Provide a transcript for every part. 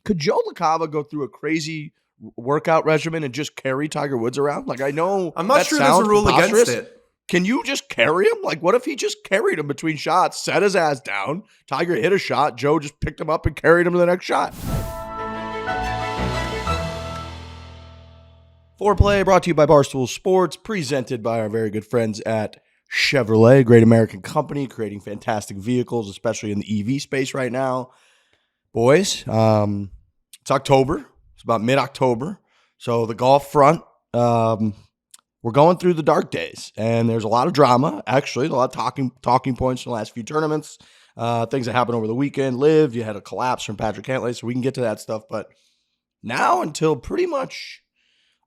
Could Joe LaCava go through a crazy workout regimen and just carry Tiger Woods around? Like, I know I'm not sure there's a rule against it. Can you just carry him? Like, what if he just carried him between shots, set his ass down, Tiger hit a shot, Joe just picked him up and carried him to the next shot? Foreplay brought to you by Barstool Sports, presented by our very good friends at Chevrolet, great American company, creating fantastic vehicles, especially in the EV space right now. Boys, it's October. It's about mid-October. So the golf front, we're going through the dark days, and there's a lot of drama, actually, a lot of talking points in the last few tournaments, things that happened over the weekend. LIV, you had a collapse from Patrick Cantlay, so we can get to that stuff. But now until pretty much,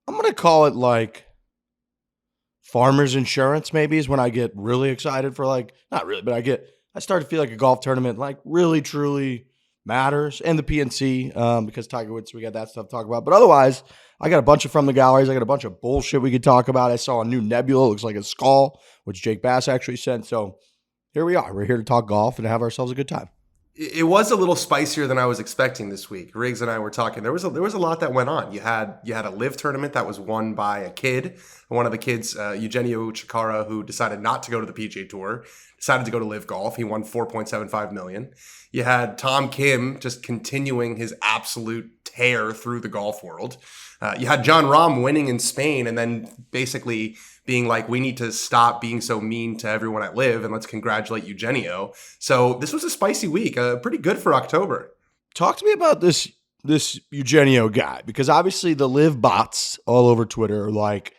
I'm going to call it like farmer's insurance maybe is when I get really excited for not really, but I start to feel like a golf tournament like really, truly matters, and the PNC because Tiger Woods, we got that stuff to talk about. But otherwise, I got a bunch of from the galleries. I got a bunch of bullshit we could talk about. I saw a new nebula. It looks like a skull, which Jake Bass actually sent. So here we are. We're here to talk golf and have ourselves a good time. It was a little spicier than I was expecting this week. Riggs and I were talking. There was a lot that went on. You had a LIV tournament that was won by a kid. One of the kids, Eugenio Chacarra, who decided not to go to the PGA Tour, decided to go to LIV Golf. He won $4.75 million. You had Tom Kim just continuing his absolute tear through the golf world. You had Jon Rahm winning in Spain and then basically being like, we need to stop being so mean to everyone at LIV and let's congratulate Eugenio. So this was a spicy week, pretty good for October. Talk to me about this Eugenio guy, because obviously the LIV bots all over Twitter are like,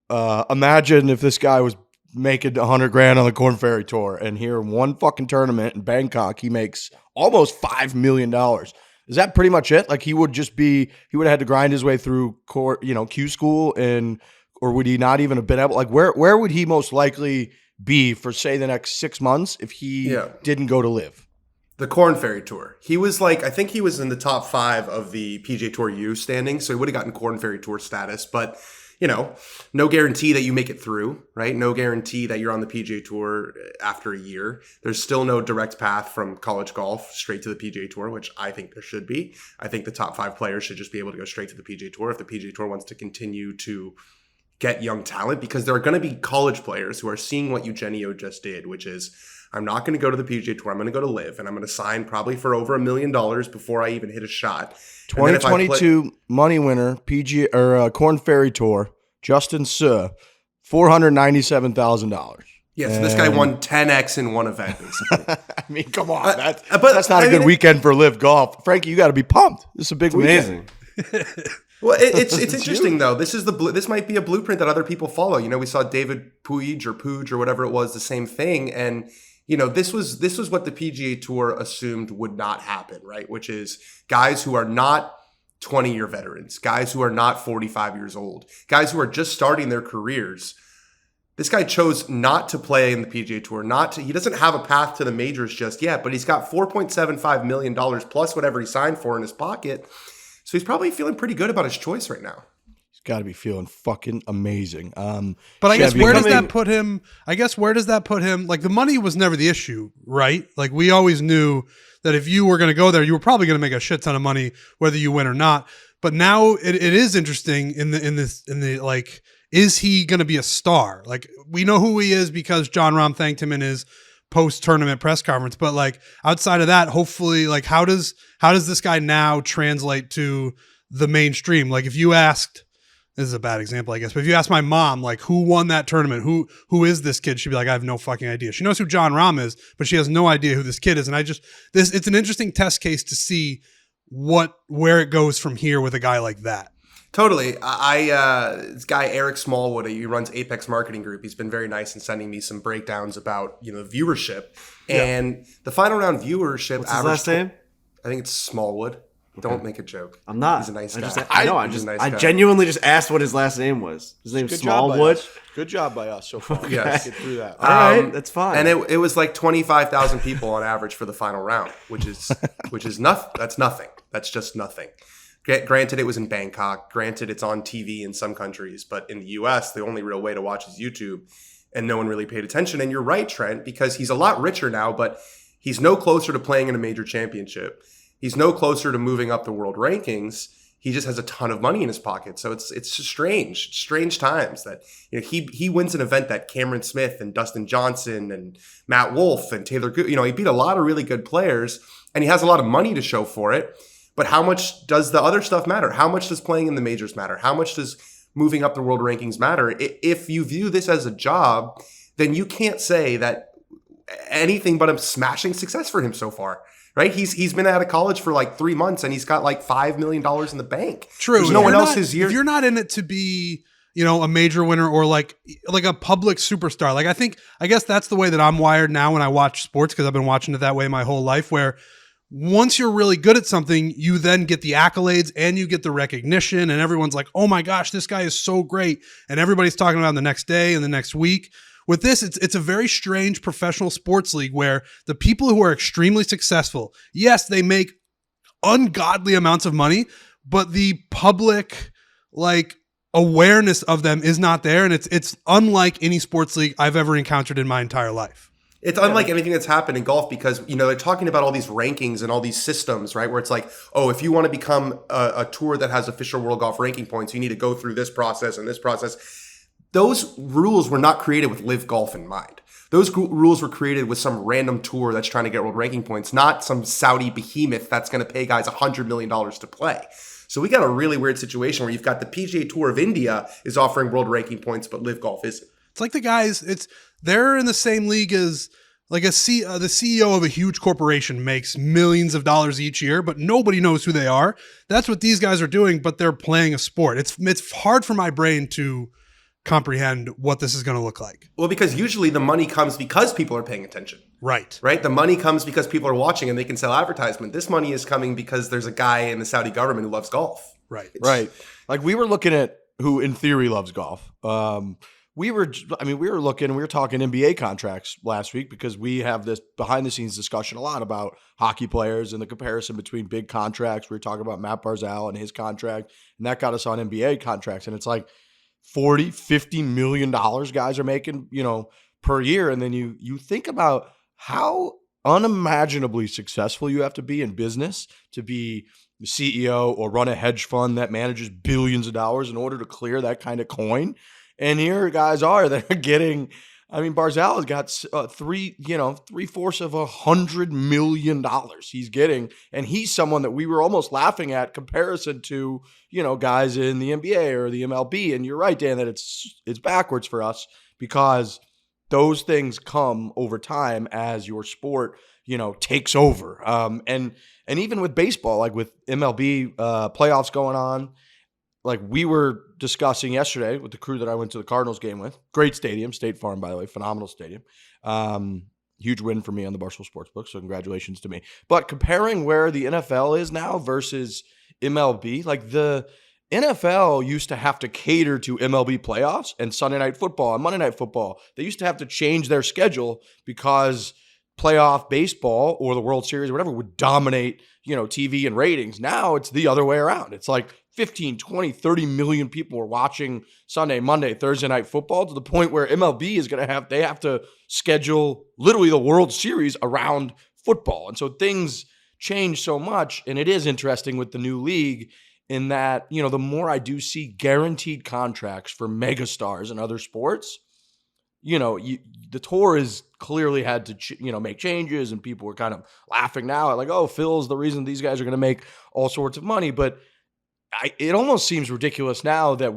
imagine if this guy was making $100,000 on the Korn Ferry Tour, and here in one fucking tournament in Bangkok, he makes almost $5 million. Is that pretty much it? Like he would have had to grind his way through Q school, or would he not even have been able, like where would he most likely be for say the next 6 months if he didn't go to LIV? The Korn Ferry Tour. He was I think he was in the top 5 of the PGA Tour U standing, so he would have gotten Korn Ferry Tour status, but no guarantee that you make it through, right? No guarantee that you're on the PGA Tour after a year. There's still no direct path from college golf straight to the PGA Tour, which I think there should be. I think the top 5 players should just be able to go straight to the PGA Tour if the PGA Tour wants to continue to get young talent, because there are going to be college players who are seeing what Eugenio just did, which is, I'm not going to go to the PGA Tour. I'm going to go to LIV, and I'm going to sign probably for over $1 million before I even hit a shot. 2022 money winner, PGA or Korn Ferry Tour, Justin Suh, $497,000. Yeah, so this guy won 10x in one event, basically. I mean, come on, that's not a good weekend for LIV Golf. Frankie, you got to be pumped. This is a big weekend. Amazing. Well, it's interesting though. This might be a blueprint that other people follow. We saw David Puig or whatever it was, the same thing, and this was what the PGA Tour assumed would not happen, right? Which is guys who are not 20-year veterans, guys who are not 45 years old, guys who are just starting their careers. This guy chose not to play in the PGA Tour. He doesn't have a path to the majors just yet, but he's got $4.75 million plus whatever he signed for in his pocket. So he's probably feeling pretty good about his choice right now. He's got to be feeling fucking amazing. But I guess where does that put him? Like the money was never the issue, right? Like we always knew that if you were going to go there, you were probably going to make a shit ton of money, whether you win or not. But now it is interesting in the like, is he going to be a star? Like we know who he is because Jon Rahm thanked him in his post-tournament press conference, but like outside of that, hopefully, like how does this guy now translate to the mainstream? Like if you asked, this is a bad example, I guess, but if you ask my mom, like who won that tournament, who is this kid? She'd be like, I have no fucking idea. She knows who Jon Rahm is, but she has no idea who this kid is. And it's an interesting test case to see where it goes from here with a guy like that. Totally. This guy, Eric Smallwood, he runs Apex Marketing Group. He's been very nice in sending me some breakdowns about, viewership. And the final round viewership. What's his last name? I think it's Smallwood. Okay. Don't make a joke. I'm not. He's a nice guy. I genuinely just asked what his last name was. His name's Smallwood. Good job by us so far. Yes. Get through that. All right, that's fine. And it was like 25,000 people on average for the final round, which is nothing. That's nothing. That's just nothing. Granted, it was in Bangkok. Granted, it's on TV in some countries. But in the U.S., the only real way to watch is YouTube. And no one really paid attention. And you're right, Trent, because he's a lot richer now, but he's no closer to playing in a major championship. He's no closer to moving up the world rankings. He just has a ton of money in his pocket. So it's just strange times that, you know, he wins an event that Cameron Smith and Dustin Johnson and Matt Wolff and Taylor Good, you know, he beat a lot of really good players and he has a lot of money to show for it. But how much does the other stuff matter? How much does playing in the majors matter? How much does moving up the world rankings matter? If you view this as a job, then you can't say that anything but a smashing success for him so far. Right? He's been out of college for like 3 months and he's got like $5 million in the bank. True. There's no one else his year. If you're not in it to be, you know, a major winner or like a public superstar, like I guess that's the way that I'm wired now when I watch sports, because I've been watching it that way my whole life, where once you're really good at something, you then get the accolades and you get the recognition and everyone's like, oh my gosh, this guy is so great. And everybody's talking about him the next day and the next week. With this, it's a very strange professional sports league where the people who are extremely successful, yes, they make ungodly amounts of money, but the public like awareness of them is not there, and it's unlike any sports league I've ever encountered in my entire life. It's unlike anything that's happened in golf because, you know, they're talking about all these rankings and all these systems, right? Where it's like, oh, if you want to become a tour that has official world golf ranking points, you need to go through this process and this process. Those rules were not created with LIV Golf in mind. Those rules were created with some random tour that's trying to get world ranking points, not some Saudi behemoth that's going to pay guys $100 million to play. So we got a really weird situation where you've got the PGA Tour of India is offering world ranking points, but LIV Golf isn't. It's like the guys, they're in the same league as like the CEO of a huge corporation makes millions of dollars each year, but nobody knows who they are. That's what these guys are doing, but they're playing a sport. It's hard for my brain to comprehend what this is going to look like. Well, because usually the money comes because people are paying attention. Right. The money comes because people are watching and they can sell advertisement. This money is coming because there's a guy in the Saudi government who loves golf. Right. Right. Like we were looking at who in theory loves golf. We were talking NBA contracts last week because we have this behind the scenes discussion a lot about hockey players and the comparison between big contracts. We were talking about Matt Barzal and his contract, and that got us on NBA contracts. And it's like $40, $50 million guys are making, you know, per year. And then you think about how unimaginably successful you have to be in business to be the CEO or run a hedge fund that manages billions of dollars in order to clear that kind of coin. And here guys are that are getting, I mean, Barzal has got 3/4 of $100 million he's getting. And he's someone that we were almost laughing at comparison to, you know, guys in the NBA or the MLB. And you're right, Dan, that it's backwards for us because those things come over time as your sport, you know, takes over. And even with baseball, like with MLB playoffs going on, like we were discussing yesterday with the crew that I went to the Cardinals game with. Great stadium, State Farm, by the way, phenomenal stadium. Huge win for me on the Barstool Sports book, so congratulations to me. But comparing where the NFL is now versus MLB, like the NFL used to have to cater to MLB playoffs and Sunday Night Football and Monday Night Football. They used to have to change their schedule because playoff baseball or the World Series or whatever would dominate, you know, TV and ratings. Now it's the other way around. It's like 15, 20, 30 million people are watching Sunday, Monday, Thursday Night Football to the point where MLB is going to have to schedule literally the World Series around football. And so things change so much. And it is interesting with the new league in that, you know, the more I do see guaranteed contracts for megastars in other sports, you know, the tour has clearly had to, make changes, and people were kind of laughing now at like, oh, Phil's the reason these guys are going to make all sorts of money. But it almost seems ridiculous now that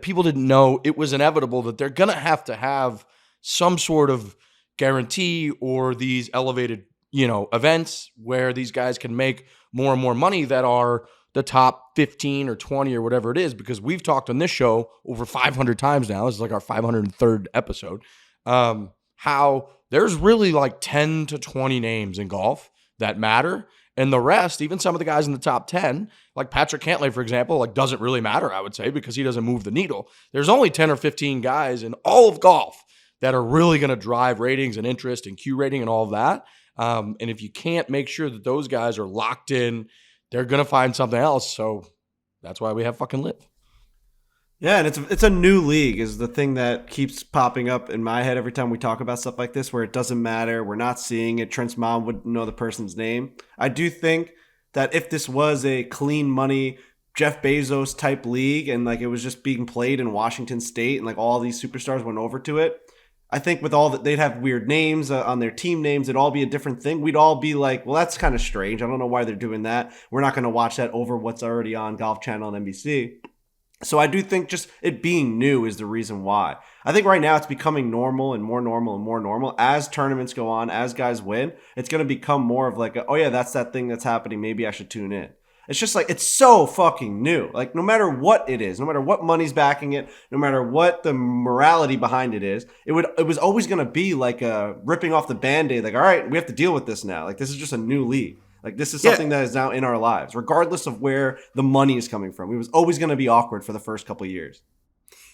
people didn't know it was inevitable that they're going to have some sort of guarantee or these elevated, events where these guys can make more and more money that are the top 15 or 20 or whatever it is, because we've talked on this show over 500 times now. This is like our 503rd episode. How there's really like 10 to 20 names in golf that matter. And the rest, even some of the guys in the top 10, like Patrick Cantlay, for example, like doesn't really matter, I would say, because he doesn't move the needle. There's only 10 or 15 guys in all of golf that are really going to drive ratings and interest and Q rating and all of that. And if you can't make sure that those guys are locked in, they're going to find something else. So that's why we have fucking LIV. Yeah, and it's a new league is the thing that keeps popping up in my head every time we talk about stuff like this, where it doesn't matter. We're not seeing it. Trent's mom wouldn't know the person's name. I do think that if this was a clean money Jeff Bezos type league and like it was just being played in Washington State and like all these superstars went over to it, I think with all that they'd have weird names on their team names. It'd all be a different thing. We'd all be like, well, that's kind of strange. I don't know why they're doing that. We're not going to watch that over what's already on Golf Channel and NBC. So I do think just it being new is the reason why. I think right now it's becoming normal and more normal and more normal. As tournaments go on, as guys win, it's going to become more of like, oh yeah, that's that thing that's happening. Maybe I should tune in. It's just like, it's so fucking new. Like no matter what it is, no matter what money's backing it, no matter what the morality behind it is, it was always going to be like a ripping off the Band-Aid. Like, all right, we have to deal with this now. Like this is just a new league. Like this is something that is now in our lives, regardless of where the money is coming from. It was always going to be awkward for the first couple of years.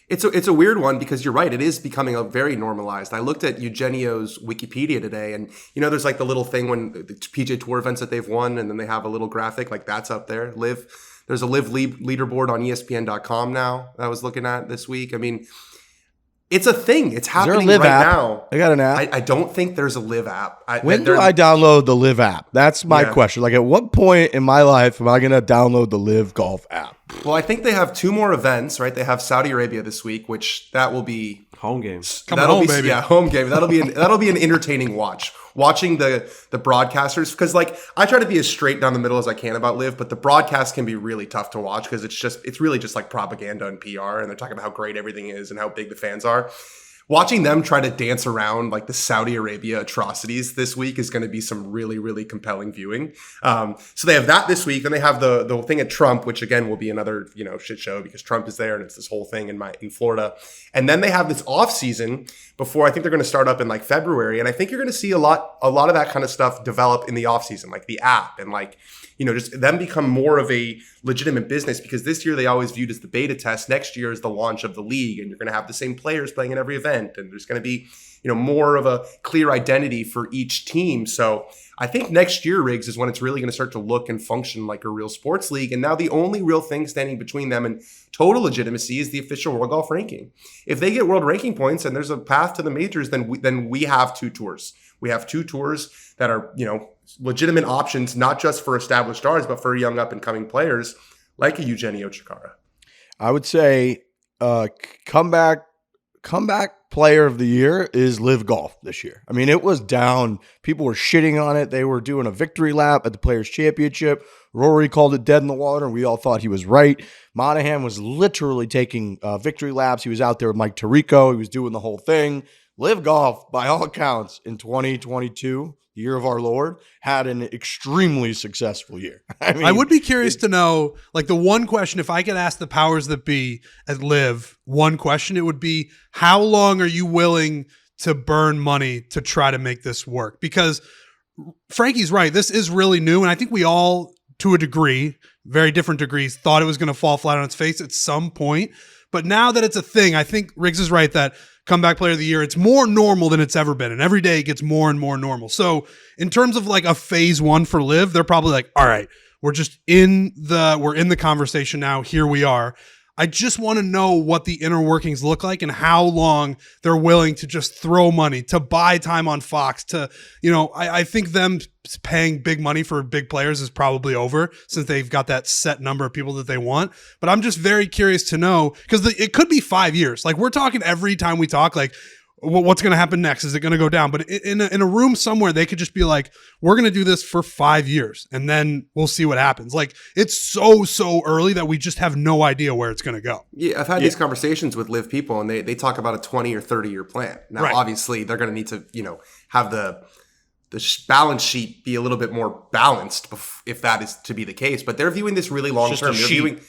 It's a weird one because you're right. It is becoming a very normalized. I looked at Eugenio's Wikipedia today, and there's like the little thing when the PGA Tour events that they've won, and then they have a little graphic like that's up there. There's a LIV leaderboard on ESPN.com now that I was looking at this week. I mean, it's a thing. It's happening right now. I got an app. I don't think there's a LIV app. When do I download the LIV app? That's my question. Like, at what point in my life am I going to download the LIV Golf app? Well, I think they have 2 more events, right? They have Saudi Arabia this week, which that will be home games. Coming home, baby. Yeah, home game. That'll be an entertaining watch. Watching the broadcasters, because like I try to be as straight down the middle as I can about LIV, but the broadcast can be really tough to watch because it's really just like propaganda and PR, and they're talking about how great everything is and how big the fans are. Watching them try to dance around like the Saudi Arabia atrocities this week is going to be some really, really compelling viewing. So they have that this week. Then they have the thing at Trump, which again will be another shit show because Trump is there and it's this whole thing in Florida. And then they have this off season before I think they're going to start up in like February. And I think you're going to see a lot of that kind of stuff develop in the off season, like the app and like just them become more of a legitimate business, because this year they always viewed as the beta test. Next year is the launch of the league, and you're going to have the same players playing in every event, and there's going to be more of a clear identity for each team. So I think next year, Riggs, is when it's really going to start to look and function like a real sports league. And now the only real thing standing between them and total legitimacy is the official World Golf Ranking. If they get world ranking points and there's a path to the majors, then we have 2 tours. We have 2 tours that are legitimate options, not just for established stars, but for young up and coming players like a Eugenio Chacarra. I would say comeback player of the year is LIV Golf this year. I mean, it was down. People were shitting on it. They were doing a victory lap at the Players Championship. Rory called it dead in the water, and we all thought he was right. Monahan was literally taking victory laps. He was out there with Mike Tirico. He was doing the whole thing. LIV Golf, by all accounts, in 2022, the year of our Lord, had an extremely successful year. I would be curious to know, like, the one question, if I could ask the powers that be at LIV one question, it would be, how long are you willing to burn money to try to make this work? Because Frankie's right. This is really new, and I think we all, to a degree, very different degrees, thought it was going to fall flat on its face at some point. But now that it's a thing, I think Riggs is right that comeback player of the year, it's more normal than it's ever been. And every day it gets more and more normal. So in terms of like a phase 1 for LIV, they're probably like, all right, we're in the conversation now. Here we are. I just want to know what the inner workings look like and how long they're willing to just throw money to buy time on Fox to, I think them paying big money for big players is probably over since they've got that set number of people that they want. But I'm just very curious to know, because it could be 5 years. Like, we're talking every time we talk, like, what's going to happen next? Is it going to go down? But in a room somewhere, they could just be like, we're going to do this for 5 years and then we'll see what happens. Like, it's so early that we just have no idea where it's going to go. Yeah, I've had these conversations with LIV people, and they talk about a 20 or 30 year plan. Now, obviously, they're going to need to, have the balance sheet be a little bit more balanced if that is to be the case. But they're viewing this really long term. It's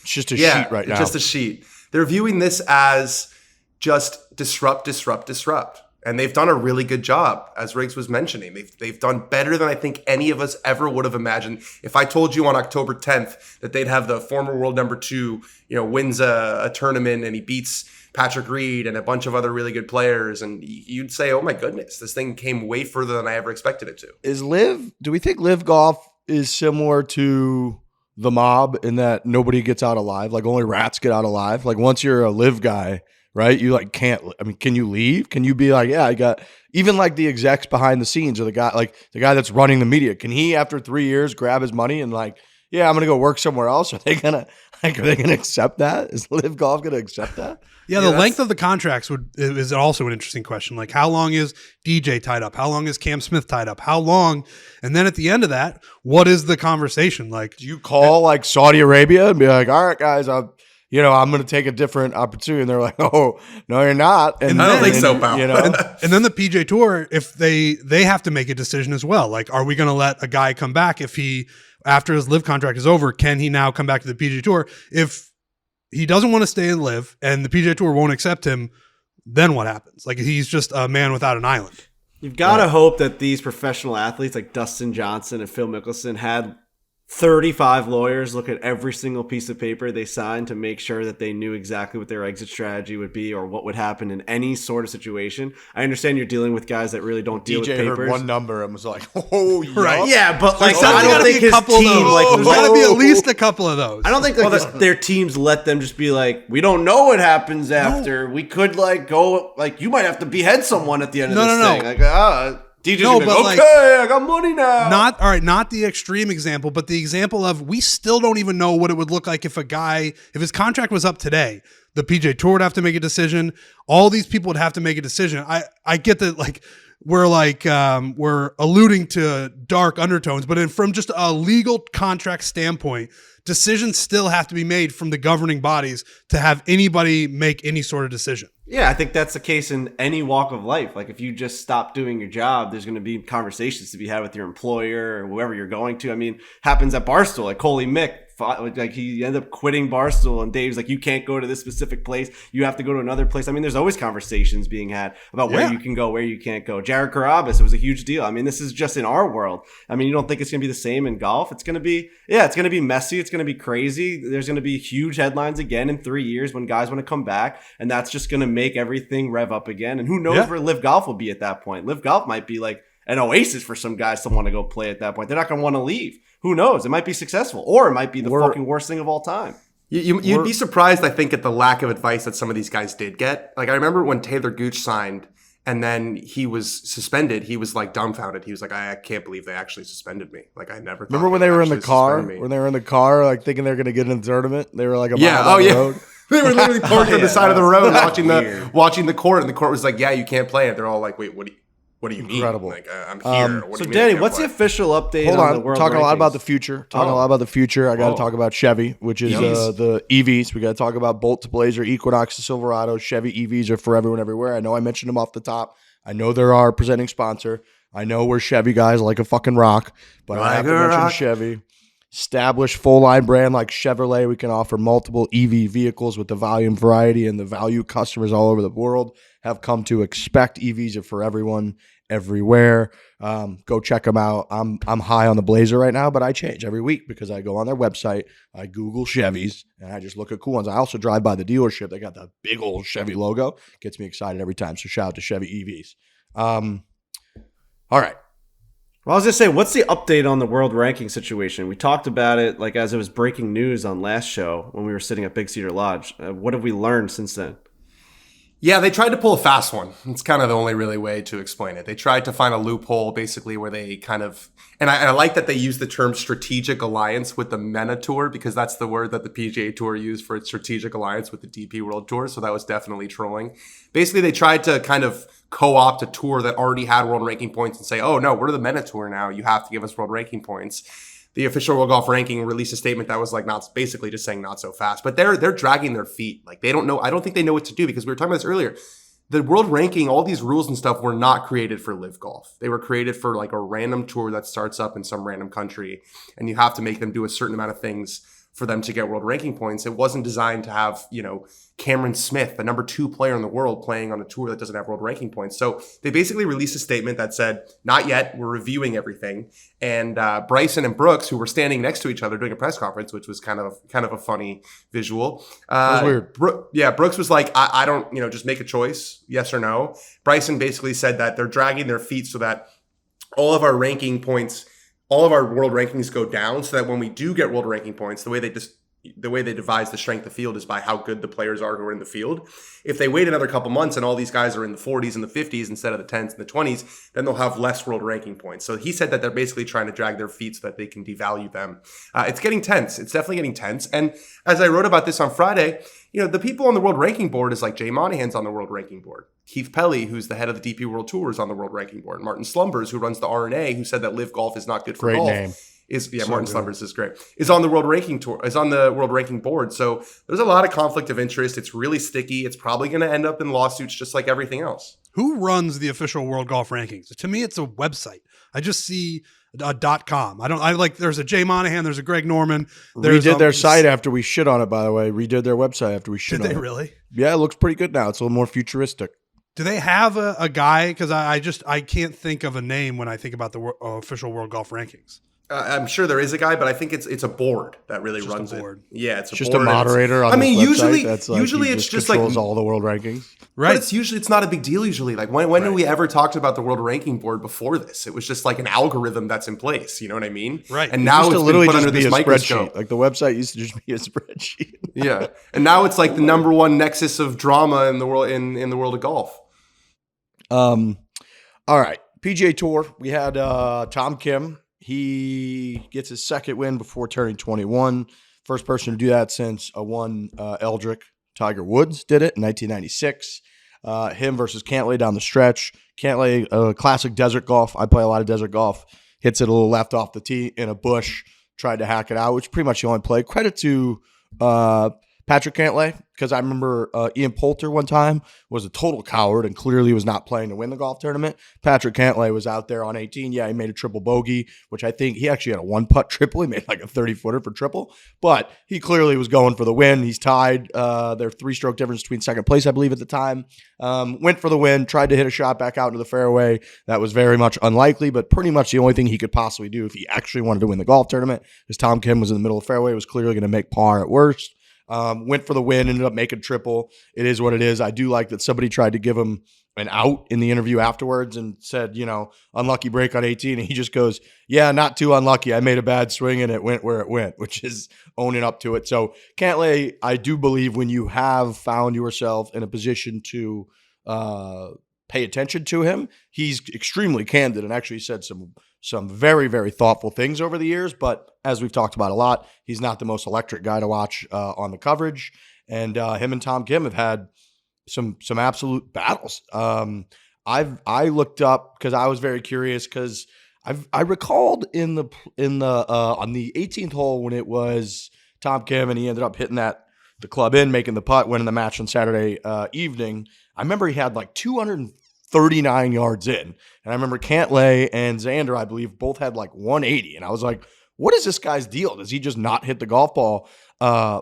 just a sheet right now. Just a sheet. They're viewing this as just disrupt. And they've done a really good job, as Riggs was mentioning. They've done better than I think any of us ever would have imagined. If I told you on October 10th that they'd have the former world number 2, wins a tournament and he beats Patrick Reed and a bunch of other really good players, and you'd say, oh my goodness, this thing came way further than I ever expected it to. Do we think LIV Golf is similar to the mob in that nobody gets out alive. Like only rats get out alive. Like once you're a live guy, right? You like can't. I mean, can you leave? Can you be like, yeah, I got even like the execs behind the scenes or the guy that's running the media? Can he after 3 years grab his money and like, yeah, I'm gonna go work somewhere else? Are they gonna accept that? Is LIV Golf gonna accept that? Yeah, the length of the contracts is also an interesting question. Like, how long is DJ tied up? How long is Cam Smith tied up? How long? And then at the end of that, what is the conversation? Like, do you call like Saudi Arabia and be like, all right, guys, I'm going to take a different opportunity. And they're like, oh, no, you're not. And I don't think so, pal. And then the PGA Tour, if they have to make a decision as well. Like, are we going to let a guy come back if after his LIV contract is over, can he now come back to the PGA Tour? If he doesn't want to stay in LIV and the PGA Tour won't accept him, then what happens? Like, he's just a man without an island. You've got to hope that these professional athletes like Dustin Johnson and Phil Mickelson had 35 lawyers look at every single piece of paper they signed to make sure that they knew exactly what their exit strategy would be or what would happen in any sort of situation. I understand you're dealing with guys that really don't deal with papers. Heard one number and was like, oh, yeah. Right. Yeah, but like, I don't think his team, like, there's got to be at least a couple of those. I don't think like their teams let them just be like, we don't know what happens after. We could like go, like, you might have to behead someone at the end of this thing. Like, DJ's okay, I got money now. Not the extreme example, but the example of we still don't even know what it would look like if his contract was up today. The PGA Tour would have to make a decision. All these people would have to make a decision. I get that, like, we're alluding to dark undertones, but from just a legal contract standpoint, decisions still have to be made from the governing bodies to have anybody make any sort of decision. Yeah, I think that's the case in any walk of life. Like, if you just stop doing your job, there's going to be conversations to be had with your employer or whoever you're going to. I mean, happens at Barstool. Like, Coley Mick, like, he ended up quitting Barstool, and Dave's like, you can't go to this specific place. You have to go to another place. I mean, there's always conversations being had about where you can go, where you can't go. Jared Carabas, it was a huge deal. I mean, this is just in our world. I mean, you don't think it's going to be the same in golf? It's going to be, it's going to be messy. It's going to be crazy. There's going to be huge headlines again in 3 years when guys want to come back, and that's just going to make everything rev up again. And who knows where LIV Golf will be at that point. LIV Golf might be like an oasis for some guys to want to go play at that point. They're not going to want to leave. Who knows? It might be successful, or it might be the fucking worst thing of all time. You'd be surprised, I think, at the lack of advice that some of these guys did get. Like, I remember when Taylor Gooch signed and then he was suspended, he was like dumbfounded. He was like, I can't believe they actually suspended me. Like, I never thought. Remember when they were in the car? When they were in the car, like thinking they're going to get in the tournament? They were like a mile down the road. They were literally parked on the side of the road watching the court, and the court was like, yeah, you can't play it. They're all like, wait, what do you mean? Incredible. Like, I'm here. So, Danny, what's the official update on the world Talking rankings? a lot about the future. I got to talk about Chevy, which is the EVs. We got to talk about Bolt to Blazer, Equinox to Silverado. Chevy EVs are for everyone everywhere. I know I mentioned them off the top. I know they're our presenting sponsor. I know we're Chevy guys like a fucking rock, but I have to mention Chevy. Established full-line brand like Chevrolet. We can offer multiple EV vehicles with the volume variety and the value customers all over the world have come to expect. EVs are for everyone, everywhere. Go check them out. I'm high on the Blazer right now, but I change every week because I go on their website, I Google Chevys, and I just look at cool ones. I also drive by the dealership. They got the big old Chevy logo. Gets me excited every time. So shout out to Chevy EVs. All right. Well, I was going to say, what's the update on the world ranking situation? We talked about it like as it was breaking news on last show when we were sitting at Big Cedar Lodge. What have we learned since then? Yeah, they tried to pull a fast one. It's kind of the only really way to explain it. They tried to find a loophole basically where they kind of, and I like that they use the term strategic alliance with the MENA Tour because that's the word that the PGA Tour used for its strategic alliance with the DP World Tour. So that was definitely trolling. Basically, they tried to kind of co-opt a tour that already had world ranking points and say, oh no, we're the MENA Tour now. You have to give us world ranking points. The official World Golf Ranking released a statement that was like not basically just saying not so fast, but they're dragging their feet. Like they don't know. I don't think they know what to do because we were talking about this earlier. The world ranking, all these rules and stuff were not created for LIV Golf. They were created for like a random tour that starts up in some random country and you have to make them do a certain amount of things for them to get world ranking points. It wasn't designed to have, Cameron Smith, the number 2 player in the world, playing on a tour that doesn't have world ranking points. So they basically released a statement that said, not yet, we're reviewing everything. And Bryson and Brooks, who were standing next to each other doing a press conference, which was kind of a funny visual. It was weird. Brooks was like, I don't, just make a choice, yes or no. Bryson basically said that they're dragging their feet so that all of our ranking points all of our world rankings go down so that when we do get world ranking points, the way they devise the strength of field is by how good the players are who are in the field. If they wait another couple months and all these guys are in the 40s and the 50s instead of the 10s and the 20s, then they'll have less world ranking points. So he said that they're basically trying to drag their feet so that they can devalue them. It's getting tense. It's definitely getting tense. And as I wrote about this on Friday, the people on the world ranking board is like Jay Monahan's on the world ranking board. Keith Pelly, who's the head of the DP World Tour, is on the world ranking board. Martin Slumbers, who runs the RNA, who said that LIV Golf is not good for golf. Name. Martin Slumbers is great. Is on the world ranking tour. Is on the world ranking board. So there's a lot of conflict of interest. It's really sticky. It's probably going to end up in lawsuits, just like everything else. Who runs the official World Golf Rankings? To me, it's a website. I just see a .com. There's a Jay Monahan. There's a Greg Norman. Redid their site after we shit on it, by the way. Redid their website after we shit on it. Did they really? Yeah, it looks pretty good now. It's a little more futuristic. Do they have a guy? Because I can't think of a name when I think about the official World Golf Rankings. I'm sure there is a guy, but I think it's a board that really runs it. Yeah, it's just board a moderator on the website. Usually it's just like all the world rankings. Right. But it's not a big deal usually. Like when did we ever talked about the world ranking board before this? It was just like an algorithm that's in place. You know what I mean? Right. And now it's literally put under this microscope. Like the website used to just be a spreadsheet. Yeah. And now it's like the number one nexus of drama in the world in the world of golf. All right. PGA Tour. We had Tom Kim. He gets his second win before turning 21. First person to do that since Eldrick. Tiger Woods did it in 1996. Him versus Cantlay down the stretch. Cantlay, classic desert golf. I play a lot of desert golf. Hits it a little left off the tee in a bush. Tried to hack it out, which is pretty much the only play. Credit to Patrick Cantlay, because I remember Ian Poulter one time was a total coward and clearly was not playing to win the golf tournament. Patrick Cantlay was out there on 18. Yeah, he made a triple bogey, which I think he actually had a one-putt triple. He made like a 30-footer for triple, but he clearly was going for the win. He's tied their 3-stroke difference between second place, I believe, at the time. Went for the win, tried to hit a shot back out into the fairway. That was very much unlikely, but pretty much the only thing he could possibly do if he actually wanted to win the golf tournament, because Tom Kim was in the middle of the fairway, was clearly going to make par at worst. Went for the win, ended up making triple. It is what it is. I do like that somebody tried to give him an out in the interview afterwards and said, unlucky break on 18. And he just goes, yeah, not too unlucky. I made a bad swing and it went where it went, which is owning up to it. So Cantlay, I do believe when you have found yourself in a position to pay attention to him, he's extremely candid and actually said some very, very thoughtful things over the years. But as we've talked about a lot, he's not the most electric guy to watch on the coverage. And him and Tom Kim have had some absolute battles. I looked up because I was very curious, because I recalled on the 18th hole when it was Tom Kim and he ended up hitting the club in, making the putt, winning the match on Saturday evening. I remember he had like 239 yards in. And I remember Cantlay and Xander, I believe, both had like 180. And I was like, what is this guy's deal? Does he just not hit the golf ball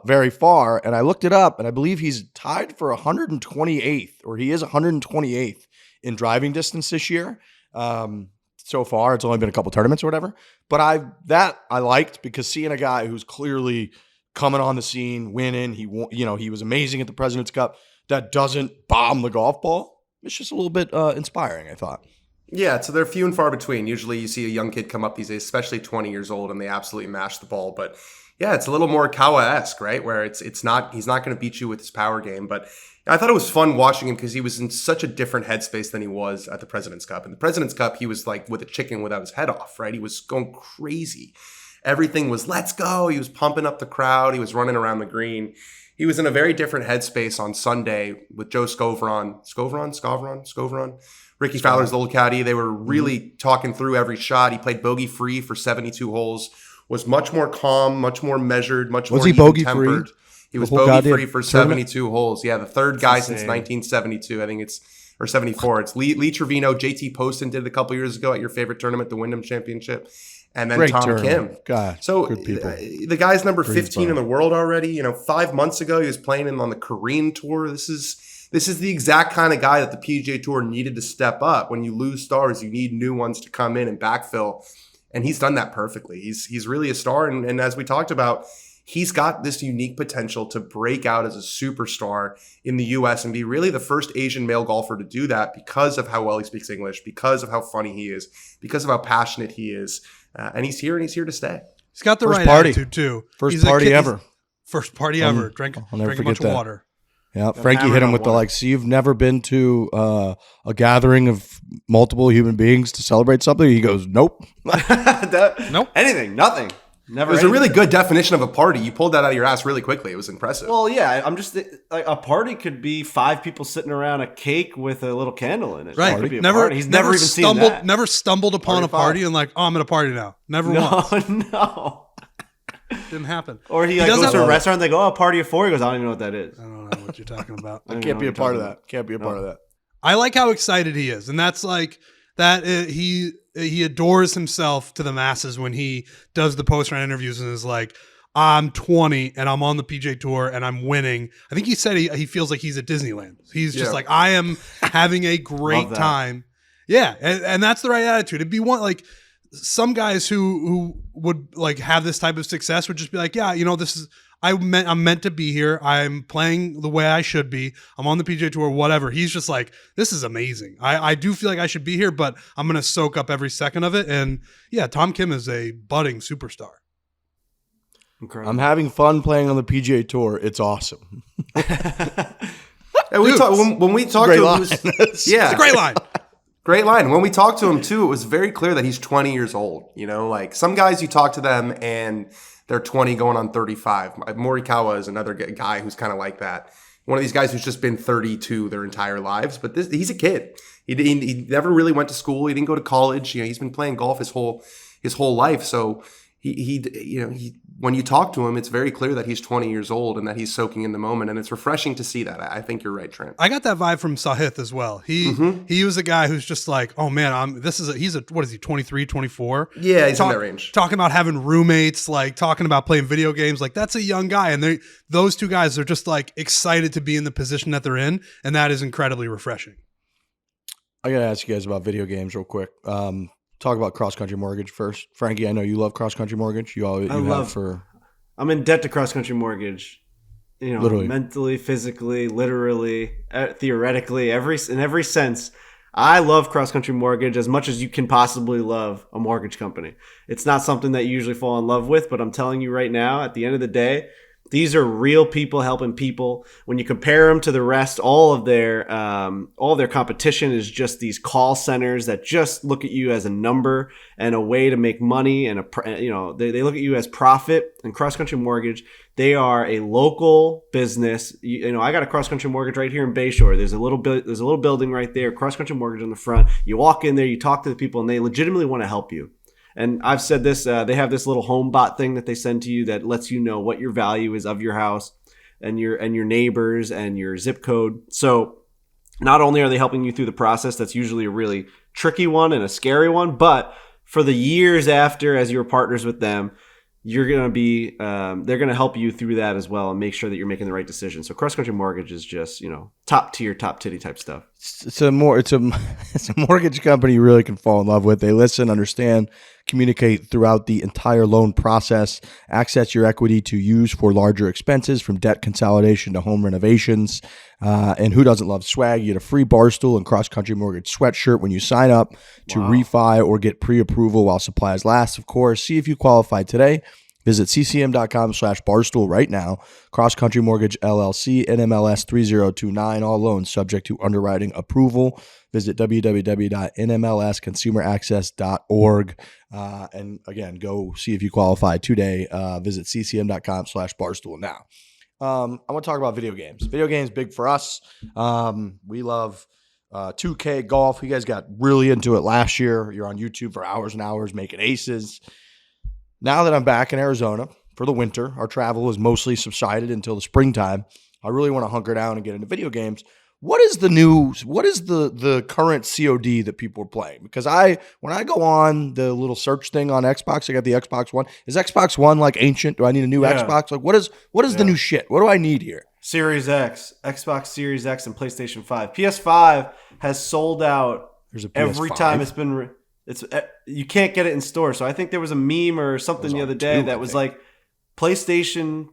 very far? And I looked it up, and I believe he's tied for 128th, or he is 128th in driving distance this year. So far, it's only been a couple tournaments or whatever. But I liked, because seeing a guy who's clearly coming on the scene, winning, he was amazing at the President's Cup, that doesn't bomb the golf ball, it's just a little bit inspiring, I thought. Yeah, so they're few and far between. Usually you see a young kid come up these days, especially 20 years old, and they absolutely mash the ball. But yeah, it's a little more Kawa-esque, right? Where he's not going to beat you with his power game. But I thought it was fun watching him because he was in such a different headspace than he was at the President's Cup. In the President's Cup, he was like with a chicken without his head off, right? He was going crazy. Everything was, let's go. He was pumping up the crowd. He was running around the green. He was in a very different headspace on Sunday with Joe Scovron, Ricky Fowler's old caddy. They were really talking through every shot. He played bogey free for 72 holes, was much more calm, much more measured, much more even-tempered. He was bogey free for 72 holes. Yeah, the third guy since 1972. I think it's, or 74. It's Lee Trevino, JT Poston did it a couple years ago at your favorite tournament, the Wyndham Championship. And then Tom Kim. God, so good people. The guy's number 15 in the world already. 5 months ago, he was playing him on the Korean Tour. This is the exact kind of guy that the PGA Tour needed to step up. When you lose stars, you need new ones to come in and backfill. And he's done that perfectly. He's really a star. And as we talked about, he's got this unique potential to break out as a superstar in the U.S. and be really the first Asian male golfer to do that because of how well he speaks English, because of how funny he is, because of how passionate he is. and he's here to stay. He's got the First right party. attitude too. First party ever. First party ever. Drank I'll never a forget bunch that. of water. Yeah, Frankie hit him with the water. like. So you've never been to a gathering of multiple human beings to celebrate something? He goes, nope. Nope. Anything, nothing. Never. It was a really anything. good definition of a party. You pulled that out of your ass really quickly. It was impressive. Well, yeah, I'm just like a party could be 5 people sitting around a cake with a little candle in it. Right. That could be a Never. party. He's never even stumbled. seen that. Never stumbled upon Party a party five. and like, oh, I'm at a party now. Never No, once. no. Didn't happen. Or he does goes have to a a- restaurant. They go, "Oh, party of 4." He goes, "I don't even know what that is." I don't know what you're talking about. I don't Can't know be a what part you're of talking that. Can't be a part of that. I like how excited he is, and that's like that. He adores himself to the masses when he does the post-round interviews and is like, "I'm 20 and I'm on the PGA Tour and I'm winning." I think he said he feels like he's at Disneyland. He's just like, "I am having a great Love that. time." Yeah, and that's the right attitude. It'd be one like some guys who would like have this type of success would just be like, "Yeah, you know, this is." I'm meant to be here. I'm playing the way I should be. I'm on the PGA Tour, whatever. He's just like, this is amazing. I do feel like I should be here, but I'm going to soak up every second of it. And yeah, Tom Kim is a budding superstar. Incredible. I'm having fun playing on the PGA Tour. It's awesome. And we Dude, talk, when we talked Great to him, line. he was, yeah, It's a great line. great line. When we talked to him too, it was very clear that he's 20 years old. You know, like some guys you talk to them and they're 20 going on 35. Morikawa is another guy who's kind of like that. One of these guys who's just been 32 their entire lives, but he's a kid. He never really went to school. He didn't go to college. You know, he's been playing golf his whole life. So he when you talk to him, it's very clear that he's 20 years old and that he's soaking in the moment. And it's refreshing to see that. I think you're right, Trent. I got that vibe from Sahith as well. He was a guy who's just like, oh man, he's 23, 24. Yeah, he's in that range. Talking about having roommates, like talking about playing video games, like that's a young guy. And those two guys are just like excited to be in the position that they're in. And that is incredibly refreshing. I got to ask you guys about video games real quick. Talk about CrossCountry Mortgage first. Frankie, I know you love CrossCountry Mortgage. I'm in debt to CrossCountry Mortgage. You know, Literally. mentally, physically, literally, theoretically, in every sense. I love CrossCountry Mortgage as much as you can possibly love a mortgage company. It's not something that you usually fall in love with, but I'm telling you right now, at the end of the day, these are real people helping people. When you compare them to the rest, all of their competition is just these call centers that just look at you as a number and a way to make money, and they look at you as profit. And CrossCountry Mortgage, they are a local business. You know, I got a CrossCountry Mortgage right here in Bayshore. There's a little building right there, CrossCountry Mortgage on the front. You walk in there, you talk to the people, and they legitimately want to help you. And I've said this, they have this little home bot thing that they send to you that lets you know what your value is of your house and your neighbors and your zip code. So not only are they helping you through the process, that's usually a really tricky one and a scary one, but for the years after, as you're partners with them, you're going to be, they're going to help you through that as well and make sure that you're making the right decision. So CrossCountry Mortgage is just, top tier, top titty type stuff. It's a mortgage company you really can fall in love with. They listen, understand, communicate throughout the entire loan process, access your equity to use for larger expenses from debt consolidation to home renovations. And who doesn't love swag? You get a free Barstool and CrossCountry Mortgage sweatshirt when you sign up to refi or get pre-approval while supplies last. Of course, see if you qualify today. Visit ccm.com/barstool right now. CrossCountry Mortgage LLC, NMLS 3029. All loans subject to underwriting approval. Visit www.nmlsconsumeraccess.org. And again, go see if you qualify today. Visit ccm.com/barstool now. I want to talk about video games. Video games, big for us. We love 2K golf. You guys got really into it last year. You're on YouTube for hours and hours making aces. Now that I'm back in Arizona for the winter, our travel is mostly subsided until the springtime. I really want to hunker down and get into video games. What is the news? What is the current COD that people are playing? Because when I go on the little search thing on Xbox, I got the Xbox One. Is Xbox One like ancient? Do I need a new Xbox? Like what is the new shit? What do I need here? Series X, Xbox Series X, and PlayStation 5. PS5 has sold out every time it's been. You can't get it in stores. So I think there was a meme or something the other day that was like PlayStation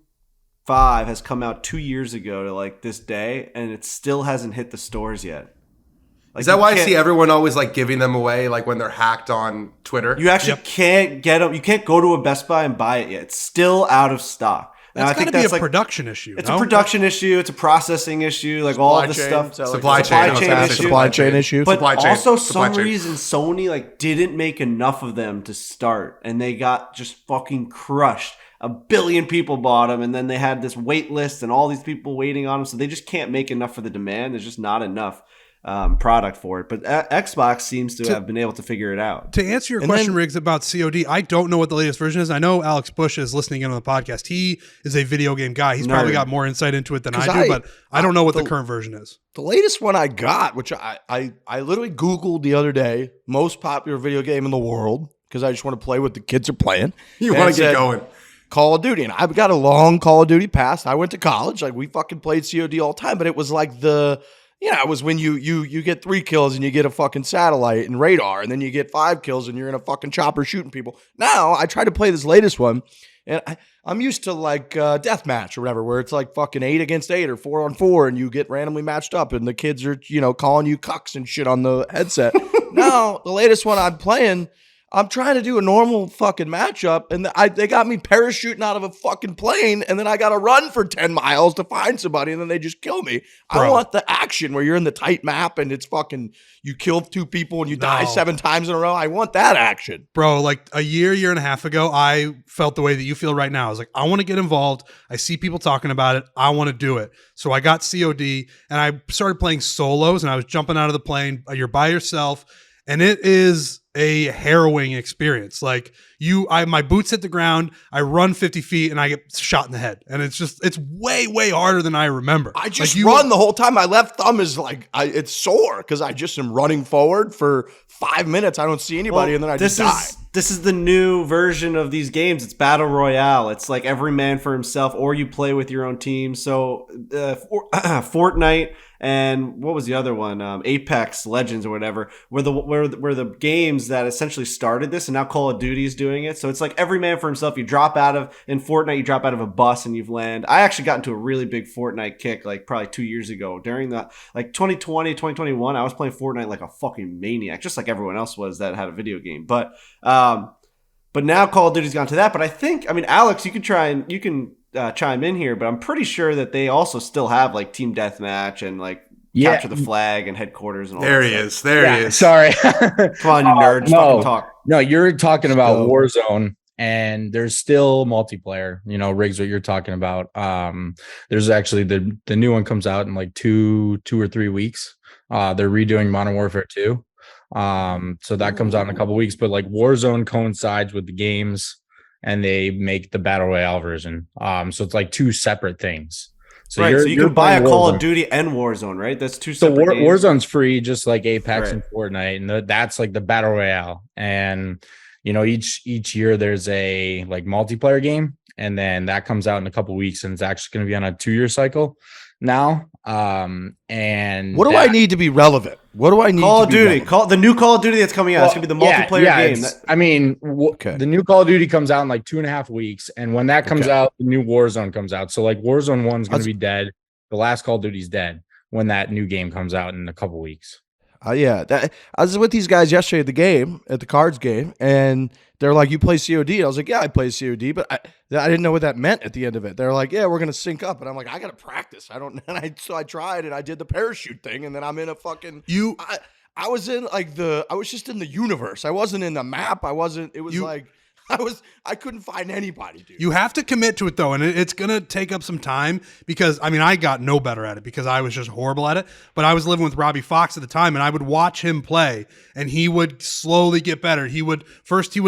5 has come out 2 years ago to like this day, and it still hasn't hit the stores yet. Is that why I see everyone always like giving them away, like when they're hacked on Twitter? You actually can't get them. You can't go to a Best Buy and buy it yet. It's still out of stock. That's got to be a production issue. It's a production issue. It's a processing issue. Like all of the stuff. Supply chain issue. But also, some reason Sony like didn't make enough of them to start, and they got just fucking crushed. 1 billion people bought them, and then they had this wait list and all these people waiting on them. So they just can't make enough for the demand. There's just not enough product for it. But Xbox seems to have been able to figure it out. To answer your question, Riggs, about COD, I don't know what the latest version is. I know Alex Bush is listening in on the podcast. He is a video game guy. He's probably got more insight into it than I do, but I don't know what the current version is. The latest one I got, which I literally Googled the other day, most popular video game in the world, because I just want to play what the kids are playing. You want to get going. Call of Duty. And I've got a long Call of Duty past. I went to college. Like, we fucking played COD all the time, but it was like it was when you get 3 kills and you get a fucking satellite and radar, and then you get 5 kills and you're in a fucking chopper shooting people. Now, I try to play this latest one, and I'm used to like deathmatch or whatever, where it's like fucking 8 against 8 or 4 on 4, and you get randomly matched up, and the kids are, calling you cucks and shit on the headset. Now, the latest one I'm playing, I'm trying to do a normal fucking matchup, and they got me parachuting out of a fucking plane, and then I got to run for 10 miles to find somebody, and then they just kill me. Bro. I want the action where you're in the tight map, and it's fucking, you kill 2 people, and you die 7 times in a row. I want that action. Bro, like a year and a half ago, I felt the way that you feel right now. I was like, I want to get involved. I see people talking about it. I want to do it. So I got COD, and I started playing solos, and I was jumping out of the plane. You're by yourself, and it is a harrowing experience. Like my boots hit the ground, I run 50 feet, and I get shot in the head. And it's way, way harder than I remember. I just run the whole time. My left thumb is like, it's sore because I just am running forward for 5 minutes. I don't see anybody, and then I just die. This is the new version of these games. It's Battle Royale. It's like every man for himself, or you play with your own team. So Fortnite and what was the other one? Apex Legends or whatever, were the games that essentially started this, and now Call of Duty is doing it. So it's like every man for himself. In Fortnite, you drop out of a bus and you've land. I actually got into a really big Fortnite kick like probably 2 years ago during the like 2020, 2021. I was playing Fortnite like a fucking maniac, just like everyone else was that had a video game. But now Call of Duty's gone to that. But I think, Alex, you can chime in here, but I'm pretty sure that they also still have like team deathmatch and like capture the flag and headquarters and all there that he stuff. is. There he is. Sorry. Come on, you nerds. Fucking talk. No, you're talking about Warzone, and there's still multiplayer. Riggs, what you're talking about. There's actually the new one comes out in like 2 or 3 weeks. They're redoing Modern Warfare 2. So that comes out in a couple weeks, but like Warzone coincides with the games, and they make the Battle Royale version. So it's like 2 separate things. So right, so you can buy a Call of Duty and Warzone, right? That's 2 separate games. Warzone's free, just like Apex and Fortnite, and that's like the Battle Royale. And each year there's a like multiplayer game, and then that comes out in a couple weeks, and it's actually going to be on a 2-year cycle now. And what do I need to be relevant? What do I need? Call of Duty, the new Call of Duty that's coming out. It's gonna be the multiplayer game. The new Call of Duty comes out in like 2.5 weeks, and when that comes out, the new Warzone comes out. So like Warzone 1's gonna be dead. The last Call of Duty's dead when that new game comes out in a couple weeks. I was with these guys yesterday at the cards game, and they're like, "You play COD?" I was like, "Yeah, I play COD," but I didn't know what that meant at the end of it. They're like, "Yeah, we're gonna sync up," and I'm like, "I gotta practice. I don't." And so I tried, and I did the parachute thing, and then I'm in a fucking. I was in I was just in the universe. I wasn't in the map. I couldn't find anybody, dude. You have to commit to it, though, and it's going to take up some time because, I got no better at it because I was just horrible at it. But I was living with Robbie Fox at the time, and I would watch him play, and he would slowly get better. He would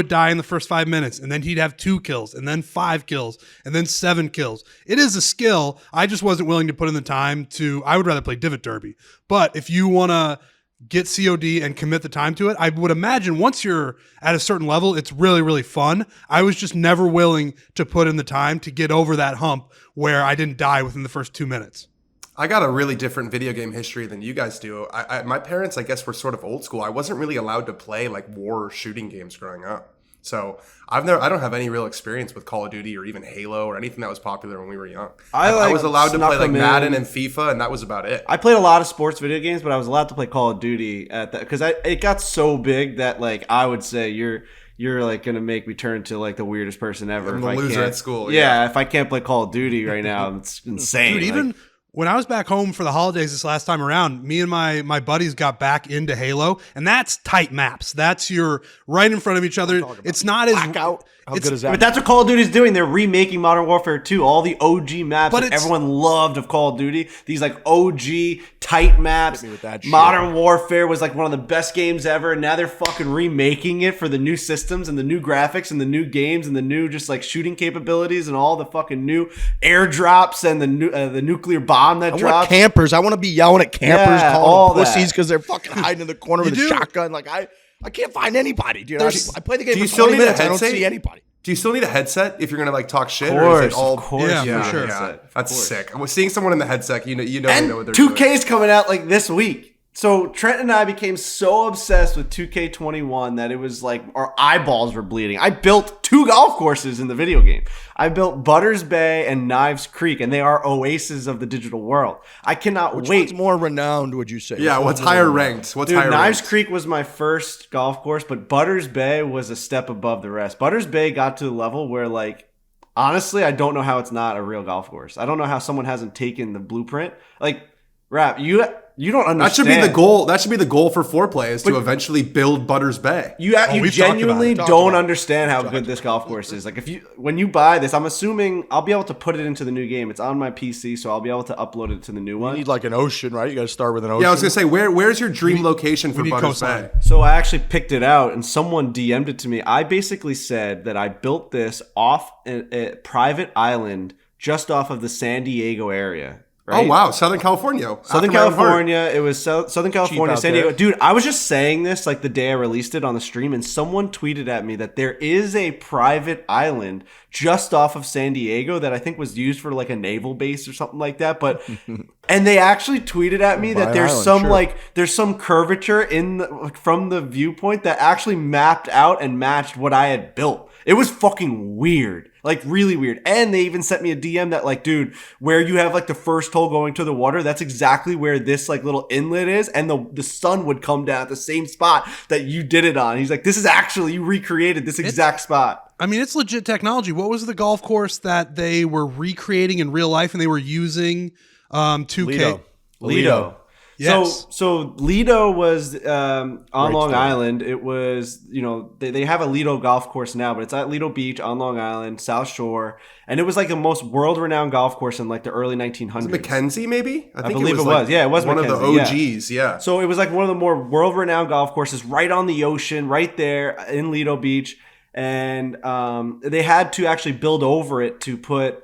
die in the first 5 minutes, and then he'd have 2 kills, and then 5 kills, and then 7 kills. It is a skill. I just wasn't willing to put in the time I would rather play Divot Derby. But if you want to get COD and commit the time to it, I would imagine once you're at a certain level, it's really, really fun. I was just never willing to put in the time to get over that hump where I didn't die within the first 2 minutes. I got a really different video game history than you guys do. My parents, I guess, were sort of old school. I wasn't really allowed to play like war or shooting games growing up. So I don't have any real experience with Call of Duty or even Halo or anything that was popular when we were young. I was allowed to play like Madden and FIFA, and that was about it. I played a lot of sports video games, but I was allowed to play Call of Duty at that because it got so big that like I would say you're like gonna make me turn to like the weirdest person ever. I'm the loser at school. Yeah, if I can't play Call of Duty right now, it's insane. Dude, even when I was back home for the holidays this last time around, me and my buddies got back into Halo, and that's tight maps. That's you're right in front of each other. It's not as Blackout. How good is that? But that's what Call of Duty is doing. They're remaking Modern Warfare 2. All the OG maps that everyone loved of Call of Duty. These like OG tight maps. Hit me with that shit. Modern Warfare was like one of the best games ever. And now they're fucking remaking it for the new systems and the new graphics and the new games and the new just like shooting capabilities and all the fucking new airdrops and the nuclear bomb that I drops. want campers. I want to be yelling at campers, calling them pussies because they're fucking hiding in the corner with a shotgun. Like I can't find anybody, dude. I play the game for 20 minutes. I don't see anybody. Do you still need a headset if you're gonna like talk shit? Of course, or is it all? Of course, yeah, for sure. Yeah. That's sick. I was seeing someone in the headset. You know what they're 2K doing. is coming out like this week. So Trent and I became so obsessed with 2K21 that it was like our eyeballs were bleeding. I built 2 golf courses in the video game. I built Butters Bay and Knives Creek, and they are oases of the digital world. I cannot Which wait. one's more renowned, would you say? Yeah, what's higher ranked? Dude, Knives Creek was my first golf course, but Butters Bay was a step above the rest. Butters Bay got to the level where, like, honestly, I don't know how it's not a real golf course. I don't know how someone hasn't taken the blueprint. Like, Rap, you don't understand. That should be the goal. That should be the goal for foreplay is to eventually build Butters Bay. You genuinely don't understand how good this golf course is. Like when you buy this, I'm assuming I'll be able to put it into the new game. It's on my PC, so I'll be able to upload it to the new one. You need like an ocean, right? You got to start with an ocean. Yeah, I was gonna say where's your dream location for Butters Bay? So I actually picked it out, and someone DM'd it to me. I basically said that I built this off a private island just off of the San Diego area. Right? Oh wow, Southern California. Southern California. It was Southern California, San Diego. there. Dude, I was just saying this like the day I released it on the stream, and someone tweeted at me that there is a private island just off of San Diego that I think was used for like a naval base or something like that. But and they actually tweeted at me that there's some curvature from the viewpoint that actually mapped out and matched what I had built. It was fucking weird. Like really weird. And they even sent me a DM that like, dude, where you have like the first hole going to the water, that's exactly where this like little inlet is. And the sun would come down at the same spot that you did it on. He's like, this is actually, you recreated this exact spot. I mean, it's legit technology. What was the golf course that they were recreating in real life and they were using 2K? Lido. Yes. So Lido was on Long Island. It was, they have a Lido golf course now, but it's at Lido Beach on Long Island, South Shore. And it was like the most world-renowned golf course in like the early 1900s. Mackenzie, maybe? I believe it was. Yeah, it was one Mackenzie, of the OGs, yeah. So it was like one of the more world-renowned golf courses right on the ocean, right there in Lido Beach. And they had to actually build over it to put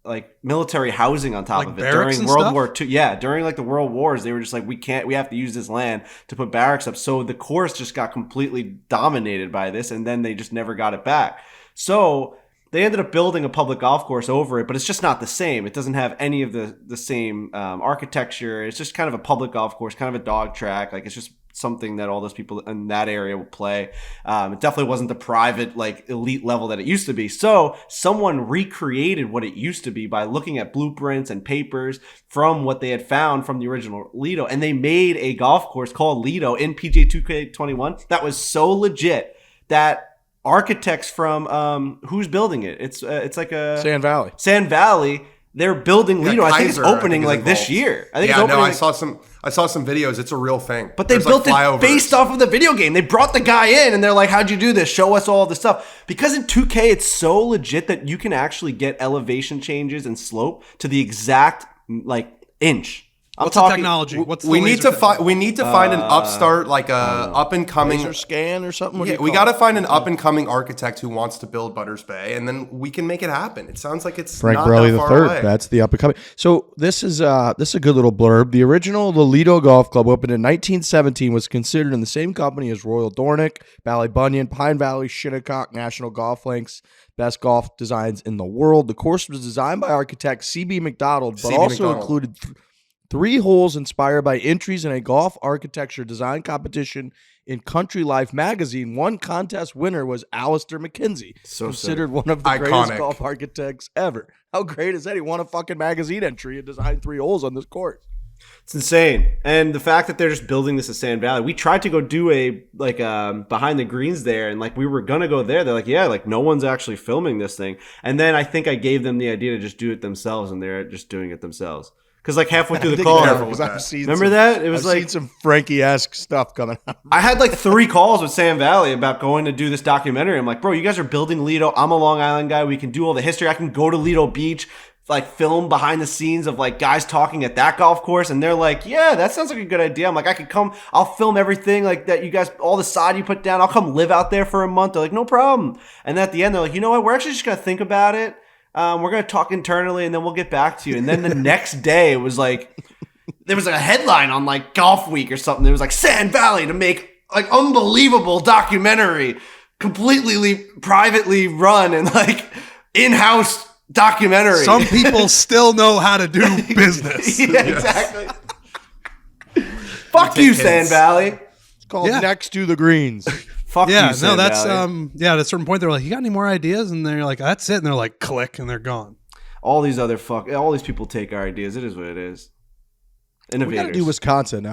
like military housing on top like of it barracks during and World stuff? War II. Yeah, during like the World Wars, they were just like, we have to use this land to put barracks up. So the course just got completely dominated by this, and then they just never got it back. So they ended up building a public golf course over it, but it's just not the same. It doesn't have any of the same architecture. It's just kind of a public golf course, kind of a dog track. Like it's just something that all those people in that area will play. It definitely wasn't the private, like elite level that it used to be. So someone recreated what it used to be by looking at blueprints and papers from what they had found from the original Lido. And they made a golf course called Lido in PGA 2K21 that was so legit that architects from who's building it? It's like a Sand Valley. They're building Lido. I think it's opening like this year. I saw some videos. It's a real thing. But they built it based off of the video game. They brought the guy in and they're like, how'd you do this? Show us all the stuff. Because in 2K, it's so legit that you can actually get elevation changes and slope to the exact like inch. What's the technology? We need to find an upstart, like a up and coming laser scan or something. Yeah, we got to find an up and coming architect who wants to build Butters Bay, and then we can make it happen. It sounds like it's Frank not Burley that far III. away. That's the up and coming. So this is a good little blurb. The original Lido Golf Club opened in 1917 was considered in the same company as Royal Dornick, Ballybunion, Pine Valley, Shinnecock, National Golf Links. Best golf designs in the world. The course was designed by architect C.B. McDonald, but also included 3 holes inspired by entries in a golf architecture design competition in Country Life magazine. One contest winner was Alistair McKenzie, considered one of the greatest golf architects ever. How great is that? He won a fucking magazine entry and designed 3 holes on this course. It's insane. And the fact that they're just building this at Sand Valley. We tried to go do a behind the greens there, and like we were gonna go there. They're like, yeah, like no one's actually filming this thing. And then I think I gave them the idea to just do it themselves, and they're just doing it themselves. Because like halfway through the call, remember that? It was I've seen some Frankie-esque stuff coming out. I had like 3 calls with Sand Valley about going to do this documentary. I'm like, bro, you guys are building Lido. I'm a Long Island guy. We can do all the history. I can go to Lido Beach, like film behind the scenes of like guys talking at that golf course. And they're like, yeah, that sounds like a good idea. I'm like, I could come, I'll film everything like that. You guys, all the sod you put down, I'll come live out there for a month. They're like, no problem. And then at the end, they're like, you know what? We're actually just going to think about it. We're going to talk internally and then we'll get back to you. And then the next day it was like, there was like a headline on like Golf Week or something. It was like Sand Valley to make like unbelievable documentary, completely privately run and like in-house documentary. Some people still know how to do business. Yeah, exactly. Fuck you, Sand Valley. It's called Next to the Greens. Fuck you, Sand no, that's Valley. at a certain point they're like, you got any more ideas? And they're like, that's it. And they're like, click, and they're gone. All these people take our ideas. It is what it is. Innovators. We got to do Wisconsin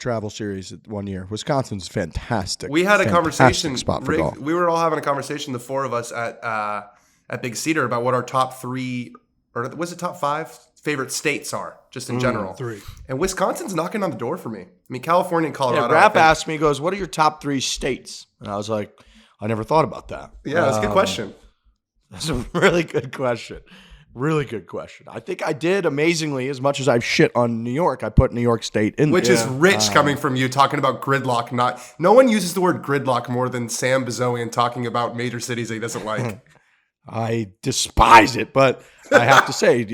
travel series one year. Wisconsin's fantastic. We had a conversation. Spot for golf. We were all having a conversation, the 4 of us at Big Cedar, about what our top 3 or was it top 5 favorite states are, just in general. 3. And Wisconsin's knocking on the door for me. I mean, California and Colorado. Yeah, Rapp asked me, he goes, what are your top 3 states? And I was like, I never thought about that. Yeah, that's a good question. That's a really good question. Really good question. I think I did amazingly, as much as I've shit on New York, I put New York State in there. Which is rich coming from you talking about gridlock. No one uses the word gridlock more than Sam Bazoian talking about major cities that he doesn't like. I despise it, but I have to say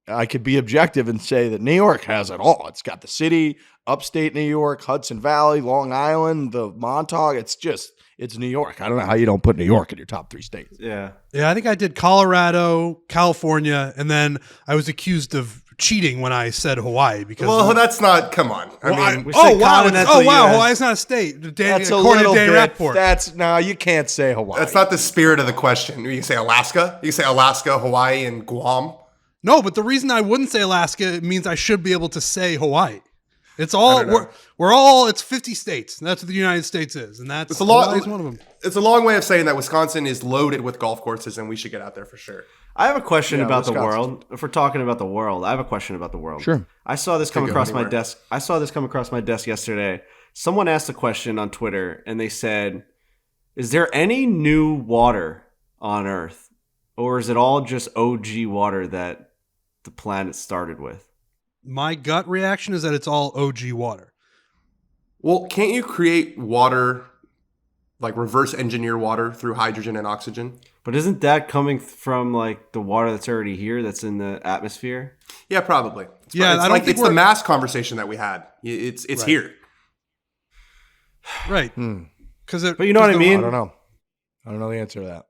I could be objective and say that New York has it all. It's got the city, upstate New York, Hudson Valley, Long Island, the Montauk. It's New York. I don't know how you don't put New York in your top 3 states. Yeah. Yeah, I think I did Colorado, California, and then I was accused of cheating when I said Hawaii because that's not. Come on. I mean, Hawaii's not a state. That's a according little to Dan bit. Rappaport. You can't say Hawaii. That's not the spirit of the question. You can say Alaska. You can say Alaska, Hawaii, and Guam. No, but the reason I wouldn't say Alaska means I should be able to say Hawaii. It's all we're all. It's 50 states. That's what the United States is, and that's Hawaii's one of them. It's a long way of saying that Wisconsin is loaded with golf courses, and we should get out there for sure. I have a question about the world. If we're talking about the world, I have a question about the world. Sure. I saw this come across my desk. I saw this come across my desk yesterday. Someone asked a question on Twitter, and they said, "Is there any new water on Earth, or is it all just OG water that the planet started with?" My gut reaction is that it's all OG water. Well, can't you create water, like reverse engineer water through hydrogen and oxygen? But isn't that coming from like the water that's already here, that's in the atmosphere? Yeah, probably. It's the mass conversation that we had. It's right here. Right. But you know what I mean? I don't know the answer to that.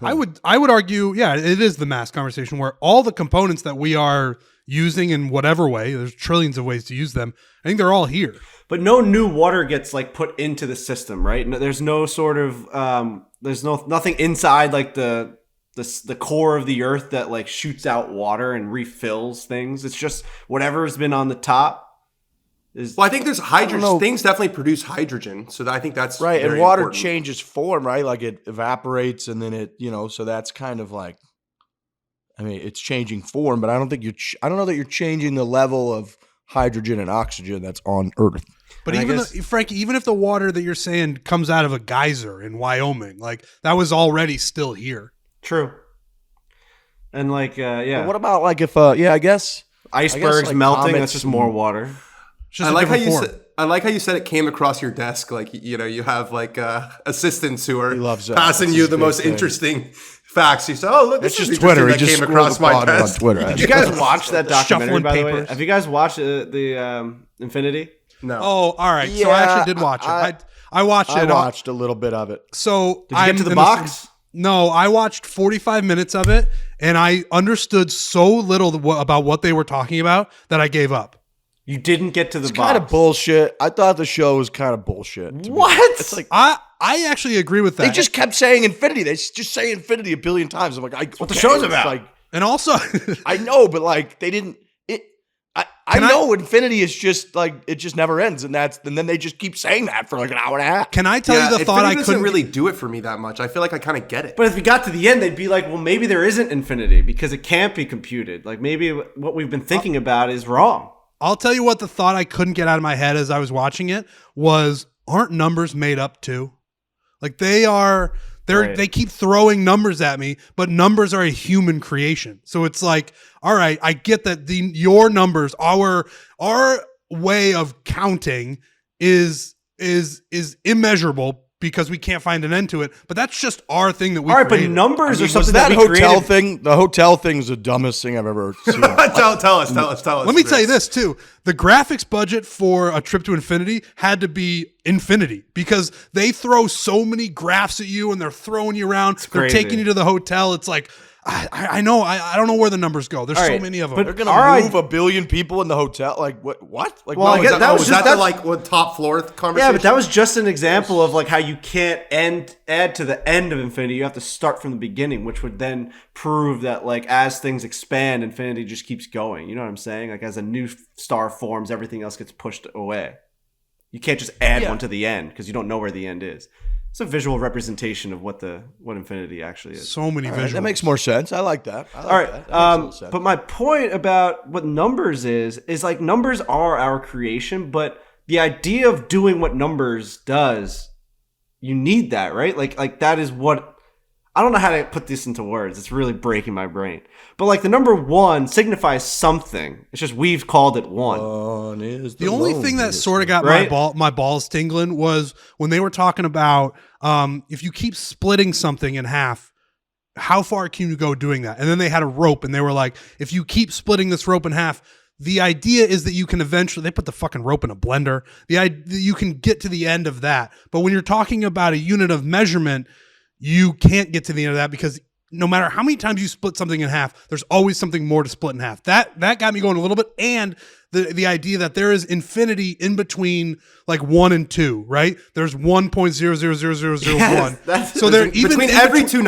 I would argue, yeah, it is the mass conversation where all the components that we are using in whatever way, there's trillions of ways to use them. I think they're all here. But no new water gets like put into the system, right? No, there's no sort of nothing inside like the core of the earth that like shoots out water and refills things. It's just whatever's been on the top. Well, I think there's hydrogen. Things definitely produce hydrogen, so I think that's right. Very and water important. Changes form, right? Like it evaporates, and then it, so that's kind of like, I mean, it's changing form, but I don't think I don't know that you're changing the level of hydrogen and oxygen that's on Earth. But Frankie, even if the water that you're saying comes out of a geyser in Wyoming, like that was already still here. True. And like, yeah. But what about like if, I guess icebergs melting? That's just more water. I like how you said it came across your desk. Like, you have like assistants who are passing you the most interesting facts. You say, "Oh, look, this is just Twitter." That came across my desk on Twitter. Did you guys watch that documentary? By the way, papers. Have you guys watched the Infinity? No. Oh, all right. So I actually did watch it. I watched it. I watched a little bit of it. So did you get to the box? No, I watched 45 minutes of it, and I understood so little about what they were talking about that I gave up. You didn't get to the It's box. kind of bullshit. I thought the show was kind of bullshit. What? It's like I actually agree with that. they just kept saying infinity. They just say infinity a billion times. I'm like, what the show's about. Like, and also, I know, but like they didn't. I know infinity is just like it just never ends, and then they just keep saying that for like an hour and a half. Can I tell you the thought I doesn't couldn't really do it for me that much. I feel like I kind of get it. But if we got to the end, they'd be like, well, maybe there isn't infinity because it can't be computed. Like maybe what we've been thinking about is wrong. I'll tell you what the thought I couldn't get out of my head as I was watching it was, aren't numbers made up too? Like they keep throwing numbers at me, but numbers are a human creation. So it's like, all right, I get that your numbers, our way of counting is immeasurable because we can't find an end to it. But that's just our thing that we created. But numbers are something that we hotel created. thing. The hotel thing is the dumbest thing I've ever seen. Tell us. Let me tell you this too. The graphics budget for A Trip to Infinity had to be infinity because they throw so many graphs at you and they're throwing you around. They're crazy. taking you to the hotel. It's like, I know. I don't know where the numbers go. There's All so right, many of them. but They're gonna move 1 billion people in the hotel. Like what? Like, Well, I guess that was was just- that the that's- like top floor conversation? Yeah, but that was just an example of like how you can't add to the end of infinity. You have to start from the beginning, which would then prove that like as things expand, infinity just keeps going. You know what I'm saying? Like as a new star forms, everything else gets pushed away. You can't just add one to the end because you don't know where the end is. It's a visual representation of what infinity actually is. So many visuals. that makes more sense. I like that. All right, but my point about what numbers is like numbers are our creation, but the idea of doing what numbers does, you need that, right? Like that is what, I don't know how to put this into words. It's really breaking my brain. But like the number 1 signifies something. It's just we've called it 1. One is The only thing that sort of got Right? my balls tingling was when they were talking about if you keep splitting something in half, how far can you go doing that? And then they had a rope and they were like, if you keep splitting this rope in half, the idea is that you can eventually, they put the fucking rope in a blender. You can get to the end of that. But when you're talking about a unit of measurement, you can't get to the end of that because no matter how many times you split something in half, there's always something more to split in half. That got me going a little bit. And the idea that there is infinity in between like 1 and 2, right? There's 1.00001. That's- So there even between in every between- two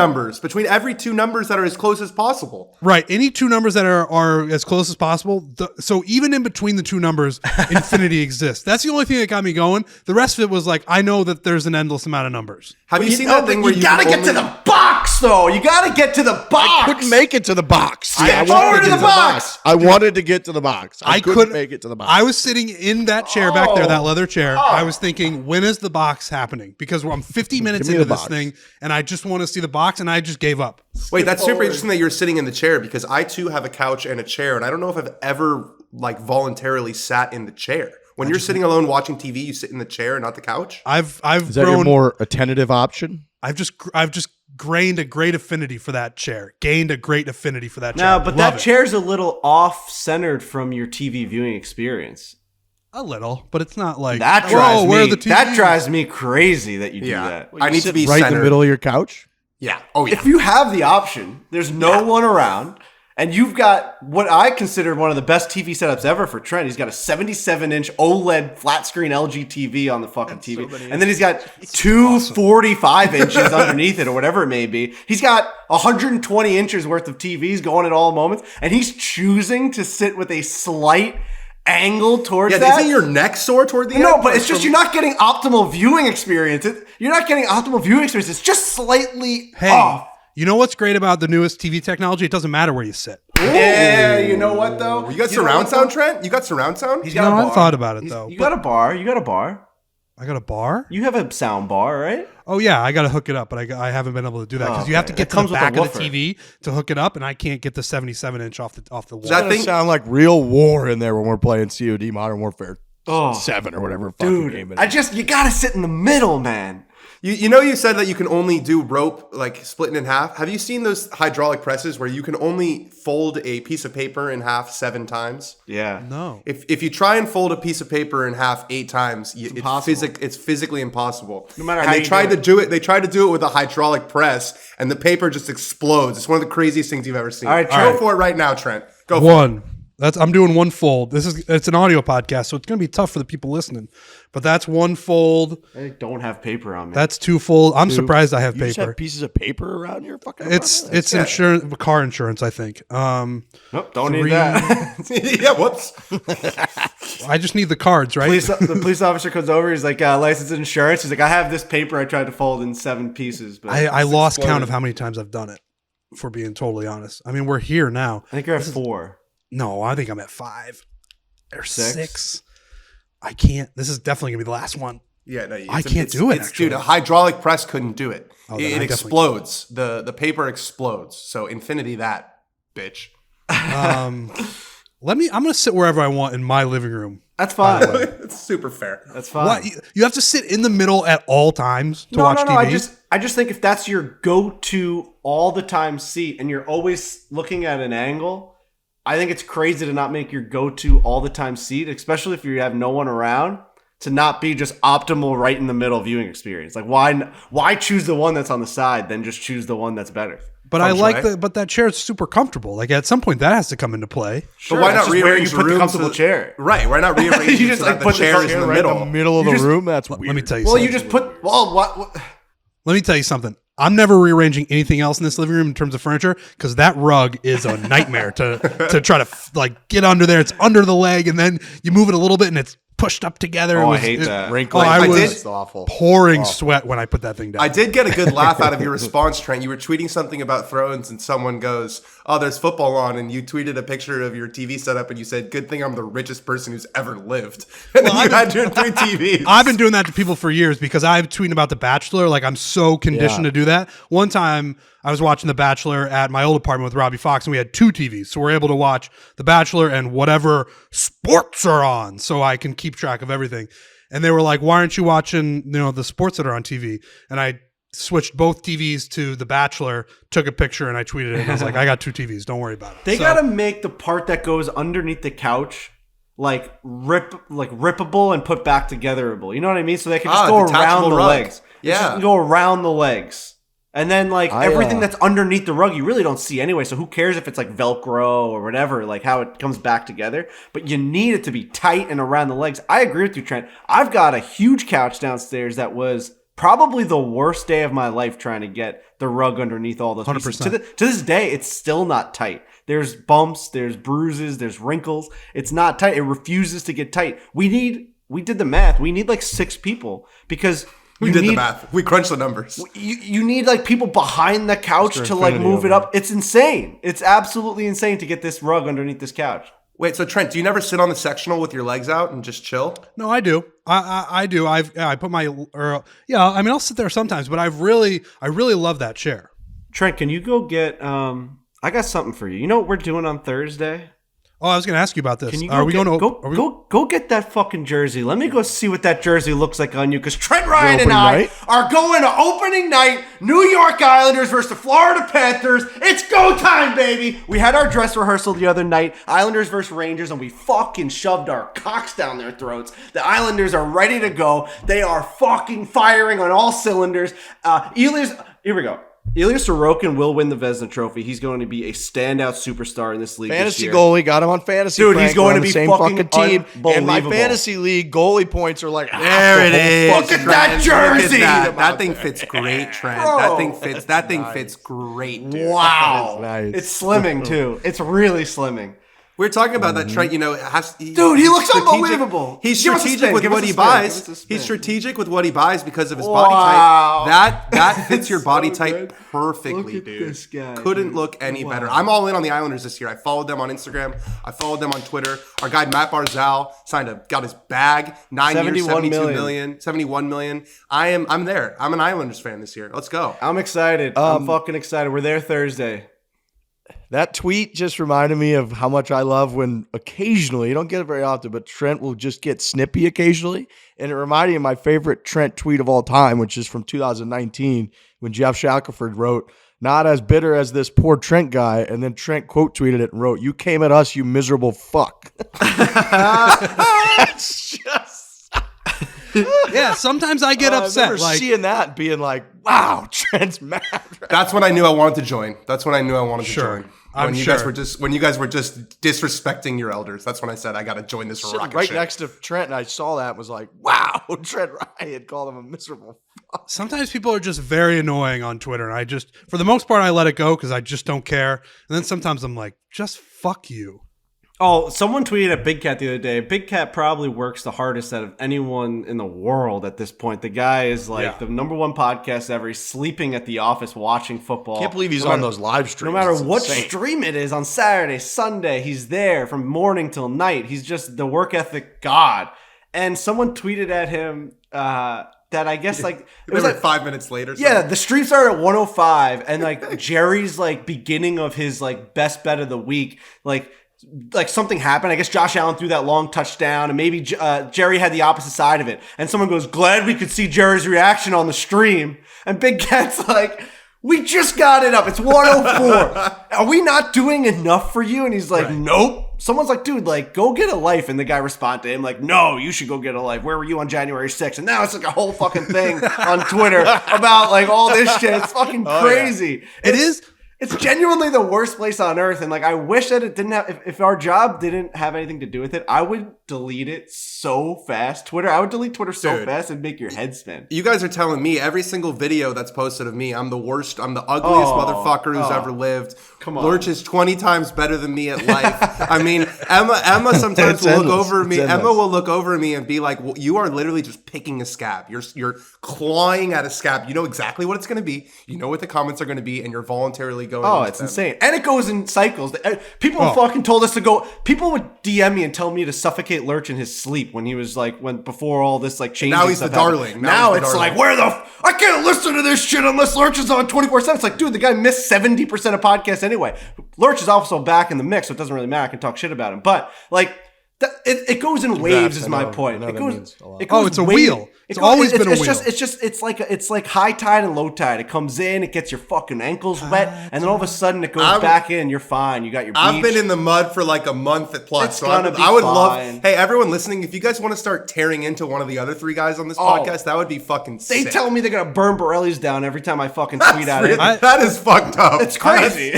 numbers that are as close as possible. right, any two numbers that are as close as possible. So even in between the two numbers, infinity exists. That's the only thing that got me going. The rest of it was like, I know that there's an endless amount of numbers. Have you seen that thing where you gotta get to the box though? You gotta get to the box. I couldn't make it to the box. Get I wanted forward to to get the box. I wanted to get to the box. I couldn't make it to the box. I was sitting in that chair back there, that leather chair. I was thinking, when is the box happening? Because I'm 50 minutes me into the this box. thing, and I just want to see the box, and I just gave up. Wait, that's super interesting that you're sitting in the chair because I too have a couch and a chair, and I don't know if I've ever like voluntarily sat in the chair. When you're sitting alone watching TV, you sit in the chair and not the couch. I've Is that your grown. more attentive option? I've just gained a great affinity for that chair. Gained a great affinity for that chair. No, but Love that it. chair's a little off-centered from your TV viewing experience. A little, but it's not like That whoa, drives where are me. the TVs? That drives me crazy that you do Yeah. that. I need to be right in centered. the middle of your couch. Yeah. Oh yeah. If you have the option, there's no one around, and you've got what I consider one of the best TV setups ever for Trent. He's got a 77-inch OLED flat screen LG TV on the fucking TV, and then he's got two 45 inches underneath it, or whatever it may be. He's got 120 inches worth of TVs going at all moments, and he's choosing to sit with a slight angle towards that. Isn't your neck sore toward the end? No, but it's just you're not getting optimal viewing experience. You're not getting optimal viewing experience. It's just slightly Hey, off. you know what's great about the newest TV technology? It doesn't matter where you sit. Yeah, you know what though? You got surround sound, Trent? You got surround sound? He's You got know, a I bar. thought about it though. You got a bar. You got a bar. I got a bar. You have a sound bar, right? Oh yeah, I got to hook it up, but I haven't been able to do that because you have to Okay. get It to the comes with a back of woofer. the TV to hook it up, and I can't get the 77-inch off the wall. that That thing- sound like real war in there when we're playing COD Modern Warfare Oh, 7 or whatever fucking dude, game it is. you gotta sit in the middle, man. You said that you can only do rope, like splitting in half. Have you seen those hydraulic presses where you can only fold a piece of paper in half 7 times? Yeah. No. If you try and fold a piece of paper in half 8 times, it's physically impossible. No matter and how they you tried do to do it. They tried to do it with a hydraulic press, and the paper just explodes. It's one of the craziest things you've ever seen. All right, go for it right now, Trent. Go for One. I'm doing one fold. It's an audio podcast, so it's gonna be tough for the people listening. But that's one fold. I don't have paper on me. That's 2 fold. I'm surprised I have You just paper. have pieces of paper around your fucking It's apartment? insurance, car insurance, I think. Nope, don't 3. need that. it. Yeah, whoops. I just need the cards, right? The police officer comes over. He's like, license and insurance. He's like, I have this paper I tried to fold in 7 pieces. But I lost exploded. count of how many times I've done it, for being totally honest. I mean, we're here now. I think you're at 4. No, I think I'm at 5 or 6. 6. I can't. This is definitely gonna be the last one. Yeah, no, I can't do it, Dude, actually. a hydraulic press couldn't do it. Oh, then I It definitely explodes. The paper explodes. So infinity that, bitch. I'm gonna sit wherever I want in my living room. That's fine. It's super fair. That's fine. What? You have to sit in the middle at all times to watch TV? I just think if that's your go-to all the time seat and you're always looking at an angle, I think it's crazy to not make your go-to all the time seat, especially if you have no one around, to not be just optimal right in the middle viewing experience. Like why choose the one that's on the side then just choose the one that's better? But I like but that chair is super comfortable. Like at some point that has to come into play. Sure, but why that's not just where you rearrange put the room comfortable chair? Right. Why not rearrange You it just, so like, that put the the chair is chair in the right middle? in the middle of the room. That's weird. Let me tell you Well, something. you just put what? Let me tell you something. I'm never rearranging anything else in this living room in terms of furniture because that rug is a nightmare to try to like get under there. It's under the leg, and then you move it a little bit, and it's pushed up together. Oh, I hate that. Wrinkle. I was It's awful. pouring sweat when I put that thing down. I did get a good laugh out of your response, Trent. You were tweeting something about Thrones, and someone goes, "Oh, there's football on," and you tweeted a picture of your TV setup, and you said, "Good thing I'm the richest person who's ever lived." And then you had your 3 TVs. I've been doing that to people for years because I've tweeted about The Bachelor. Like I'm so conditioned to do that. One time I was watching The Bachelor at my old apartment with Robbie Fox, and we had 2 TVs, so we're able to watch The Bachelor and whatever sports are on, so I can keep track of everything. And they were like, "Why aren't you watching, the sports that are on TV?" And I switched both TVs to The Bachelor, took a picture, and I tweeted it. And I was like, "I got 2 TVs. Don't worry about it." They gotta make the part that goes underneath the couch rippable and put back togetherable. You know what I mean? So they can just go around the detachable rug. legs. Yeah. Just go around the legs. And then everything that's underneath the rug, you really don't see anyway. So who cares if it's like Velcro or whatever, like how it comes back together. But you need it to be tight and around the legs. I agree with you, Trent. I've got a huge couch downstairs that was probably the worst day of my life trying to get the rug underneath all those pieces. 100%. To this day, it's still not tight. There's bumps, there's bruises, there's wrinkles. It's not tight. It refuses to get tight. We did the math. We need like 6 people because We did the math. We crunched the numbers. you need like people behind the couch to like move it up. It's insane. It's absolutely insane to get this rug underneath this couch. Wait, so Trent, do you never sit on the sectional with your legs out and just chill? No, I do. I do. I put my I mean, I'll sit there sometimes, but I really love that chair. Trent, can you go get I got something for you. You know what we're doing on Thursday? Oh, I was going to ask you about this. Can you are we going to go get that fucking jersey? Let me go see what that jersey looks like on you, because Trent Ryan and I are going to opening night, New York Islanders versus the Florida Panthers. It's go time, baby. We had our dress rehearsal the other night, Islanders versus Rangers, and we fucking shoved our cocks down their throats. The Islanders are ready to go. They are fucking firing on all cylinders. Here we go. Ilya Sorokin will win the Vezina Trophy. He's going to be a standout superstar in this league. Fantasy this year. goalie, got him on fantasy. Dude, Frank. he's going We're to on be the same fucking team. And my unbelievable. fantasy league goalie points are like There it is. Look at that jersey. That thing fits great, Trent. Bro. That thing fits great, dude. Wow. Nice. It's slimming, too. It's really slimming. We're talking about that Trent, Dude, he looks unbelievable. He's Give us a strategic spin, with give what us a he spin, give buys. us a spin. He's strategic with what he buys because of his Wow. body type. That fits your body so type good. perfectly, Look at dude. this guy, Couldn't dude. look any better. I'm all in on the Islanders this year. I followed them on Instagram. I followed them on Twitter. Our guy Matt Barzal got his bag. 9 years, 71 million. I'm there. I'm an Islanders fan this year. Let's go. I'm excited. I'm fucking excited. We're there Thursday. That tweet just reminded me of how much I love when occasionally, you don't get it very often, but Trent will just get snippy occasionally. And it reminded me of my favorite Trent tweet of all time, which is from 2019 when Jeff Shackelford wrote, "Not as bitter as this poor Trent guy." And then Trent quote tweeted it and wrote, "You came at us, you miserable fuck." That's just... Yeah, sometimes I get upset. I remember seeing that and being like, wow, Trent's mad. That's when I knew I wanted to join. That's when I knew I wanted to Sure. join. I'm When you sure. guys were just disrespecting your elders. That's when I said I got to join this Sitting rocket right ship. next to Trent, and I saw that and was like, wow, Trent Ryan called him a miserable fuck. Sometimes people are just very annoying on Twitter, and I just, for the most part, I let it go because I just don't care. And then sometimes I'm like, just fuck you. Oh, someone tweeted at Big Cat the other day. Big Cat probably works the hardest out of anyone in the world at this point. The guy is like the number one podcast ever. He's sleeping at the office watching football. Can't believe he's on those live streams. No matter It's what insane. stream it is on Saturday, Sunday, he's there from morning till night. He's just the work ethic god. And someone tweeted at him that I guess like It was like 5 minutes later. yeah, the stream started at 1:05, and like Jerry's like beginning of his like best bet of the week, like something happened. I guess Josh Allen threw that long touchdown, and maybe Jerry had the opposite side of it. And someone goes, "Glad we could see Jerry's reaction on the stream." And Big Cat's like, "We just got it up. It's 1:04. Are we not doing enough for you?" And he's like, "Nope." Someone's like, "Dude, like, go get a life." And the guy responded to him like, "No, you should go get a life. Where were you on January 6th? And now it's like a whole fucking thing on Twitter about like all this shit. It's fucking crazy. It is. It's genuinely the worst place on earth. And like, I wish that it didn't have, if our job didn't have anything to do with it, I would delete it so fast. Twitter, I would delete Twitter so Dude. fast it'd make your head spin. You guys are telling me every single video that's posted of me, I'm the worst, I'm the ugliest motherfucker who's ever lived. Come on. Lurch is 20 times better than me at life. I mean, Emma sometimes It's will endless. look over at me. It's Emma endless. will look over at me and be like, well, "You are literally just picking a scab. You're clawing at a scab. You know exactly what it's going to be. You know what the comments are going to be, and you're voluntarily going." Oh, into it's them. insane. And it goes in cycles. People fucking told us to go. People would DM me and tell me to suffocate Lurch in his sleep when he was like, before all this like changing. Now he's stuff the happened. darling. Now he's the it's darling. like, I can't listen to this shit unless Lurch is on 24/7. It's like, dude, the guy missed 70% of podcasts anyway. Lurch is also back in the mix, so it doesn't really matter. I can talk shit about him. But like, it goes in waves, is my point. It goes, It's a wheel. It's always been a wheel. It's like high tide and low tide. It comes in, it gets your fucking ankles wet, and then all of a sudden it goes back in. You're fine. You got your beach. I've been in the mud for like a month at plus. It's So gonna be I would fine. love. Hey, everyone listening, if you guys want to start tearing into one of the other three guys on this podcast, that would be fucking They sick. tell me they're gonna burn Borelli's down every time I fucking tweet at it. That is fucked up. It's crazy.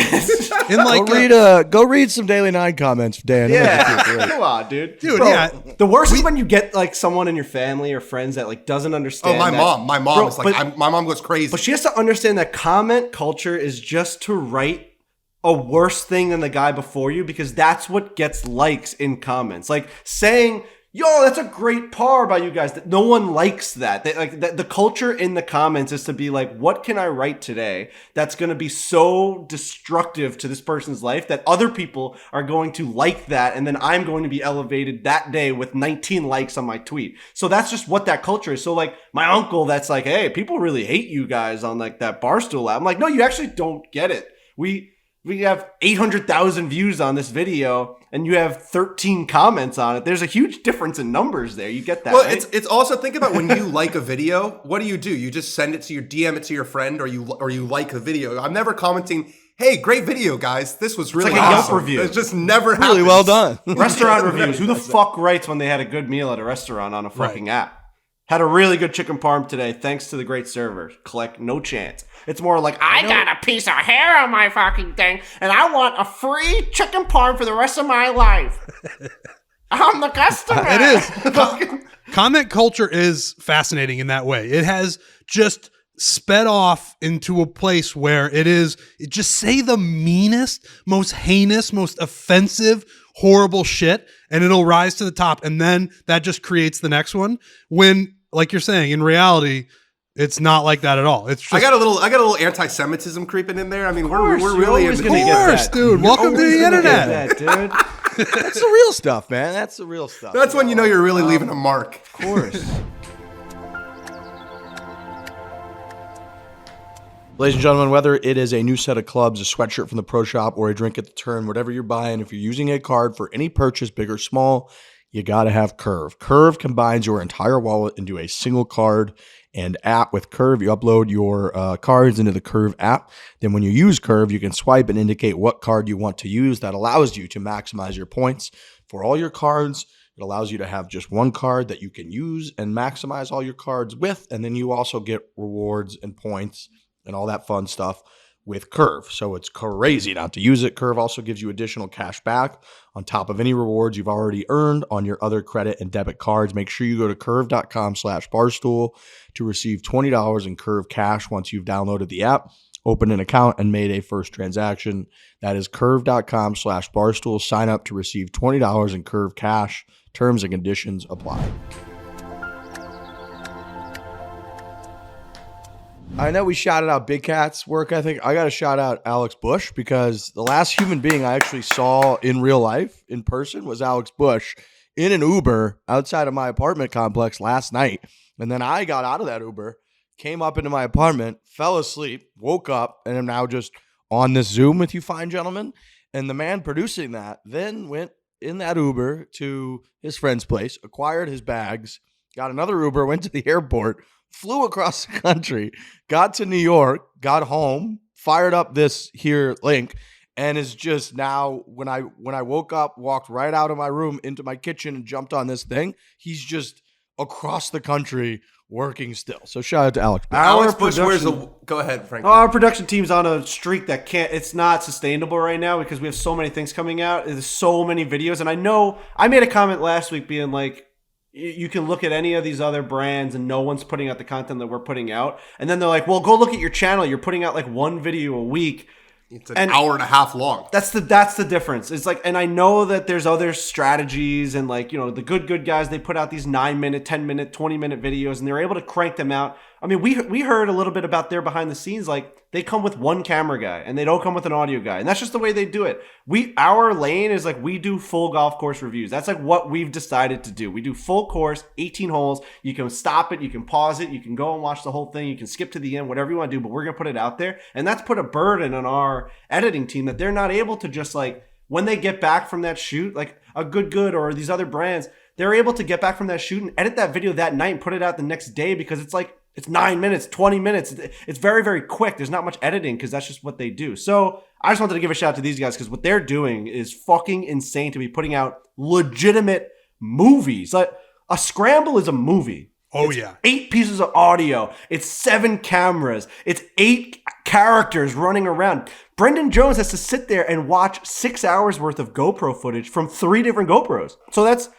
In like, Go read some Daily Nine comments, Dan. Yeah, come on, dude. Dude, yeah. The worst is when you get like someone in your family or friends that like doesn't understand. Oh, my that- mom. My mom Bro, is like, my mom goes crazy. But she has to understand that comment culture is just to write a worse thing than the guy before you, because that's what gets likes in comments. Like saying, "Yo, that's a great par by you guys." No one likes that. The culture in the comments is to be like, what can I write today that's going to be so destructive to this person's life that other people are going to like that, and then I'm going to be elevated that day with 19 likes on my tweet. So that's just what that culture is. So like my uncle that's like, "Hey, people really hate you guys on like that Barstool app." I'm like, "No, you actually don't get it. We have 800,000 views on this video, and you have 13 comments on it. There's a huge difference in numbers there. You get that, well, right? it's also, think about when you like a video. What do? You just send it to your DM it to your friend, or you like the video. I'm never commenting, "Hey, great video, guys. This was really like a Yelp awesome." review. It's just never Really happens. well done. Restaurant reviews. Who the fuck writes when they had a good meal at a restaurant on a fucking app? Had a really good chicken parm today, thanks to the great server. Click, no chance. It's more like, I got a piece of hair on my fucking thing, and I want a free chicken parm for the rest of my life. I'm the customer. It is. Comment culture is fascinating in that way. It has just sped off into a place where it just say the meanest, most heinous, most offensive, horrible shit, and it'll rise to the top. And then that just creates the next one. When, like you're saying, in reality, it's not like that at all. It's just, I got a little anti-Semitism creeping in there. I mean, we're really in the gonna get that. dude. Welcome to the internet. That, dude. That's the real stuff, man. That's the real stuff. That's when you know you're really leaving a mark. Of course. Ladies and gentlemen, whether it is a new set of clubs, a sweatshirt from the pro shop, or a drink at the turn, whatever you're buying, if you're using a card for any purchase, big or small, you got to have Curve. Curve combines your entire wallet into a single card and app. With Curve, you upload your cards into the Curve app. Then when you use Curve, you can swipe and indicate what card you want to use. That allows you to maximize your points for all your cards. It allows you to have just one card that you can use and maximize all your cards with. And then you also get rewards and points and all that fun stuff with Curve. So it's crazy not to use it. Curve also gives you additional cash back on top of any rewards you've already earned on your other credit and debit cards. Make sure you go to curve.com/barstool to receive $20 in Curve cash once you've downloaded the app, opened an account, and made a first transaction. That is curve.com/barstool. Sign up to receive $20 in Curve cash. Terms and conditions apply. I know we shouted out Big Cat's work ethic. I got to shout out Alex Bush, because the last human being I actually saw in real life, in person, was Alex Bush in an Uber outside of my apartment complex last night. And then I got out of that Uber, came up into my apartment, fell asleep, woke up, and am now just on this Zoom with you fine gentlemen. And the man producing that then went in that Uber to his friend's place, acquired his bags, got another Uber, went to the airport, flew across the country, got to New York, got home, fired up this here link, and is just now, when I woke up, walked right out of my room into my kitchen and jumped on this thing, he's just across the country working still. So shout out to Alex. Alex Bush wears a... Go ahead, Frank. Our production team's on a streak that it's not sustainable right now because we have so many things coming out. There's so many videos. And I know I made a comment last week being like, you can look at any of these other brands and no one's putting out the content that we're putting out. And then they're like, well, go look at your channel. You're putting out like one video a week. It's an hour and a half long. That's the difference. It's like, and I know that there's other strategies and like, you know, the good guys, they put out these 9-minute, 10-minute, 20-minute videos and they're able to crank them out. I mean, we heard a little bit about their behind the scenes. Like they come with one camera guy and they don't come with an audio guy. And that's just the way they do it. Our lane is like, we do full golf course reviews. That's like what we've decided to do. We do full course, 18 holes. You can stop it. You can pause it. You can go and watch the whole thing. You can skip to the end, whatever you want to do, but we're going to put it out there. And that's put a burden on our editing team that they're not able to just like, when they get back from that shoot, like a good or these other brands, they're able to get back from that shoot and edit that video that night and put it out the next day because it's like, it's 9 minutes, 20 minutes. It's very, very quick. There's not much editing because that's just what they do. So I just wanted to give a shout out to these guys because what they're doing is fucking insane to be putting out legitimate movies. Like a scramble is a movie. Oh, It's yeah. 8 pieces of audio. It's 7 cameras. It's 8 characters running around. Brendan Jones has to sit there and watch 6 hours worth of GoPro footage from 3 different GoPros. So that's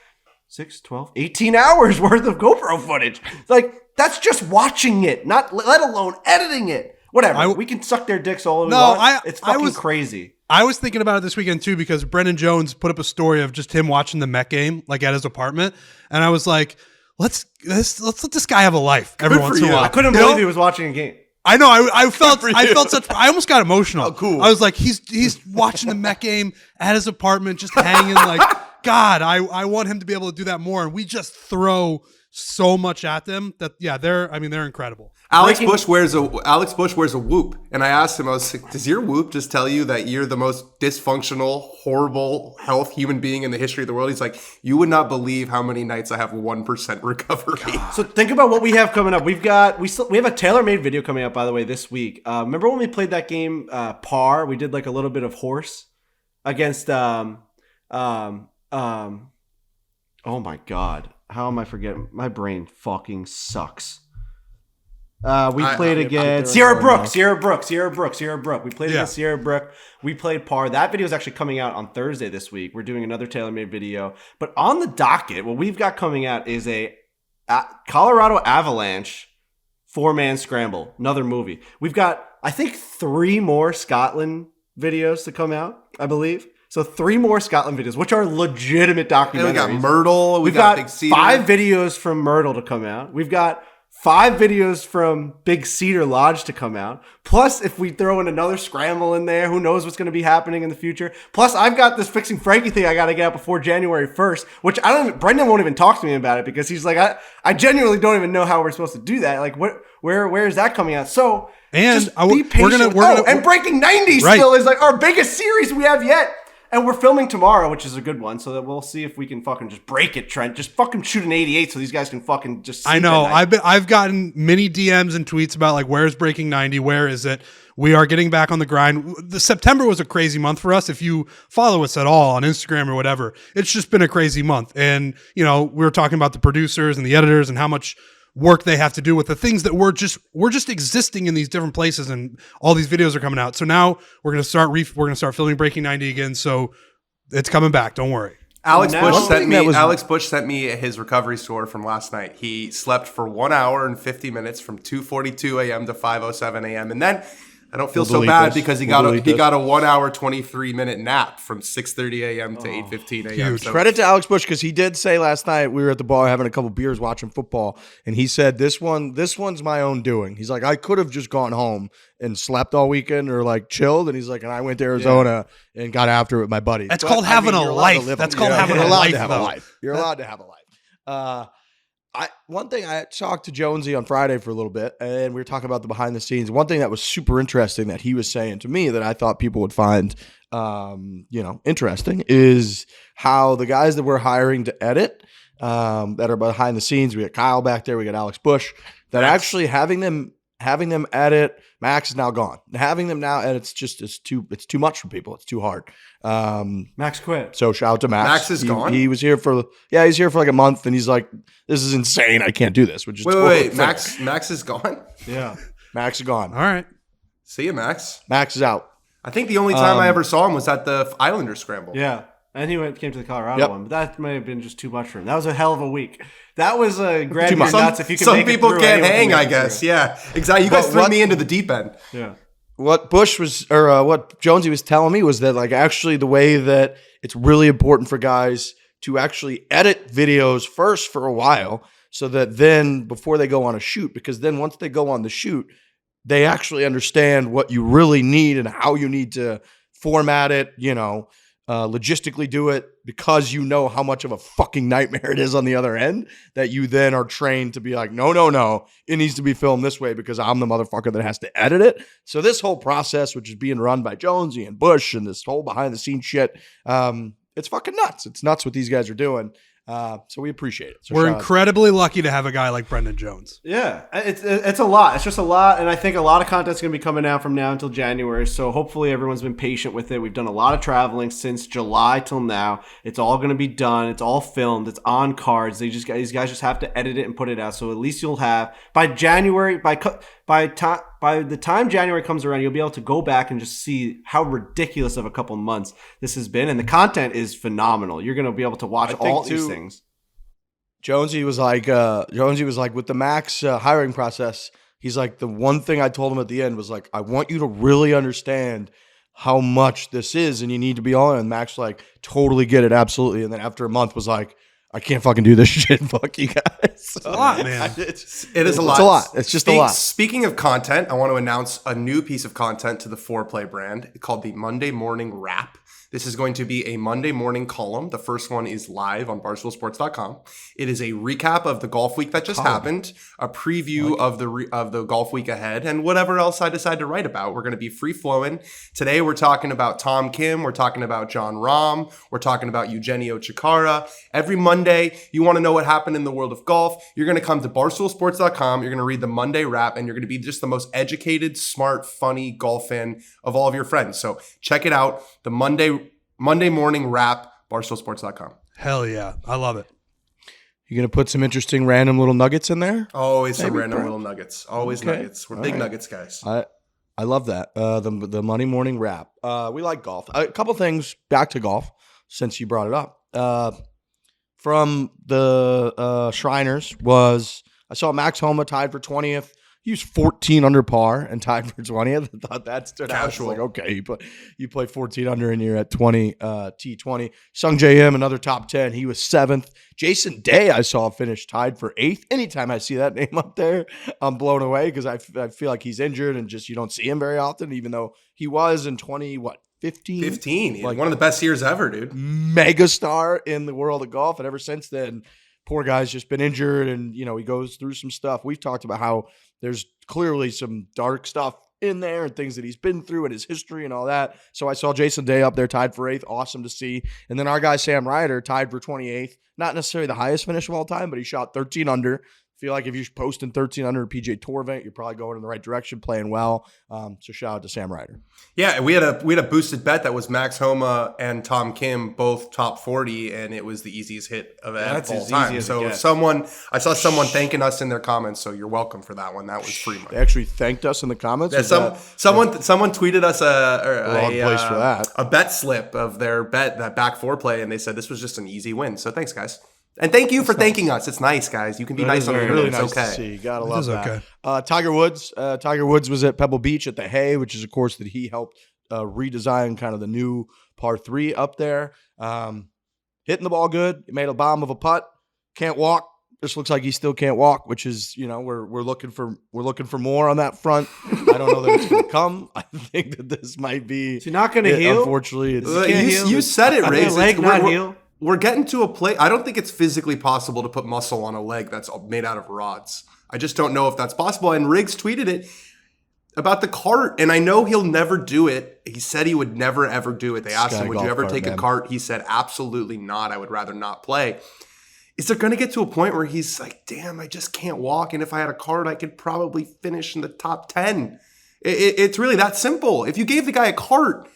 6, 12, 18 hours worth of GoPro footage. It's like, that's just watching it, not let alone editing it. Whatever. We can suck their dicks all we want. It's fucking crazy. I was thinking about it this weekend too because Brendan Jones put up a story of just him watching the Met game like at his apartment, and I was like, let's let this guy have a life every once in a while. I couldn't believe he was watching a game. I know. I felt such. I almost got emotional. Oh, cool. I was like, he's watching the Met game at his apartment, just hanging. Like, God, I want him to be able to do that more. And we just throw so much at them that they're incredible. Alex Bush wears a Whoop, and I asked him, I was like, does your Whoop just tell you that you're the most dysfunctional, horrible health human being in the history of the world? He's like, you would not believe how many nights I have 1% recovery. So think about what we have coming up. We have a tailor-made video coming up, by the way, this week. Remember when we played that game Par? We did like a little bit of horse against oh my God. How am I forgetting? My brain fucking sucks. We played against Sierra Brook. We played against Sierra Brook. We played Par. That video is actually coming out on Thursday this week. We're doing another tailor-made video. But on the docket, what we've got coming out is a Colorado Avalanche 4-man scramble. Another movie. We've got, I think, 3 more Scotland videos to come out, I believe. So 3 more Scotland videos, which are legitimate documentaries. And we got Myrtle. We've got Big Cedar. 5 videos from Myrtle to come out. We've got 5 videos from Big Cedar Lodge to come out. Plus, if we throw in another scramble in there, who knows what's going to be happening in the future. Plus, I've got this Fixing Frankie thing I got to get out before January 1st, which Brendan won't even talk to me about it because he's like, I genuinely don't even know how we're supposed to do that. Like, what Where is that coming out? So And just be patient. And Breaking 90 still is like our biggest series we have yet. And we're filming tomorrow, which is a good one, so that we'll see if we can fucking just break it, Trent. Just fucking shoot an 88 so these guys can fucking just sleep. I know. I've gotten many DMs and tweets about like, where's Breaking 90? Where is it? We are getting back on the grind. The September was a crazy month for us. If you follow us at all on Instagram or whatever, it's just been a crazy month. And, you know, we were talking about the producers and the editors and how much work they have to do with the things that we're just existing in these different places, and all these videos are coming out. So now we're gonna start filming Breaking 90 again. So it's coming back. Don't worry. Alex Bush sent me his recovery score from last night. He slept for 1 hour and 50 minutes from 2:42 a.m. to 5:07 a.m. and then I don't feel so bad because he got a 1 hour 23-minute nap from 6:30 a.m. to 8:15 a.m. So credit to Alex Bush, because he did say last night we were at the bar having a couple beers watching football, and he said this one's my own doing. He's like, I could have just gone home and slept all weekend or like chilled, and he's like, and I went to Arizona and got after it with my buddies. That's called having a life. That's called having a life. You're allowed to have a life. One thing, I talked to Jonesy on Friday for a little bit, and we were talking about the behind the scenes. One thing that was super interesting that he was saying to me that I thought people would find, interesting, is how the guys that we're hiring to edit, that are behind the scenes. We got Kyle back there. We got Alex Bush. That actually having them edit. Max is now gone. Having them now edit, it's too much for people. It's too hard. Max quit. So shout out to Max. Max is gone? He was here he's here for like a month, and he's like, this is insane. I can't do this. Which is wait. Max is gone? Yeah. Max is gone. All right. See you, Max. Max is out. I think the only time I ever saw him was at the Islander Scramble. Yeah. And he came to the Colorado one, but that may have been just too much for him. That was a hell of a week. That was a grab your nuts if you can. Some people can't hang, I guess. Yeah, exactly. You guys threw me into the deep end. Yeah. What what Jonesy was telling me was that like actually the way that it's really important for guys to actually edit videos first for a while, so that then before they go on a shoot, because then once they go on the shoot, they actually understand what you really need and how you need to format it, logistically do it, because you know how much of a fucking nightmare it is on the other end, that you then are trained to be like, no, it needs to be filmed this way because I'm the motherfucker that has to edit it. So this whole process, which is being run by Jonesy and Bush and this whole behind the scenes shit, it's fucking nuts. It's nuts what these guys are doing. So we appreciate it. So we're incredibly lucky to have a guy like Brendan Jones. Yeah, it's a lot. It's just a lot, and I think a lot of content's going to be coming out from now until January. So hopefully everyone's been patient with it. We've done a lot of traveling since July till now. It's all going to be done. It's all filmed. It's on cards. These guys just have to edit it and put it out. So at least you'll have by January by the time January comes around, you'll be able to go back and just see how ridiculous of a couple months this has been. And the content is phenomenal. You're going to be able to watch all these things. Jonesy was like with the Max hiring process, he's like, the one thing I told him at the end was like, I want you to really understand how much this is and you need to be on it. And Max was like, totally get it. Absolutely. And then after a month was like, I can't fucking do this shit. Fuck you guys. It's a lot, man. It is a lot. It's a lot. It's just a lot. Speaking of content, I want to announce a new piece of content to the Foreplay brand called the Monday Morning Wrap. This is going to be a Monday morning column. The first one is live on BarstoolSports.com. It is a recap of the golf week that just happened, a preview of the golf week ahead, and whatever else I decide to write about. We're going to be free flowing. Today we're talking about Tom Kim. We're talking about John Rahm. We're talking about Eugenio Chacarra. Every Monday, you want to know what happened in the world of golf, you're going to come to BarstoolSports.com. You're going to read the Monday Wrap, and you're going to be just the most educated, smart, funny golf fan of all of your friends. So check it out. The Monday Morning Wrap, BarstoolSports.com. Hell yeah. I love it. You going to put some interesting random little nuggets in there? Always some random little nuggets. Always nuggets. We're big nuggets guys. I love that. The Monday Morning Wrap. We like golf. A couple things back to golf since you brought it up. From the Shriners was, I saw Max Homa tied for 20th. He was 14 under par and tied for 20th. I thought that stood out. I was like, okay, you play 14 under and you're at 20, T20. Sung J M, another top 10. He was 7th. Jason Day, I saw finish tied for 8th. Anytime I see that name up there, I'm blown away because I feel like he's injured and just you don't see him very often, even though he was in 15? 15. Like one of the best years ever, dude. Megastar in the world of golf. And ever since then, poor guy's just been injured and, he goes through some stuff. We've talked about how there's clearly some dark stuff in there and things that he's been through and his history and all that. So I saw Jason Day up there tied for 8th. Awesome to see. And then our guy Sam Ryder tied for 28th. Not necessarily the highest finish of all time, but he shot 13 under. Feel like if you're posting 13 under a PGA Tour event, you're probably going in the right direction, playing well. So shout out to Sam Ryder. Yeah, we had a boosted bet that was Max Homa and Tom Kim both top 40, and it was the easiest hit of all time. So I saw someone thanking us in their comments. So you're welcome for that one. That was free money. They actually thanked us in the comments. Yeah, someone tweeted us a bet slip of their bet, that back foreplay, and they said this was just an easy win. So thanks, guys. And thank you for thanking us. It's nice, guys. You can be nice on the internet. Really it's nice okay. to see. You gotta love that. Tiger Woods was at Pebble Beach at the Hay, which is a course that he helped redesign, kind of the new par 3 up there. Hitting the ball good. He made a bomb of a putt. Can't walk. This looks like he still can't walk, which is, we're looking for more on that front. I don't know that it's going to come. I think that this might be. Is he not going to heal? Unfortunately, you said it, Ray. Leg not heal. We're getting to a place. I don't think it's physically possible to put muscle on a leg that's made out of rods. I just don't know if that's possible. And Riggs tweeted it about the cart, and I know he'll never do it. He said he would never, ever do it. They asked him, would you ever take a cart? He said, absolutely not. I would rather not play. Is there going to get to a point where he's like, damn, I just can't walk, and if I had a cart, I could probably finish in the top 10? It's really that simple. If you gave the guy a cart,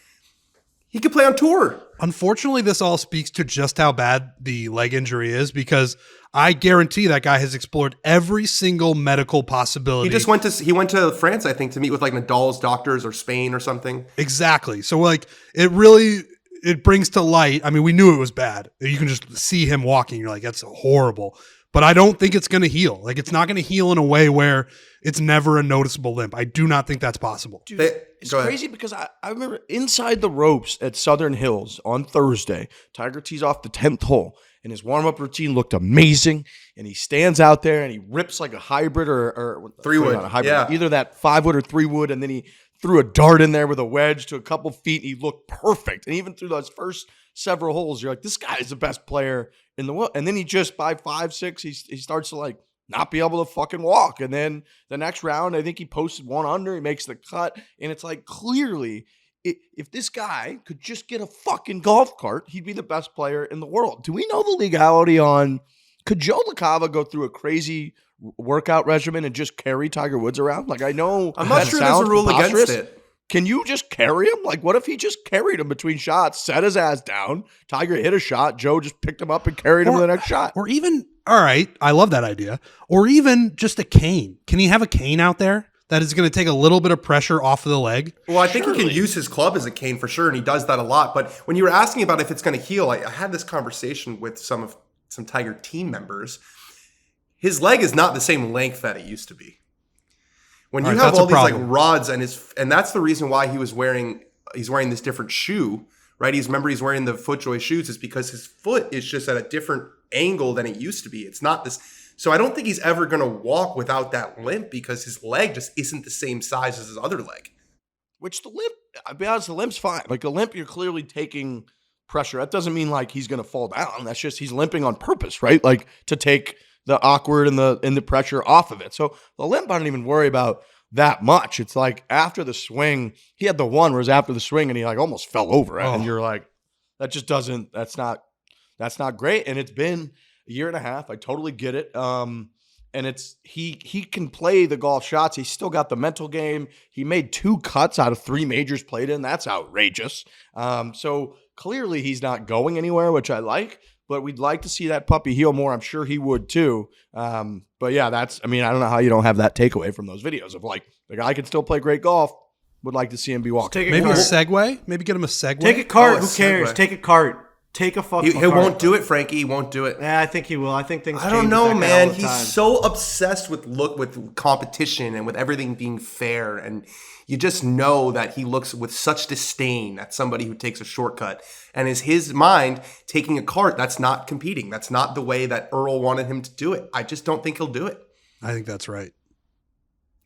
he could play on tour. Unfortunately, this all speaks to just how bad the leg injury is, because I guarantee that guy has explored every single medical possibility. He went to France, I think, to meet with like Nadal's doctors, or Spain or something. Exactly. So it brings to light. I mean, we knew it was bad. You can just see him walking. You're like, that's horrible. But I don't think it's going to heal. Like, it's not going to heal in a way where it's never a noticeable limp. I do not think that's possible. Dude, it's crazy because I remember inside the ropes at Southern Hills on Thursday, Tiger tees off the 10th hole, and his warm-up routine looked amazing, and he stands out there, and he rips like a hybrid or 3-wood. Either that 5-wood or 3-wood, and then he threw a dart in there with a wedge to a couple feet, and he looked perfect. And even through those first several holes, you're like, this guy is the best player in the world. And then he just, by 5, 6, he starts to like not be able to fucking walk. And then the next round, I think he posted 1 under, he makes the cut. And it's like, clearly, if this guy could just get a fucking golf cart, he'd be the best player in the world. Do we know the legality on, could Joe LaCava go through a crazy workout regimen and just carry Tiger Woods around? Like, I know I'm not sure there's a rule against it. Can you just carry him? Like, what if he just carried him between shots, set his ass down, Tiger hit a shot, Joe just picked him up and carried him to the next shot? Or even, all right, I love that idea. Or even just a cane. Can he have a cane out there that is going to take a little bit of pressure off of the leg? Well, I think he can use his club as a cane for sure, and he does that a lot. But when you were asking about if it's going to heal, I had this conversation with some Tiger team members. His leg is not the same length that it used to be. When you have all these like rods and that's the reason why he's wearing this different shoe, right? He's wearing the FootJoy shoes, is because his foot is just at a different angle than it used to be. It's not this. So I don't think he's ever going to walk without that limp, because his leg just isn't the same size as his other leg. Which the limp, I'll be honest, the limp's fine. Like the limp, you're clearly taking pressure. That doesn't mean like he's going to fall down. That's just he's limping on purpose, right? Like to take the awkward and the pressure off of it. So the limp, I don't even worry about that much. It's like after the swing, he had the one where it was after the swing and he like almost fell over it. And you're like, that's not great. And it's been a year and a half. I totally get it. And it's he can play the golf shots. He's still got the mental game. He made 2 cuts out of 3 majors played in. That's outrageous. So clearly he's not going anywhere, which I like. But we'd like to see that puppy heal more. I'm sure he would too. But yeah, I don't know how you don't have that takeaway from those videos of like, the guy can still play great golf. Would like to see him be walking. Maybe a Segway? Maybe get him a Segway? Take a cart. Who cares? Take a cart. Take a fucking cart. He won't do it, Frankie. He won't do it. Yeah, I think he will. I think things change. I don't know, man. He's so obsessed with competition and with everything being fair. And you just know that he looks with such disdain at somebody who takes a shortcut. And is his mind taking a cart? That's not competing. That's not the way that Earl wanted him to do it. I just don't think he'll do it. I think that's right.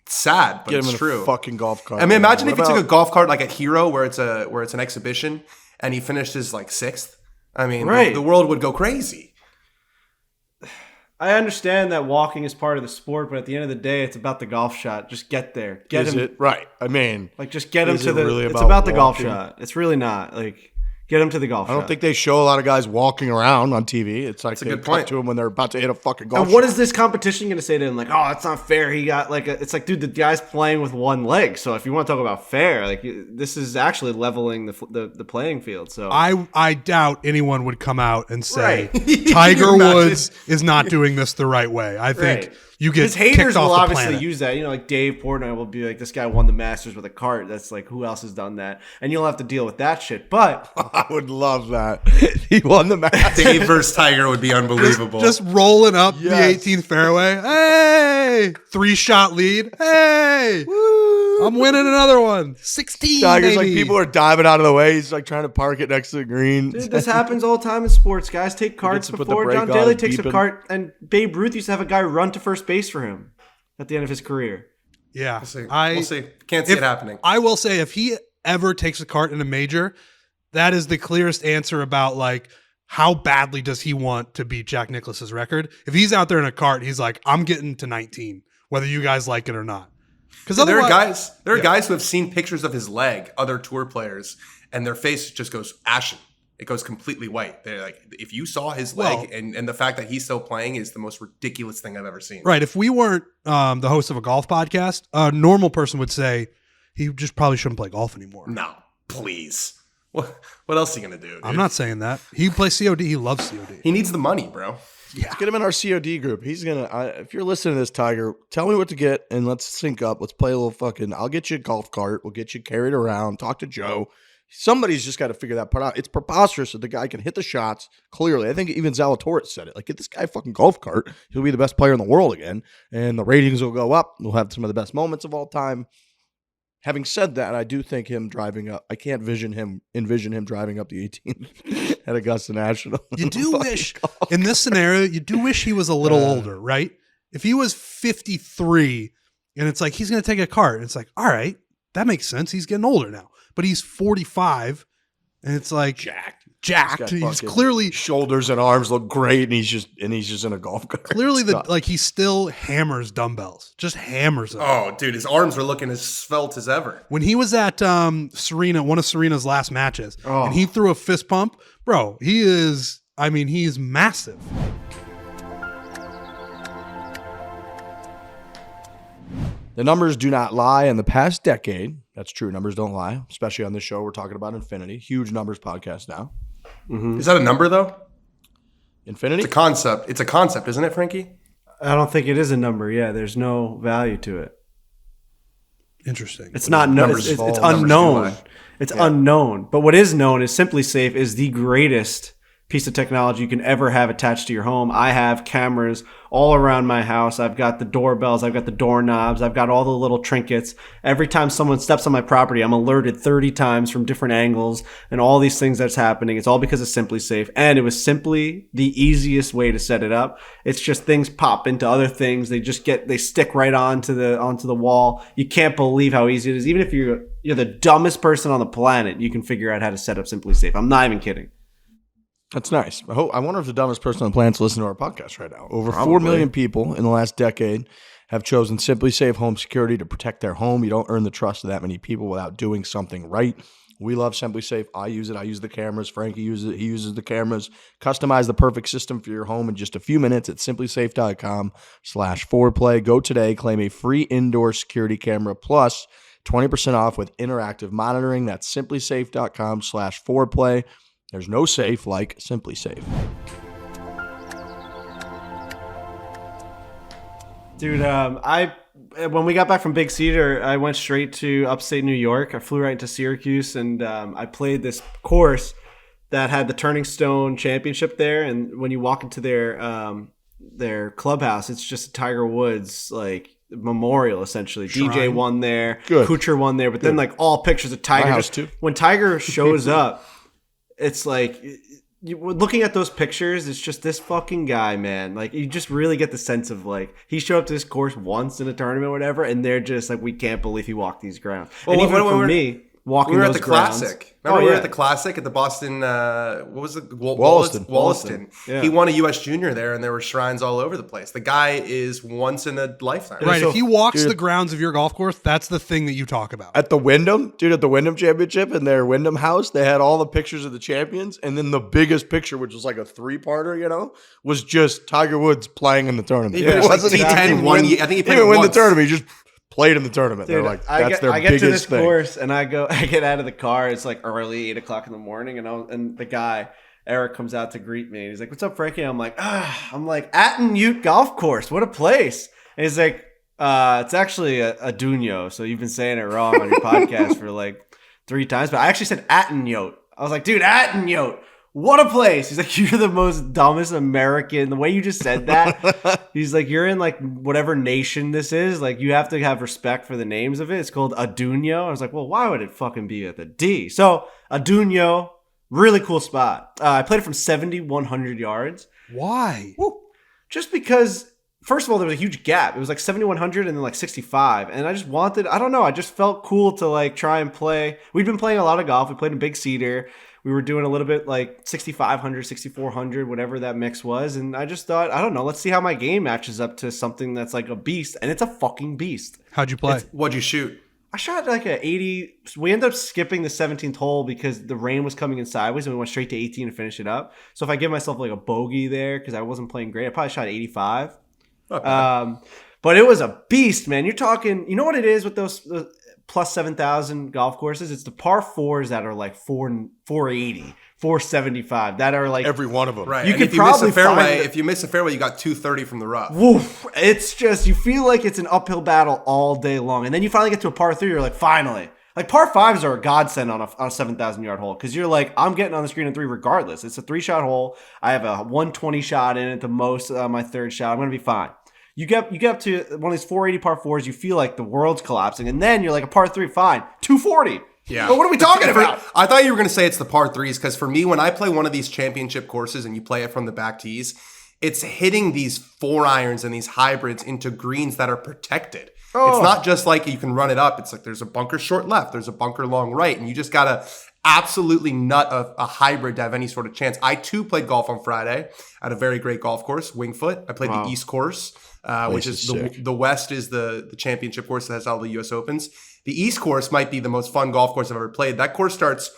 It's sad, but it's true. A fucking golf cart. I mean, imagine if he took a golf cart like at Hero, where it's an exhibition, and he finished his like 6th. I mean, the world would go crazy. I understand that walking is part of the sport, but at the end of the day, it's about the golf shot. Just get there. Get Is him. it? Right. I mean, Like, just get him is to it the. really It's about about the golf walking? shot. It's really not. Like, get him to the golf shot. I don't think they show a lot of guys walking around on TV. It's like a they good cut point. to him when they're about to hit a fucking golf And what shot. is this competition going to say to him? Like, oh, it's not fair. He got like it's like, dude, the guy's playing with one leg. So if you want to talk about fair, like this is actually leveling the playing field. So I doubt anyone would come out and say Right. Tiger Imagine. Woods is not doing this the right way. I think Right. you get his haters kicked off will the obviously planet. use that. You know, like Dave Portnoy will be like, this guy won the Masters with a cart. That's like, who else has done that? And you'll have to deal with that shit. But I would love that. He won the match. Dave versus Tiger would be unbelievable. Just rolling up Yes. the 18th fairway. Hey, 3-shot lead. Hey, I'm winning another one. 16. Tiger's like baby. people are diving out of the way. He's like trying to park it next to the green. dude, this happens all the time in sports. Guys take carts to put the before. brake John on, Daly takes a beeping. cart, and Babe Ruth used to have a guy run to first base for him at the end of his career. Yeah, We'll see. We'll see. Can't see if- it happening. I will say if he ever takes a cart in a major, that is the clearest answer about like how badly does he want to beat Jack Nicklaus's record. If he's out there in a cart, he's like, I'm getting to 19, whether you guys like it or not. Because There are guys who have seen pictures of his leg, other tour players, and their face just goes ashen. It goes completely white. They're like, if you saw his leg and the fact that he's still playing is the most ridiculous thing I've ever seen. Right. If we weren't the host of a golf podcast, a normal person would say he just probably shouldn't play golf anymore. No, please. What else is he gonna do? Dude? I'm not saying that. He plays COD. He loves COD. He needs the money, bro. Let's get him in our COD group. He's gonna. If you're listening to this, Tiger, tell me what to get, and let's sync up. Let's play a little fucking. I'll get you a golf cart. We'll get you carried around. Talk to Joe. Somebody's just got to figure that part out. It's preposterous that the guy can hit the shots clearly. I think even Zalatoris said it. Like, get this guy a fucking golf cart. He'll be the best player in the world again, and the ratings will go up. We'll have some of the best moments of all time. Having said that, I do think him driving up. I can't envision him driving up the 18th at Augusta National. You do wish, in this scenario, you do wish he was a little older, right? If he was 53 and it's like he's going to take a cart, it's like, all right, that makes sense. He's getting older now. But he's 45 and it's like jacked. got He's fucking clearly shoulders and arms look great, and he's just in a golf cart. clearly It's nuts. he still hammers dumbbells. Just hammers them. Oh, dude, his arms are looking as svelte as ever. When he was at Serena, one of Serena's last matches, Oh. and he threw a fist pump, bro, he's massive. The numbers do not lie. In the past decade, that's true. Numbers don't lie, especially on this show. We're talking about Infinity. Huge numbers podcast now. Is that a number though? Infinity? It's a concept. It's a concept, isn't it, Frankie? I don't think it is a number. Yeah, there's no value to it. Interesting. It's not known. Numbers It's fall, numbers do unknown. lie. It's unknown. But what is known is Simply Safe is the greatest piece of technology you can ever have attached to your home. I have cameras all around my house. I've got the doorbells. I've got the doorknobs. I've got all the little trinkets. Every time someone steps on my property, I'm alerted 30 times from different angles and all these things that's happening. It's all because of Simply Safe. And it was simply the easiest way to set it up. It's just things pop into other things. They stick right onto the wall. You can't believe how easy it is. Even if you're the dumbest person on the planet, you can figure out how to set up Simply Safe. I'm not even kidding. That's nice. I wonder if the dumbest person on the planet is listening to our podcast right now. Over 4 Probably. million people in the last decade have chosen Simply Safe Home Security to protect their home. You don't earn the trust of that many people without doing something right. We love Simply Safe. I use it. I use the cameras. Frankie uses it. He uses the cameras. Customize the perfect system for your home in just a few minutes at simplysafe.com/foreplay. Go today. Claim a free indoor security camera plus 20% off with interactive monitoring. That's simplysafe.com/foreplay. There's no safe like Simply Safe. Dude, when we got back from Big Cedar, I went straight to upstate New York. I flew right into Syracuse, and I played this course that had the Turning Stone Championship there. And when you walk into their clubhouse, it's just a Tiger Woods memorial essentially. Shrine. DJ won there, Good. Kuchar won there, but then all pictures of Tiger. My house Just- too. When Tiger shows up, it's like. Looking at those pictures, it's just this fucking guy, man. You just really get the sense of he showed up to this course once in a tournament or whatever, and they're just like, we can't believe he walked these grounds. Well, and even what- for what- me, walking We were at those the grounds. Classic. Remember we were at the Classic at the Boston, what was it? Wollaston. Yeah. He won a U.S. Junior there, and there were shrines all over the place. The guy is once in a lifetime. Right. So- if he walks dude, the grounds of your golf course, that's the thing that you talk about. At the Wyndham, dude, at the Wyndham Championship in their Wyndham house, they had all the pictures of the champions. And then the biggest picture, which was like a 3-parter, was just Tiger Woods playing in the tournament. He finished like T10 one year. I think he played didn't win the once. tournament. He just played in the tournament. Dude, They're like, that's their I get biggest to this thing. course and I get out of the car. It's like early 8 o'clock in the morning, and the guy Eric comes out to greet me. And he's like, "What's up, Frankie?" I'm like, Atten Ute Golf Course. What a place! And he's like, "It's actually a Dunyo. So you've been saying it wrong on your podcast for like 3 times, but I actually said Atten Yote." I was like, "Dude, Atten Yote. What a place." He's like, "You're the most dumbest American." The way you just said that, he's like, "You're in like whatever nation this is. Like, you have to have respect for the names of it. It's called Adunyo." I was like, "Well, why would it fucking be at the D?" So Adunyo, really cool spot. I played it from 7,100 yards. Why? Woo. Just because, first of all, there was a huge gap. It was like 7,100 and then like 65. And I just wanted, I don't know, I just felt cool to like try and play. We'd been playing a lot of golf. We played in Big Cedar. We were doing a little bit like 6,500, 6,400, whatever that mix was. And I just thought, I don't know, let's see how my game matches up to something that's like a beast. And it's a fucking beast. How'd you play? What'd you shoot? I shot like a 80. We ended up skipping the 17th hole because the rain was coming in sideways and we went straight to 18 to finish it up. So if I give myself like a bogey there because I wasn't playing great, I probably shot 85. But it was a beast, man. You're talking, you know what it is with those plus 7,000 golf courses? It's the par 4s that are like 480, 475 that are like Every one of them. Right. You And could if you miss probably a fairway, find- if you miss a fairway, you got 230 from the rough. woof. It's just, you feel like it's an uphill battle all day long. And then you finally get to a par 3, you're like, finally. Like par 5s are a godsend on a 7,000 yard hole because you're like, I'm getting on the screen in 3 regardless. It's a 3-shot hole. I have a 120 shot in it, the most my 3rd shot. I'm going to be fine. You get up to one of these 480 par 4s, you feel like the world's collapsing. And then you're like, a par 3, fine. 240. Yeah. But what are we talking about? I thought you were going to say it's the par 3s because for me, when I play one of these championship courses and you play it from the back tees, it's hitting these 4-irons and these hybrids into greens that are protected. It's not just like you can run it up. It's like there's a bunker short left, there's a bunker long right, and you just got to absolutely nut a hybrid to have any sort of chance. I too played golf on Friday at a very great golf course, Wingfoot. I played the East course, which is the West is the championship course that has all the U.S. Opens. The East course might be the most fun golf course I've ever played. That course starts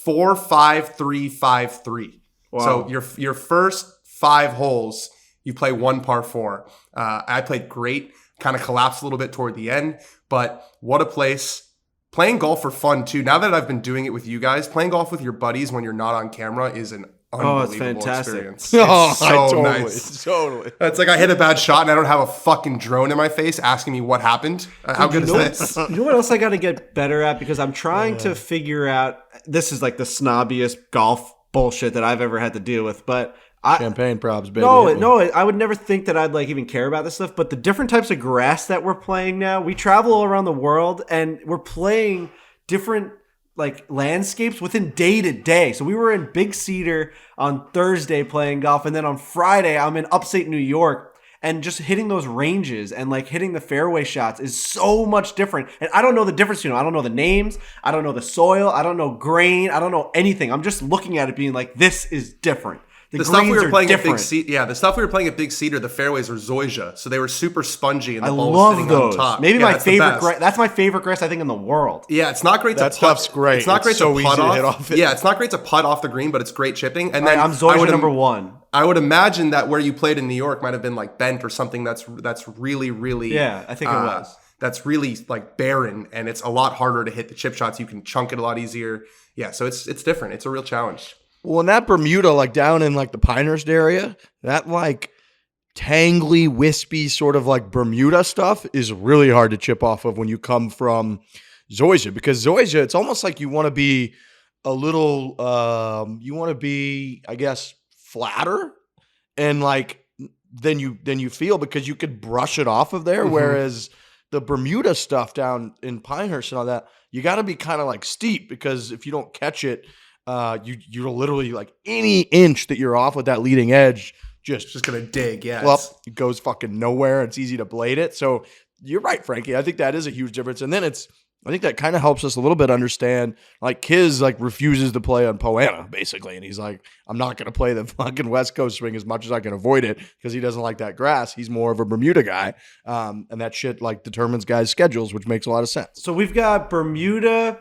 4-5-3-5-3. Wow. So your first 5 holes, you play 1 par 4. I played great, kind of collapsed a little bit toward the end, but what a place. Playing golf for fun too. Now that I've been doing it with you guys, playing golf with your buddies when you're not on camera is an unbelievable it's fantastic. experience. Oh, It's so totally. nice. Totally. It's like I hit a bad shot and I don't have a fucking drone in my face asking me what happened. How good is this? You know what else I got to get better at? Because I'm trying to figure out, this is like the snobbiest golf bullshit that I've ever had to deal with, but Champagne props, baby. No, I would never think that I'd like even care about this stuff. But the different types of grass that we're playing now, we travel all around the world and we're playing different like landscapes within day to day. So we were in Big Cedar on Thursday playing golf, and then on Friday I'm in upstate New York. And just hitting those ranges and like hitting the fairway shots is so much different. And I don't know the difference. I don't know the names. I don't know the soil. I don't know grain. I don't know anything. I'm just looking at it being like, this is different. The stuff we greens were are playing different. at Big Cedar, the stuff we were playing at Big Cedar, the fairways were zoysia, so they were super spongy, and the I ball was love sitting those. on top. Maybe Yeah, my that's the favorite best. grass. That's my favorite grass I think in the world. Yeah, it's not great That to stuff's putt. great. It's not great It's so to easy putt to off. hit off it. Yeah, it's not great to putt off the green, but it's great chipping. And then I'm Zoysia number 1. I would imagine that where you played in New York might have been like bent or something that's really, really Yeah, I think it was. That's really like barren, and it's a lot harder to hit the chip shots. You can chunk it a lot easier. Yeah, so it's different. It's a real challenge. Well, in that Bermuda, like down in like the Pinehurst area, that like tangly, wispy sort of like Bermuda stuff is really hard to chip off of when you come from Zoysia, because Zoysia, it's almost like you want to be a little, I guess, flatter, and like than you feel, because you could brush it off of there. Mm-hmm. Whereas the Bermuda stuff down in Pinehurst and all that, you got to be kind of like steep, because if you don't catch it, you're literally like any inch that you're off with that leading edge, Just gonna dig. Yeah, well, it goes fucking nowhere. It's easy to blade it. So you're right, Frankie. I think that is a huge difference. And then it's I think that kind of helps us a little bit understand, like, Kiz, like, refuses to play on Poana, basically. And he's like, I'm not going to play the fucking West Coast swing as much as I can avoid it because he doesn't like that grass. He's more of a Bermuda guy. And that shit, like, determines guys' schedules, which makes a lot of sense. So we've got Bermuda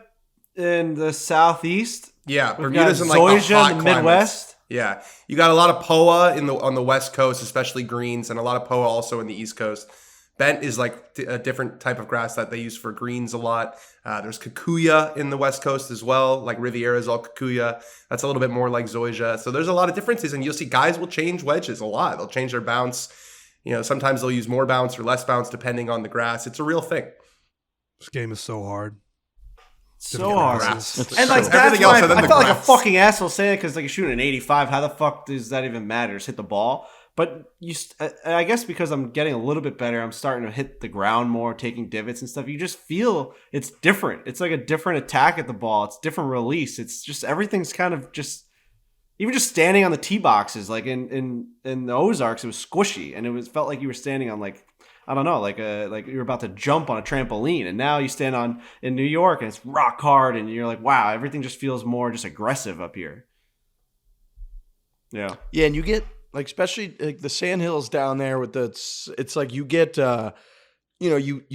in the southeast. Yeah, We've Bermuda's got in, like, the hot in the climates. Midwest. Yeah, you got a lot of POA on the West Coast, especially greens, and a lot of POA also in the East Coast. Bent is like a different type of grass that they use for greens a lot. There's Kikuya in the West Coast as well. Like Riviera is all Kikuya. That's a little bit more like Zoysia. So there's a lot of differences, and you'll see guys will change wedges a lot. They'll change their bounce. Sometimes they'll use more bounce or less bounce depending on the grass. It's a real thing. This game is so hard. So hard. And like that's why I felt like a fucking asshole saying it because like you're shooting an 85. How the fuck does that even matter? Just hit the ball. But I guess because I'm getting a little bit better, I'm starting to hit the ground more, taking divots and stuff. You just feel it's different. It's like a different attack at the ball. It's different release. It's just everything's kind of just even just standing on the tee boxes. Like in the Ozarks, it was squishy and felt like you were standing on like I don't know, like you're about to jump on a trampoline. And now you stand in New York and it's rock hard, and you're like, wow, everything just feels more just aggressive up here. Yeah, and you get. Like, especially like the sandhills down there with it's like you get, you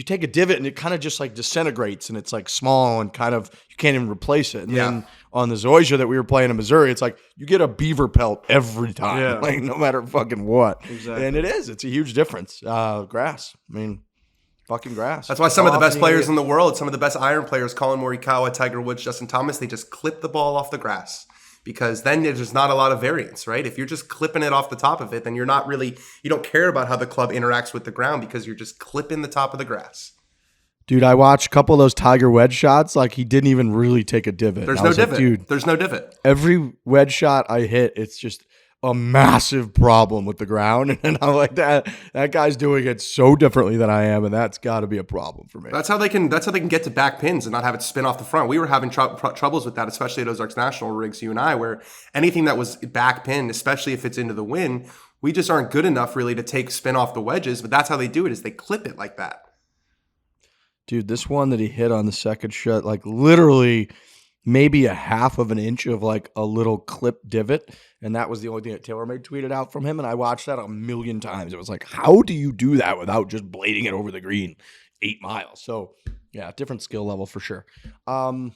take a divot and it kind of just like disintegrates and it's like small and kind of, you can't even replace it. And then on the Zoysia that we were playing in Missouri, it's like you get a beaver pelt every time, like no matter fucking what. Exactly. And it's a huge difference. Grass. I mean, fucking grass. That's why some of the best players in the world, some of the best iron players, Colin Morikawa, Tiger Woods, Justin Thomas, they just clip the ball off the grass. Because then there's not a lot of variance, right? If you're just clipping it off the top of it, then you don't care about how the club interacts with the ground because you're just clipping the top of the grass. Dude, I watched a couple of those Tiger wedge shots. Like, he didn't even really take a divot. There's no divot. Dude, there's no divot. Every wedge shot I hit, it's just a massive problem with the ground. And I'm like, that guy's doing it so differently than I am, and that's got to be a problem for me. That's how they can get to back pins and not have it spin off the front. We were having troubles with that, especially at Ozarks National rigs, you and I, where anything that was back pin, especially if it's into the wind, we just aren't good enough really to take spin off the wedges. But that's how they do it, is they clip it like that. Dude, this one that he hit on the second shot, like literally maybe a half of an inch of like a little clip divot. And that was the only thing that TaylorMade tweeted out from him. And I watched that a million times. It was like, how do you do that without just blading it over the green 8 miles? So, yeah, different skill level for sure. From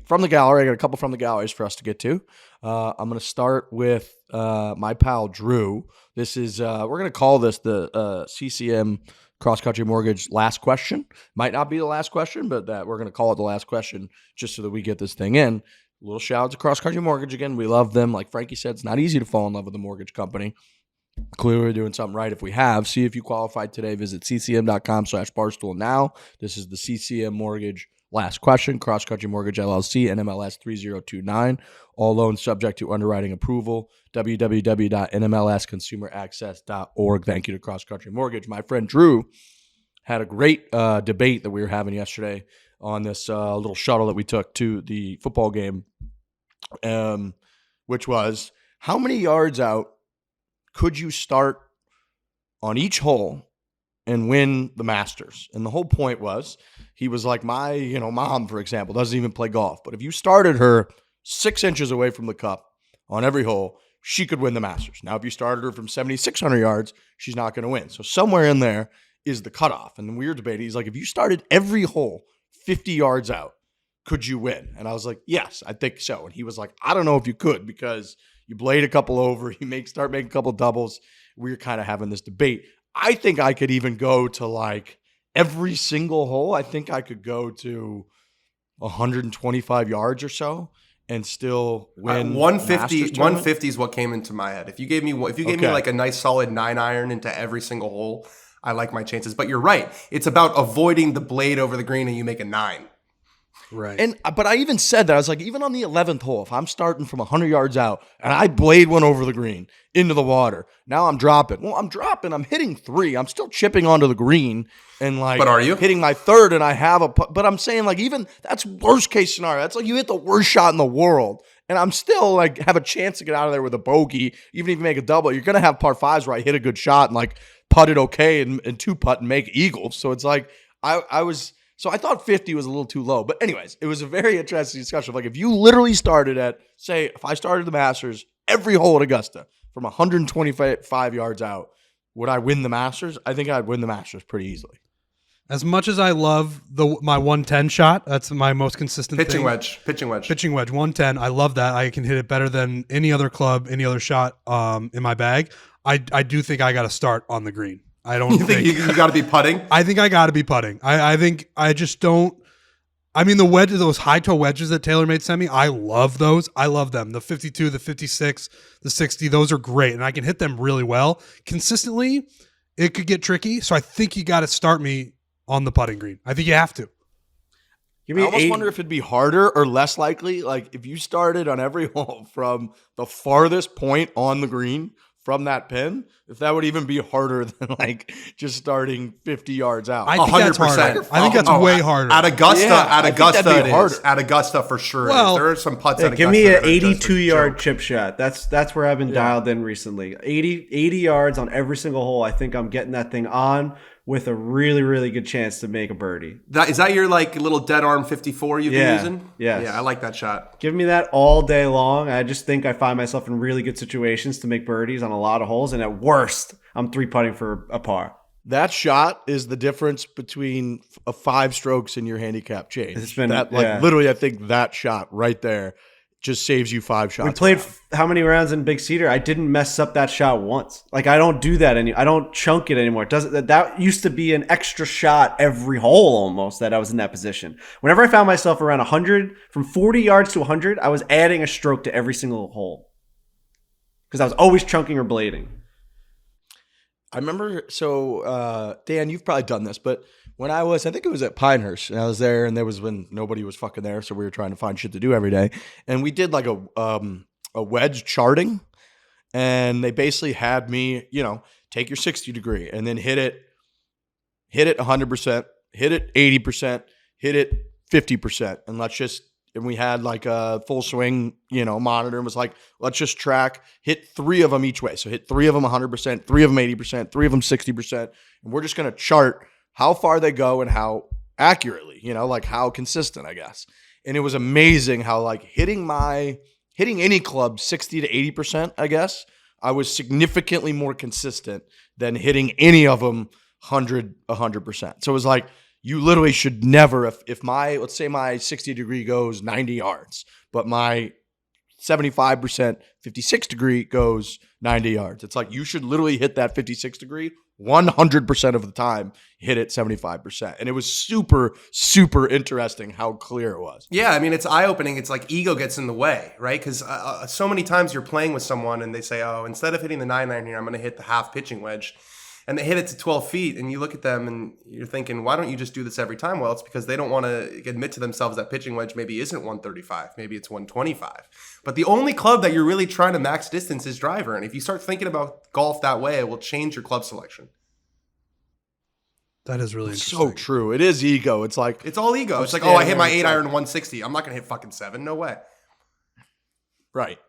the gallery, I got a couple from the galleries for us to get to. I'm going to start with my pal Drew. This is, we're going to call this the CCM CrossCountry Mortgage last question. Might not be the last question, but that we're going to call it the last question just so that we get this thing in. A little shout out to CrossCountry Mortgage again. We love them. Like Frankie said, it's not easy to fall in love with a mortgage company. Clearly, we're doing something right if we have. See if you qualified today. Visit ccm.com/barstool now. This is the CCM Mortgage last question. CrossCountry Mortgage LLC, NMLS 3029. All loans subject to underwriting approval. www.nmlsconsumeraccess.org. Thank you to CrossCountry Mortgage. My friend Drew had a great debate that we were having yesterday on this little shuttle that we took to the football game, which was how many yards out could you start on each hole and win the Masters? And the whole point was, he was like, my mom, for example, doesn't even play golf. But if you started her 6 inches away from the cup on every hole, she could win the Masters. Now, if you started her from 7,600 yards, she's not going to win. So somewhere in there is the cutoff. And we were debating. He's like, if you started every hole 50 yards out, could you win? And I was like, yes, I think so. And he was like, I don't know if you could, because you blade a couple over, you start making a couple doubles. We're kind of having this debate. I think I could even go to like every single hole. I think I could go to 125 yards or so and still win. 150 is what came into my head. If you gave me like a nice solid 9-iron into every single hole, I like my chances. But you're right. It's about avoiding the blade over the green and you make a 9. Right. But I even said that. I was like, even on the 11th hole, if I'm starting from 100 yards out and I blade one over the green into the water, now I'm dropping. Well, I'm dropping. I'm hitting 3. I'm still chipping onto the green and like, but are you hitting my 3rd? And I have but I'm saying like, even that's worst case scenario. That's like you hit the worst shot in the world. And I'm still like have a chance to get out of there with a bogey. Even if you make a double, you're going to have par 5s where I hit a good shot and like putt it okay and 2-putt and make eagles. So it's like, I was So I thought 50 was a little too low. But anyways, it was a very interesting discussion. Like if you literally started at, say, if I started the Masters, every hole at Augusta from 125 yards out, would I win the Masters? I think I'd win the Masters pretty easily. As much as I love my 110 shot, that's my most consistent pitching thing. Pitching wedge. 110. I love that. I can hit it better than any other club, any other shot in my bag. I do think I got to start on the green. I don't think you got to be putting. I think I got to be putting. I think I just don't. I mean, the wedges, those high toe wedges that TaylorMade sent me, I love those. I love them. The 52, the 56, the 60, those are great, and I can hit them really well consistently. It could get tricky, so I think you got to start me on the putting green. I think you have to. I almost wonder if it'd be harder or less likely. Like if you started on every hole from the farthest point on the green from that pin, if that would even be harder than like just starting 50 yards out. I think 100%. That's harder. I think that's way harder. At Augusta, it is. Harder. At Augusta for sure. Well, there are some putts. At give Augusta me an 82-yard chip shot. That's where I've been dialed in recently. 80 yards on every single hole. I think I'm getting that thing on with a really, really good chance to make a birdie. Is that your like little dead arm 54 you've been using? Yes. Yeah, I like that shot. Give me that all day long. I just think I find myself in really good situations to make birdies on a lot of holes, and at worst, I'm 3-putting for a par. That shot is the difference between 5 strokes in your handicap change. It's been literally, I think that shot right there just saves you 5 shots. We played how many rounds in Big Cedar? I didn't mess up that shot once. Like I don't do that I don't chunk it anymore. That used to be an extra shot every hole almost that I was in that position. Whenever I found myself around 100, from 40 yards to 100, I was adding a stroke to every single hole because I was always chunking or blading. I remember, Dan, you've probably done this, but when I think it was at Pinehurst, and I was there, and there was when nobody was fucking there, so we were trying to find shit to do every day, and we did like a wedge charting, and they basically had me, take your 60 degree and then hit it 100%, hit it 80%, hit it 50%, and we had like a full swing, monitor, and was like, let's just track, hit 3 of them each way. So hit 3 of them 100%, 3 of them 80%, 3 of them 60%. And we're just going to chart how far they go and how accurately, like how consistent, I guess. And it was amazing how like hitting any club 60 to 80%, I guess, I was significantly more consistent than hitting any of them 100%. So it was like, you literally should never, if let's say my 60 degree goes 90 yards, but my 75% 56 degree goes 90 yards. It's like you should literally hit that 56 degree 100% of the time, hit it 75%. And it was super, super interesting how clear it was. Yeah, I mean, it's eye-opening. It's like ego gets in the way, right? Because so many times you're playing with someone and they say, oh, instead of hitting the 9-iron here, I'm going to hit the half pitching wedge. And they hit it to 12 feet, and you look at them and you're thinking, why don't you just do this every time? Well, it's because they don't want to admit to themselves that pitching wedge maybe isn't 135, maybe it's 125. But the only club that you're really trying to max distance is driver. And if you start thinking about golf that way, it will change your club selection. That is really interesting. So true. It is ego. It's like it's all ego. It's like, oh, I hit my 8-iron 160. I'm not going to hit fucking 7. No way. Right.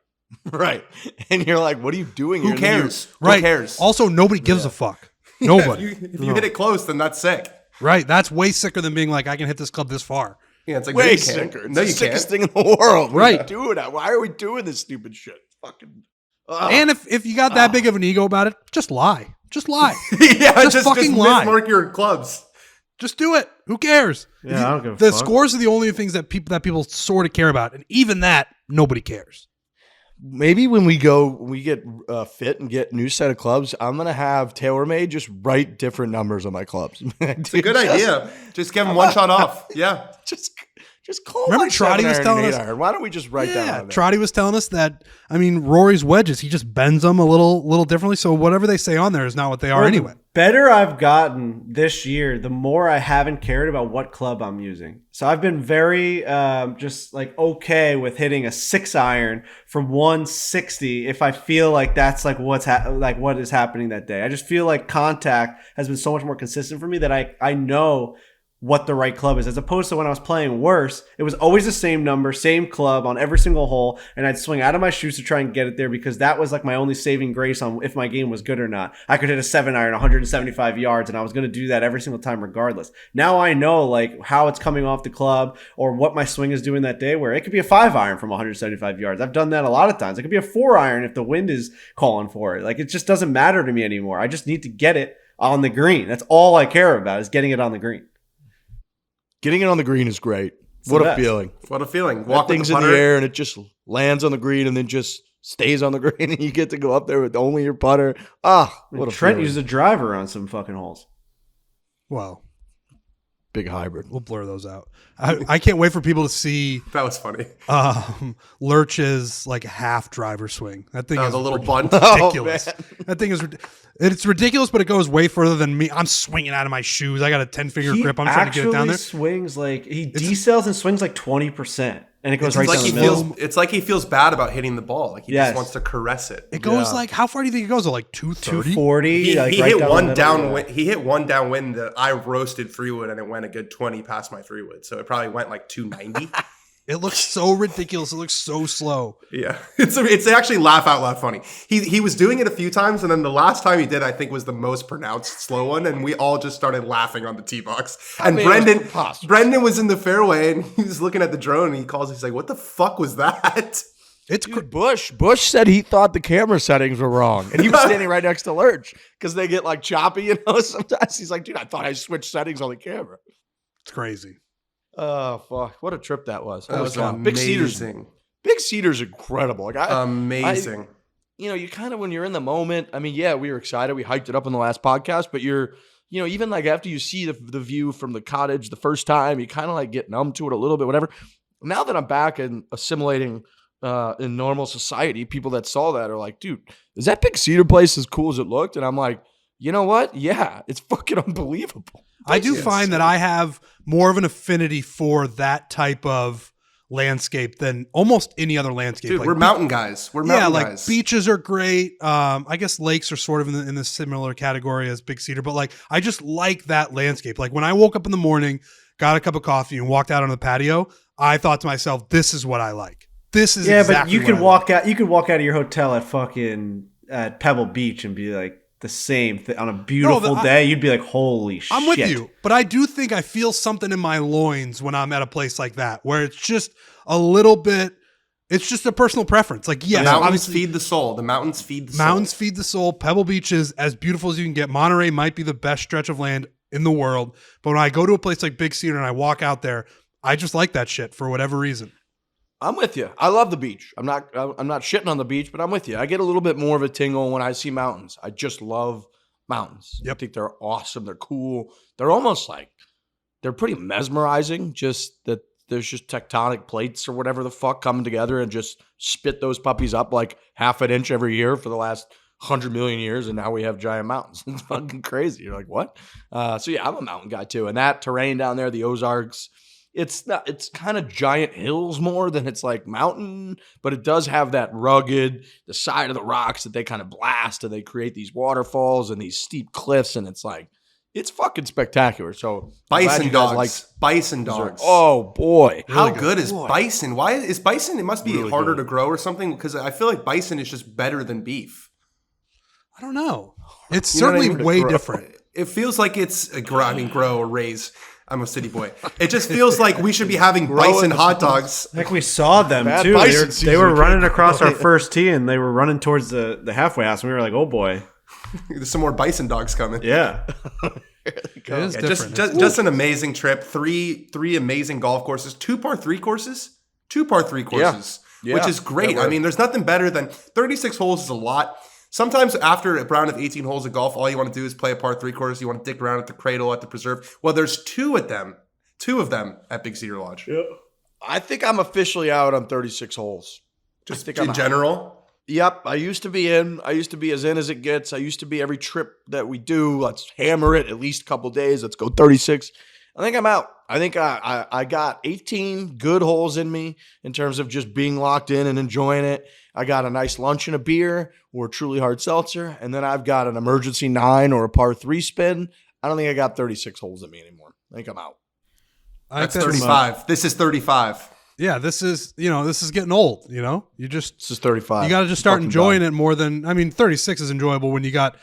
Right. And you're like, what are you doing here? Who cares? Right. Who cares? Also, nobody gives a fuck. Nobody. If you hit it close, then that's sick. Right. That's way sicker than being like, I can hit this club this far. Yeah, it's like way sicker. It's the sickest thing in the world. Right. Why are we doing this stupid shit? Fucking. And if you got that big of an ego about it, just lie. Just lie. Yeah, just fucking lie. Mismark your clubs. Just do it. Who cares? Yeah, I don't give a the fuck. scores are the only things that people sort of care about, and even that, nobody cares. Maybe when we get fit and get a new set of clubs, I'm gonna have TaylorMade just write different numbers on my clubs. It's a good idea. Just give them one shot off. Yeah. Just call. Remember, Trotty was telling us. Why don't we just write down? On Trotty was telling us that. I mean, Rory's wedges, he just bends them a little differently. So whatever they say on there is not what they are anyway. The better I've gotten this year, the more I haven't cared about what club I'm using. So I've been very just like okay with hitting a 6-iron from 160 if I feel like that's like what is happening that day. I just feel like contact has been so much more consistent for me that I know what the right club is, as opposed to when I was playing worse, it was always the same number, same club on every single hole, and I'd swing out of my shoes to try and get it there because that was like my only saving grace on if my game was good or not. I could hit a 7-iron 175 yards, and I was going to do that every single time regardless. Now I know like how it's coming off the club or what my swing is doing that day, where it could be a 5-iron from 175 yards. I've done that a lot of times. It could be a 4-iron if the wind is calling for it. Like, it just doesn't matter to me anymore. I just need to get it on the green. That's all I care about, is getting it on the green. Getting it on the green is great. What a feeling. What a feeling. Walk things in the air and it just lands on the green and then just stays on the green and you get to go up there with only your putter. What a Trent feeling. used a driver on some fucking holes. Well, big hybrid. We'll blur those out. I can't wait for people to see That was funny. Lurch's like half driver swing. That thing is the little bunt. ridiculous. That thing is it's ridiculous, but it goes way further than me. I'm swinging out of my shoes. I got a 10-finger grip. I'm trying to get it down there. Swings like he decells and swings like 20%, and it goes right down the middle. It's like he feels bad about hitting the ball. Like he just wants to caress it. It goes like, how far do you think it goes? Like 230? 240. He like hit one downwind. He hit one downwind that I roasted 3-wood, and it went a good 20 past my 3-wood. So it probably went like 290. It looks so ridiculous. It looks so slow. Yeah, it's actually laugh out loud funny. He was doing it a few times, and then the last time he did, I think, was the most pronounced slow one, and we all just started laughing on the tee box. And Brendan was in the fairway, and he was looking at the drone, and he calls. He's like, "What the fuck was that?" It's Bush. Bush said he thought the camera settings were wrong, and he was standing right next to Lurch because they get like choppy, sometimes he's like, "Dude, I thought I switched settings on the camera." It's crazy. Oh fuck! What a trip that was. That was amazing. Big Cedar's incredible. Like amazing. You kind of, when you're in the moment. I mean, yeah, we were excited. We hyped it up in the last podcast, but even like after you see the view from the cottage the first time, you kind of like get numb to it a little bit. Whatever. Now that I'm back and assimilating in normal society, people that saw that are like, "Dude, is that Big Cedar place as cool as it looked?" And I'm like, you know what? Yeah, it's fucking unbelievable. I do find that I have more of an affinity for that type of landscape than almost any other landscape. Dude, like, we're mountain guys. Like beaches are great. I guess lakes are sort of in the similar category as Big Cedar, but like I just like that landscape. Like when I woke up in the morning, got a cup of coffee, and walked out on the patio, I thought to myself, "This is what I like. This is exactly but you could walk out. You could walk out of your hotel at Pebble Beach and be like." The same thing on a beautiful day, you'd be like, "Holy shit!" I'm with you, but I do think I feel something in my loins when I'm at a place like that, where it's just a little bit. It's just a personal preference. Like, yes, the mountains feed the soul. The mountains feed the soul. Mountains feed the soul. Pebble Beach is as beautiful as you can get. Monterey might be the best stretch of land in the world, but when I go to a place like Big Cedar and I walk out there, I just like that shit for whatever reason. I'm with you. I love the beach. I'm not shitting on the beach, but I'm with you. I get a little bit more of a tingle when I see mountains. I just love mountains. Yep. I think they're awesome. They're cool. They're almost like, they're pretty mesmerizing. Just that there's just tectonic plates or whatever the fuck coming together and just spit those puppies up like half an inch every year for the last 100 million years, and now we have giant mountains. It's fucking crazy. You're like, what? So yeah, I'm a mountain guy too. And that terrain down there, the Ozarks, it's kind of giant hills more than it's like mountain, but it does have that rugged, the side of the rocks that they kind of blast and they create these waterfalls and these steep cliffs. And it's like, it's fucking spectacular. So bison dogs, bison dogs. Oh boy. How good is bison? Why is bison? It must be really harder to grow or something, because I feel like bison is just better than beef. I don't know. It's certainly way different. It feels like it's grow or raise. I'm a city boy. It just feels like we should be having bison hot dogs. Like we saw them too. They were running across our first tee, and they were running towards the halfway house, and we were like, "Oh boy, there's some more bison dogs coming." Yeah, just an amazing trip. Three amazing golf courses. Two par three courses, which is great. I mean, there's nothing better than 36 holes is a lot. Sometimes after a round of 18 holes of golf, all you want to do is play a par three course. You want to dick around at the Cradle, at the Preserve. Well, there's two of them at Big Cedar Lodge. Yep. I think I'm officially out on 36 holes. Just in general? Yep. I used to be in. I used to be as in as it gets. I used to be every trip that we do, let's hammer it at least a couple days. Let's go 36. I think I'm out. I think I got 18 good holes in me in terms of just being locked in and enjoying it. I got a nice lunch and a beer or a truly hard seltzer, and then I've got an emergency 9 or a par 3 spin. I don't think I got 36 holes in me anymore. I think I'm out. That's 35. This is 35. Yeah, this is getting old, This is 35. You got to just start enjoying it more than 36 is enjoyable when you got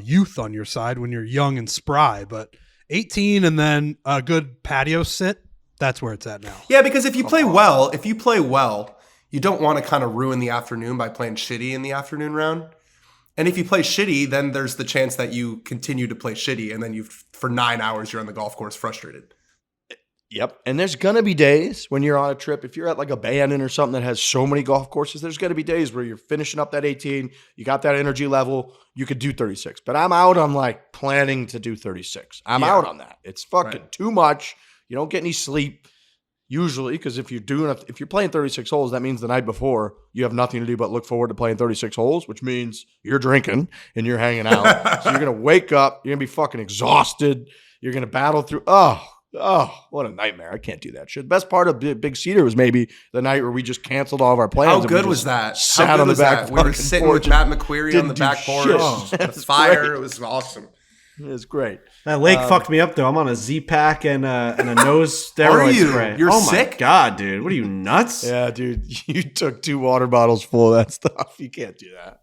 youth on your side, when you're young and spry, but 18 and then a good patio sit, that's where it's at now. Yeah, because if you play well, you don't want to kind of ruin the afternoon by playing shitty in the afternoon round. And if you play shitty, then there's the chance that you continue to play shitty and then for 9 hours you're on the golf course frustrated. Yep. And there's going to be days when you're on a trip, if you're at like a Bannon or something that has so many golf courses, there's going to be days where you're finishing up that 18, you got that energy level, you could do 36. But I'm out on like planning to do 36. I'm out on that. It's fucking too much. You don't get any sleep usually, because if you're playing 36 holes, that means the night before you have nothing to do but look forward to playing 36 holes, which means you're drinking and you're hanging out. So you're going to wake up, you're going to be fucking exhausted. You're going to battle through. Oh, what a nightmare. I can't do that shit. The best part of Big Cedar was maybe the night where we just canceled all of our plans. How good was that? Sat on the back. We were sitting with Matt McQuarrie on the back porch. The fire. Great. It was awesome. It was great. That lake fucked me up, though. I'm on a Z-Pack and a nose steroid spray. You're sick? My God, dude. What are you, nuts? Yeah, dude. You took 2 water bottles full of that stuff. You can't do that.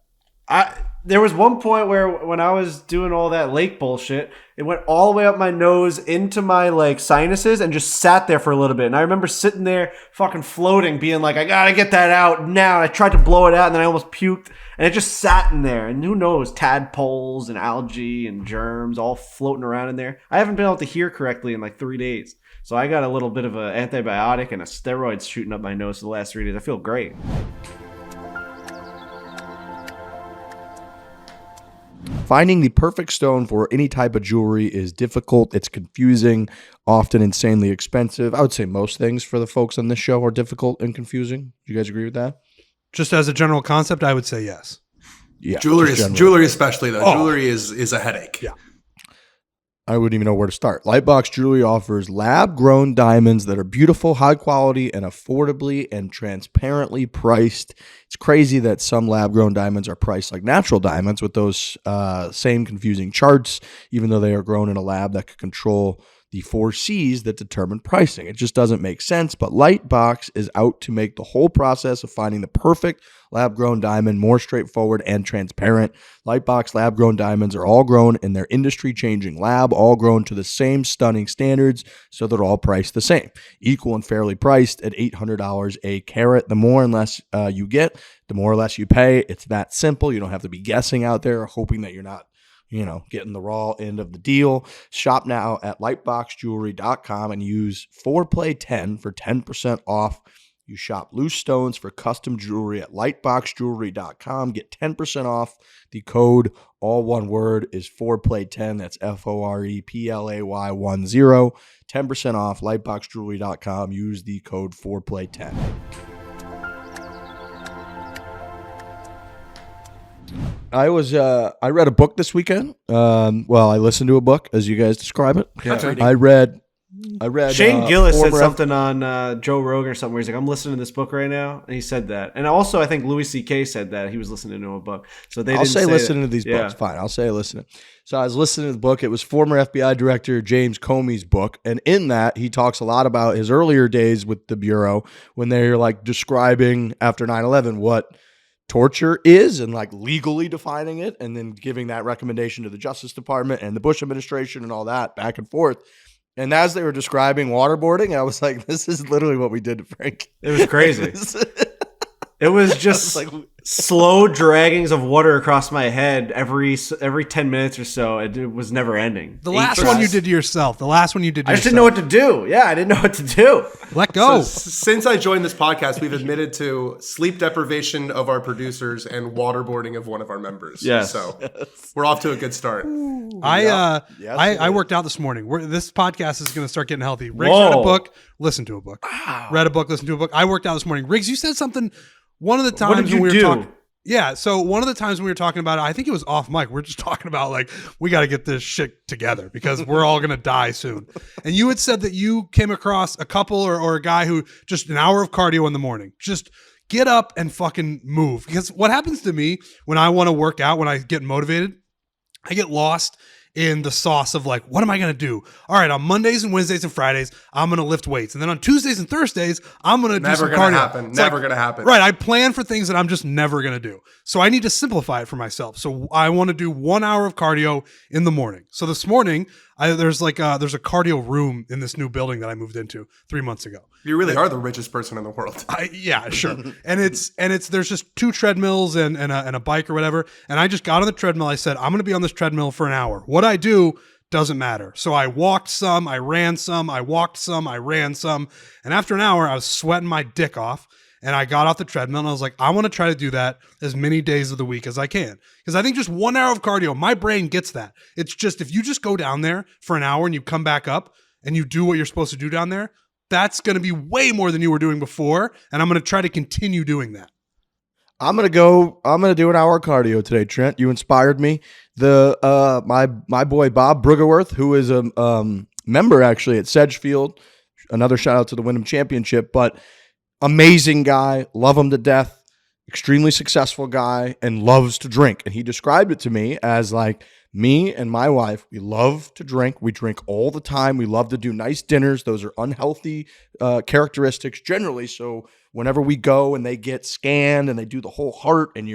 There was one point where when I was doing all that lake bullshit, it went all the way up my nose into my like sinuses and just sat there for a little bit. And I remember sitting there fucking floating, being like, I gotta get that out now. And I tried to blow it out and then I almost puked. And it just sat in there. And who knows, tadpoles and algae and germs all floating around in there. I haven't been able to hear correctly in like 3 days. So I got a little bit of an antibiotic and a steroid shooting up my nose for the last 3 days. I feel great. Finding the perfect stone for any type of jewelry is difficult. It's confusing, often insanely expensive. I would say most things for the folks on this show are difficult and confusing. Do you guys agree with that? Just as a general concept, I would say yes. Yeah, jewelry especially though. Jewelry is a headache. Yeah. I wouldn't even know where to start. Lightbox Jewelry offers lab-grown diamonds that are beautiful, high quality, and affordably and transparently priced. It's crazy that some lab-grown diamonds are priced like natural diamonds with those same confusing charts, even though they are grown in a lab that could control the 4 C's that determine pricing. It just doesn't make sense, but Lightbox is out to make the whole process of finding the perfect lab-grown diamond more straightforward and transparent. Lightbox lab-grown diamonds are all grown in their industry-changing lab, all grown to the same stunning standards, so they're all priced the same. Equal and fairly priced at $800 a carat. The more and less you get, the more or less you pay. It's that simple. You don't have to be guessing out there, hoping that you're not getting the raw end of the deal. Shop now at lightboxjewelry.com and use foreplay10 for 10% off. You shop loose stones for custom jewelry at lightboxjewelry.com. Get 10% off. The code, all one word, is foreplay10. That's FOREPLAY10. 10% off, lightboxjewelry.com. Use the code foreplay10. I read a book this weekend. I listened to a book, as you guys describe it. Yeah. I read Shane Gillis said something on Joe Rogan or something where he's like, I'm listening to this book right now. And he said that. And also, I think Louis C.K. said that he was listening to a book. So I'll say listening to these books. Fine. I'll say listening. So I was listening to the book. It was former FBI Director James Comey's book. And in that, he talks a lot about his earlier days with the Bureau when they're like describing after 9/11 what torture is and like legally defining it, and then giving that recommendation to the Justice Department and the Bush administration and all that back and forth. And as they were describing waterboarding, I was like, this is literally what we did to Frank. It was crazy. It was just like slow draggings of water across my head every 10 minutes or so. It was never ending. The last one you did to yourself. I just didn't know what to do. Yeah, I didn't know what to do. Let go. So, since I joined this podcast, we've admitted to sleep deprivation of our producers and waterboarding of one of our members. Yes. So we're off to a good start. I worked out this morning. This podcast is going to start getting healthy. Riggs read a book, listened to a book. Wow. Read a book, listened to a book. I worked out this morning. Riggs, you said something one of the times when we were talking. Yeah, so one of the times when we were talking about it, I think it was off mic. We're just talking about like, we got to get this shit together because we're all going to die soon. And you had said that you came across a couple or a guy who just an hour of cardio in the morning. Just get up and fucking move. Because what happens to me when I want to work out, when I get motivated, I get lost in the sauce of like, what am I going to do? All right, on Mondays and Wednesdays and Fridays, I'm going to lift weights. And then on Tuesdays and Thursdays, I'm going to do some cardio. Never going to happen. Right. I plan for things that I'm just never going to do. So I need to simplify it for myself. So I want to do 1 hour of cardio in the morning. So this morning, there's a cardio room in this new building that I moved into 3 months ago. You really are the richest person in the world. Yeah, sure. and there's just 2 treadmills and a bike or whatever. And I just got on the treadmill. I said, I'm going to be on this treadmill for an hour. What I do doesn't matter. So I walked some, I ran some, I walked some, I ran some. And after an hour, I was sweating my dick off. And I got off the treadmill and I was like, I want to try to do that as many days of the week as I can. Because I think just 1 hour of cardio, my brain gets that. It's just, if you just go down there for an hour and you come back up and you do what you're supposed to do down there, that's going to be way more than you were doing before. And I'm going to try to continue doing that. I'm going to do an hour of cardio today, Trent. You inspired me. My boy, Bob Bruggerworth, who is a member actually at Sedgefield, another shout out to the Wyndham Championship, but amazing guy, love him to death, extremely successful guy, and loves to drink. And he described it to me as like, me and my wife, we love to drink. We drink all the time. We love to do nice dinners. Those are unhealthy characteristics generally. So whenever we go and they get scanned and they do the whole heart and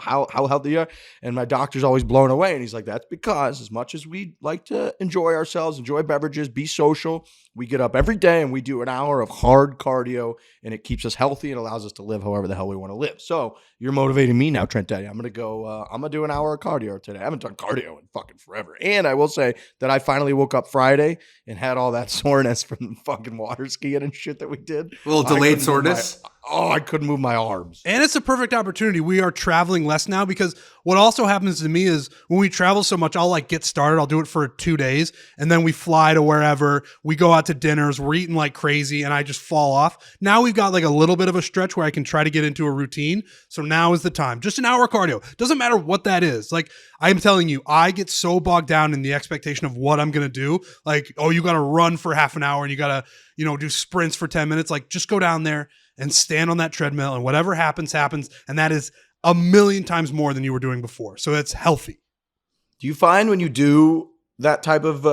how healthy you are. And my doctor's always blown away. And he's like, that's because as much as we like to enjoy ourselves, enjoy beverages, be social, we get up every day and we do an hour of hard cardio and it keeps us healthy and allows us to live however the hell we want to live. So you're motivating me now, Trent Daddy. I'm going to do an hour of cardio today. I haven't done cardio in fucking forever. And I will say that I finally woke up Friday and had all that soreness from the fucking water skiing and shit that we did. A little delayed soreness. I couldn't move my arms. And it's a perfect opportunity. We are traveling less now because what also happens to me is when we travel so much, I'll like get started. I'll do it for 2 days and then we fly to wherever. We go out to dinners. We're eating like crazy and I just fall off. Now we've got like a little bit of a stretch where I can try to get into a routine. So now is the time. Just an hour of cardio. Doesn't matter what that is. Like I'm telling you, I get so bogged down in the expectation of what I'm going to do. Like, oh, you got to run for half an hour and you got to, do sprints for 10 minutes. Like just go down there and stand on that treadmill and whatever happens, happens. And that is 1,000,000 times more than you were doing before. So it's healthy. Do you find when you do that type of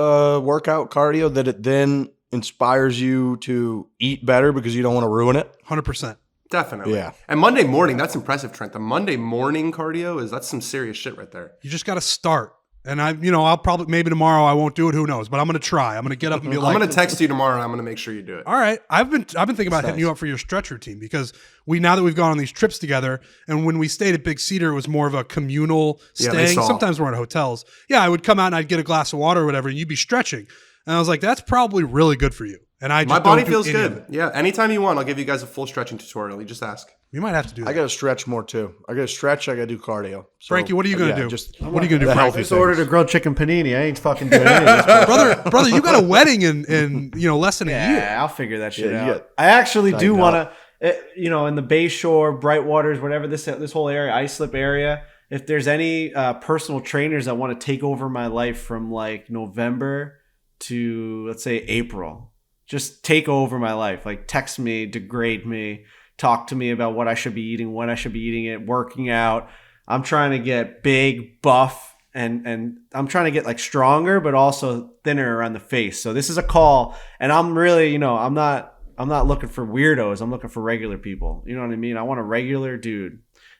workout cardio that it then inspires you to eat better because you don't want to ruin it? 100%. Definitely. Yeah. And Monday morning, that's impressive, Trent. The Monday morning cardio that's some serious shit right there. You just got to start. And I'll probably, maybe tomorrow I won't do it. Who knows? But I'm going to try. I'm going to get up and be like, I'm going to text you tomorrow and I'm going to make sure you do it. All right. I've been thinking about hitting you up for your stretch routine because now that we've gone on these trips together and when we stayed at Big Cedar, it was more of a communal staying. Sometimes we're in hotels. Yeah. I would come out and I'd get a glass of water or whatever and you'd be stretching. And I was like, that's probably really good for you. And my body feels good. Yeah. Anytime you want, I'll give you guys a full stretching tutorial. You just ask. We might have to do that. I got to stretch more too. I got to stretch. I got to do cardio. So, Frankie, what are you going to do? What are you going to do? I just ordered a grilled chicken panini. I ain't fucking doing any of this. brother, you got a wedding in less than a year. Yeah, I'll figure that shit out. I actually do want to, in the Bayshore, Brightwaters, whatever, this whole area, Islip area, if there's any personal trainers that want to take over my life from like November to, let's say, April, just take over my life. Like text me, degrade me. Talk to me about what I should be eating, when I should be eating it, working out. I'm trying to get big, buff, and I'm trying to get like stronger, but also thinner around the face. So this is a call, and I'm really, I'm not looking for weirdos. I'm looking for regular people. You know what I mean? I want a regular dude.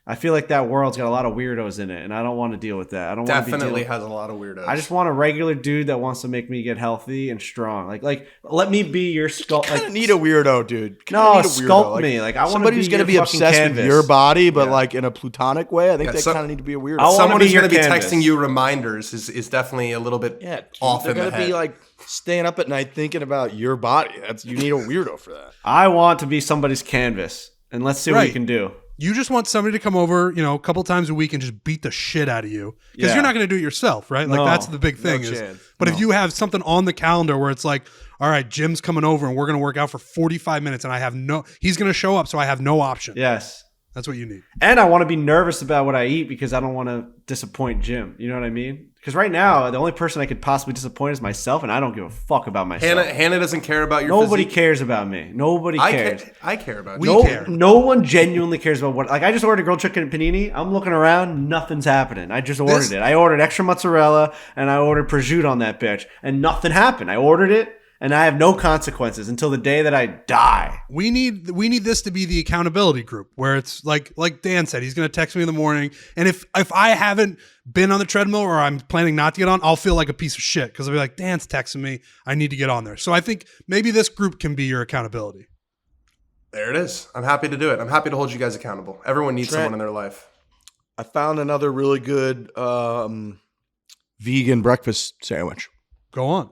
I feel like that world's got a lot of weirdos in it, and I don't want to deal with that. I don't definitely has a lot of weirdos. I just want a regular dude that wants to make me get healthy and strong. Like let me be your sculpt. You kind of need a weirdo, dude. Sculpt me. Like I want somebody who's going to be obsessed with your body, but like in a platonic way. I think they kind of need to be a weirdo. Someone who's going to be texting you reminders is definitely a little bit off in the head. They're going to be like staying up at night thinking about your body. You need a weirdo for that. I want to be somebody's canvas, and let's see what we can do. You just want somebody to come over, a couple times a week and just beat the shit out of you. Because you're not going to do it yourself, right? Like that's the big thing. If you have something on the calendar where it's like, all right, Jim's coming over and we're going to work out for 45 minutes and he's going to show up, so I have no option. Yes. That's what you need. And I want to be nervous about what I eat because I don't want to disappoint Jim. You know what I mean? Because right now, the only person I could possibly disappoint is myself, and I don't give a fuck about myself. Hannah doesn't care about your Nobody physique. cares about me. Nobody cares. I care about We you. care. No one genuinely cares about what. Like, I just ordered a grilled chicken panini. I'm looking around. Nothing's happening. I just ordered it. I ordered extra mozzarella, and I ordered prosciutto on that bitch, and nothing happened. I ordered it. And I have no consequences until the day that I die. We need this to be the accountability group where it's like Dan said, he's going to text me in the morning. And if I haven't been on the treadmill or I'm planning not to get on, I'll feel like a piece of shit because I'll be like, Dan's texting me. I need to get on there. So I think maybe this group can be your accountability. There it is. I'm happy to do it. I'm happy to hold you guys accountable. Everyone needs someone in their life. I found another really good vegan breakfast sandwich. Go on.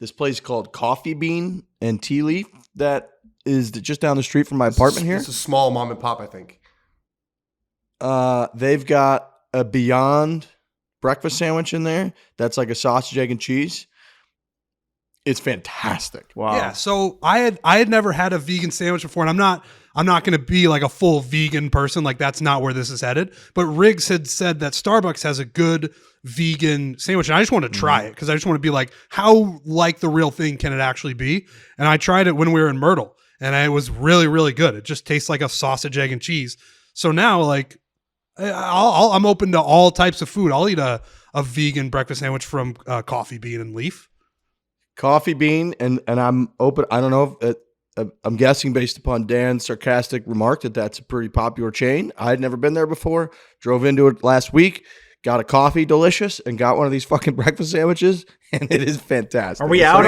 This place called Coffee Bean and Tea Leaf that is just down the street from my apartment here. It's a small mom and pop, I think. They've got a Beyond breakfast sandwich in there that's like a sausage, egg, and cheese. It's fantastic. Wow. Yeah. So I had never had a vegan sandwich before, and I'm not going to be like a full vegan person. Like that's not where this is headed. But Riggs had said that Starbucks has a good vegan sandwich, and I just want to try it because I just want to be like, how like the real thing can it actually be? And I tried it when we were in Myrtle, and it was really, really good. It just tastes like a sausage, egg, and cheese. So now, like, I'm open to all types of food. I'll eat a vegan breakfast sandwich from Coffee Bean and Leaf. Coffee Bean, and I'm open. I don't know if I'm guessing based upon Dan's sarcastic remark that that's a pretty popular chain. I had never been there before. Drove into it last week. Got a coffee, delicious, and got one of these fucking breakfast sandwiches, and it is fantastic. Are we out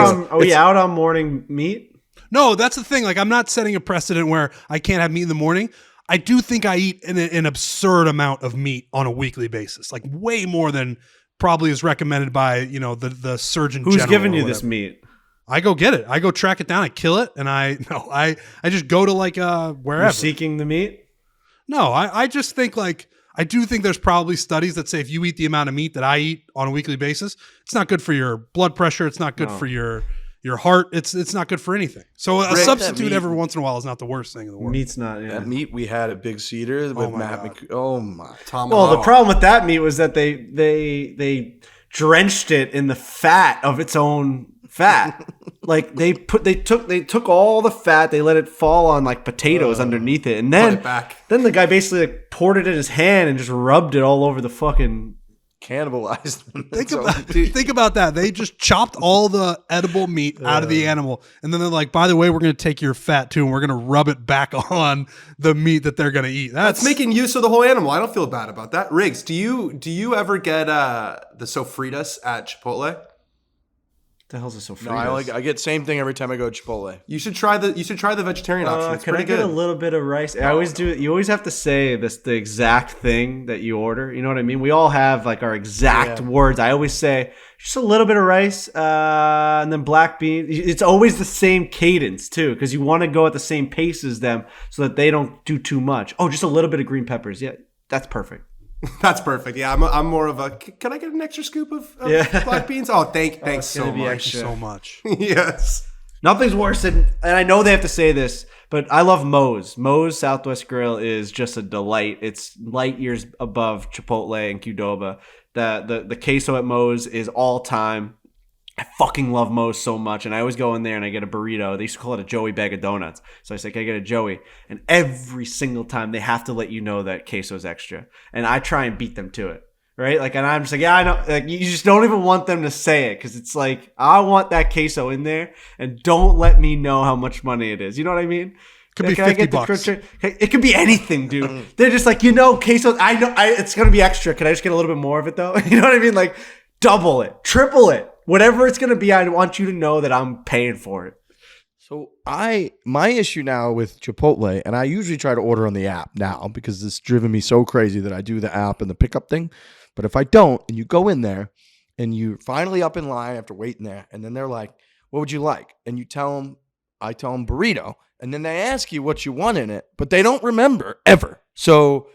on morning meat? No, that's the thing. Like, I'm not setting a precedent where I can't have meat in the morning. I do think I eat an absurd amount of meat on a weekly basis, like way more than probably is recommended by the surgeon. Who's general giving or you whatever. this meat? I go get it. I go track it down. I kill it, and I just go to like wherever. You're seeking the meat? No, I just think like. I do think there's probably studies that say if you eat the amount of meat that I eat on a weekly basis, it's not good for your blood pressure. It's not good for your heart. It's not good for anything. So a substitute every once in a while is not the worst thing in the world. Meat's not. Yeah. That meat we had at Big Cedar with Matt. Oh my! Well, the problem with that meat was that they drenched it in the fat of its own fat. Like they took all the fat, they let it fall on like potatoes underneath it, and then the guy basically like poured it in his hand and just rubbed it all over the fucking cannibalized them. Think about that. They just chopped all the edible meat out of the animal, and then they're like, by the way, we're going to take your fat too, and we're going to rub it back on the meat that they're going to eat. That's making use of the whole animal. I don't feel bad about that. Riggs, do you ever get the sofritas at Chipotle? The hell's a sofritas? No, I get same thing every time I go to Chipotle. You should try the vegetarian option. It's can pretty I get good. a little bit of rice? I always do it. You always have to say the exact thing that you order. You know what I mean? We all have like our exact words. I always say just a little bit of rice, and then black beans. It's always the same cadence too, because you want to go at the same pace as them so that they don't do too much. Oh, just a little bit of green peppers. Yeah, that's perfect. That's perfect. Yeah, I'm more of a. Can I get an extra scoop of black beans? Oh, thanks so much. Thank you so much. Yes. Nothing's worse than, and I know they have to say this, but I love Moe's. Moe's Southwest Grill is just a delight. It's light years above Chipotle and Qdoba. The queso at Moe's is all time. I fucking love Moe's so much, and I always go in there and I get a burrito. They used to call it a Joey bag of donuts. So I say, can I get a Joey? And every single time they have to let you know that queso's extra. And I try and beat them to it, right? Like, and I'm just like, yeah, I know. Like, you just don't even want them to say it because it's like, I want that queso in there, and don't let me know how much money it is. You know what I mean? Could be $50. It could be anything, dude. They're just like, queso. I know it's gonna be extra. Can I just get a little bit more of it though? You know what I mean? Like, double it, triple it. Whatever it's going to be, I want you to know that I'm paying for it. So my issue now with Chipotle, and I usually try to order on the app now because it's driven me so crazy that I do the app and the pickup thing. But if I don't, and you go in there and you're finally up in line after waiting there, and then they're like, what would you like? And I tell them burrito, and then they ask you what you want in it, but they don't remember ever. So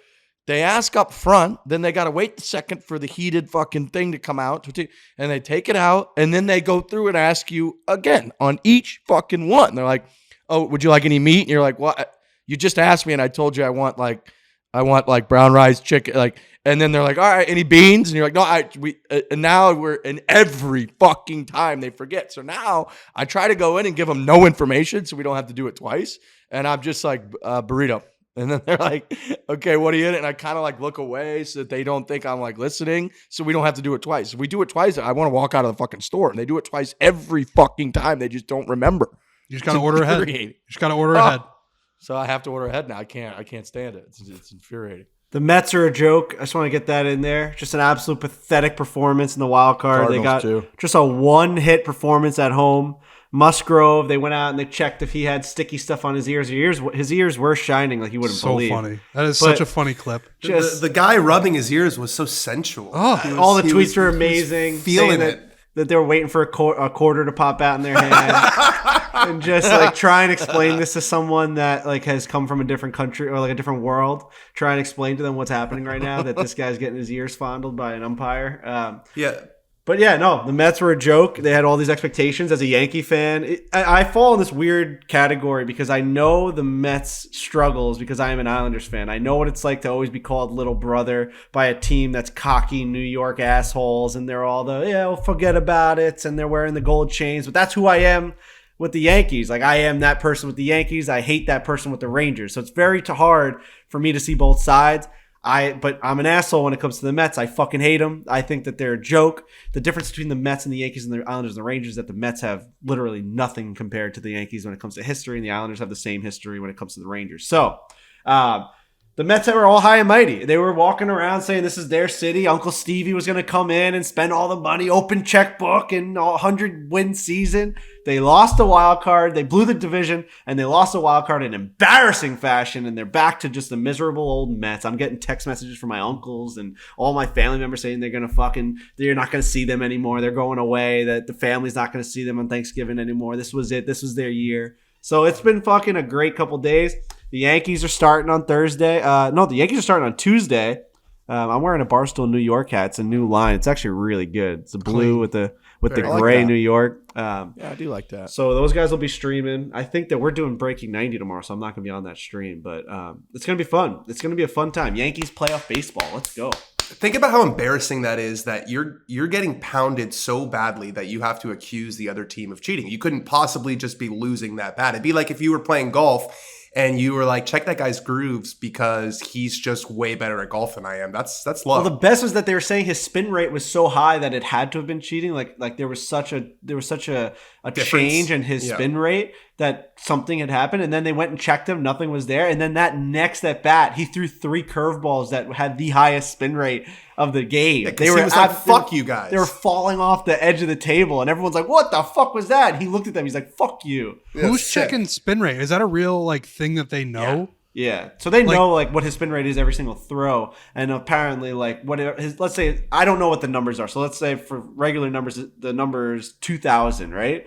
they ask up front, then they got to wait a second for the heated fucking thing to come out, and they take it out, and then they go through and ask you again on each fucking one. They're like, oh, would you like any meat? And you're like, what? you just asked me and I told you I want like brown rice, chicken, like, and then they're like, all right, any beans? And you're like, no, and now we're in every fucking time they forget. So now I try to go in and give them no information so we don't have to do it twice. And I'm just like, burrito. And then they're like, okay, what are you in? And I kind of like look away so that they don't think I'm like listening, so we don't have to do it twice. If we do it twice, I want to walk out of the fucking store. And they do it twice every fucking time. They just don't remember. You just got to order ahead. You just got to order ahead. So I have to order ahead now. I can't stand it. It's infuriating. The Mets are a joke. I just want to get that in there. Just an absolute pathetic performance in the wild card. Cardinals they got too. Just a one-hit performance at home. Musgrove, they went out and they checked if he had sticky stuff on his ears. His ears were shining like you wouldn't believe. So funny. That is such a funny clip. Just the guy rubbing his ears was so sensual. Oh, the tweets were amazing. Feeling it. That they were waiting for a quarter to pop out in their hand. And just like try and explain this to someone that like has come from a different country or like a different world. Try and explain to them what's happening right now, that this guy's getting his ears fondled by an umpire. But yeah, no, the Mets were a joke. They had all these expectations. As a Yankee fan, I fall in this weird category because I know the Mets struggles because I am an Islanders fan. I know what it's like to always be called little brother by a team that's cocky New York assholes, and they're all forget about it, and they're wearing the gold chains. But that's who I am with the Yankees. Like, I am that person with the Yankees. I hate that person with the Rangers. So it's very hard for me to see both sides. But I'm an asshole when it comes to the Mets. I fucking hate them. I think that they're a joke. The difference between the Mets and the Yankees and the Islanders and the Rangers is that the Mets have literally nothing compared to the Yankees when it comes to history, and the Islanders have the same history when it comes to the Rangers. So, the Mets were all high and mighty. They were walking around saying this is their city. Uncle Stevie was going to come in and spend all the money, open checkbook, and 100-win season. They lost the wild card. They blew the division, and they lost the wild card in embarrassing fashion, and they're back to just the miserable old Mets. I'm getting text messages from my uncles and all my family members saying they're not going to see them anymore. They're going away, that the family's not going to see them on Thanksgiving anymore. This was it. This was their year. So it's been fucking a great couple days. The Yankees are starting on Thursday. The Yankees are starting on Tuesday. I'm wearing a Barstool New York hat. It's a new line. It's actually really good. It's a blue with the gray New York. Yeah, I do like that. So those guys will be streaming. I think that we're doing Breaking 90 tomorrow, so I'm not going to be on that stream. But it's going to be fun. It's going to be a fun time. Yankees playoff baseball. Let's go. Think about how embarrassing that is, that you're getting pounded so badly that you have to accuse the other team of cheating. You couldn't possibly just be losing that bad. It'd be like if you were playing golf and you were like, check that guy's grooves because he's just way better at golf than I am. That's love. Well, the best was that they were saying his spin rate was so high that it had to have been cheating. Like there was such a change in his spin rate that something had happened. And then they went and checked him. Nothing was there. And then that next at bat, he threw 3 curveballs that had the highest spin rate of the game. Yeah, they were like, fuck you guys. They were falling off the edge of the table. And everyone's like, what the fuck was that? And he looked at them. He's like, fuck you. Who's checking spin rate? Is that a real thing that they know? Yeah. So they know what his spin rate is every single throw. And apparently let's say, I don't know what the numbers are. So let's say for regular numbers, the number is 2,000, right?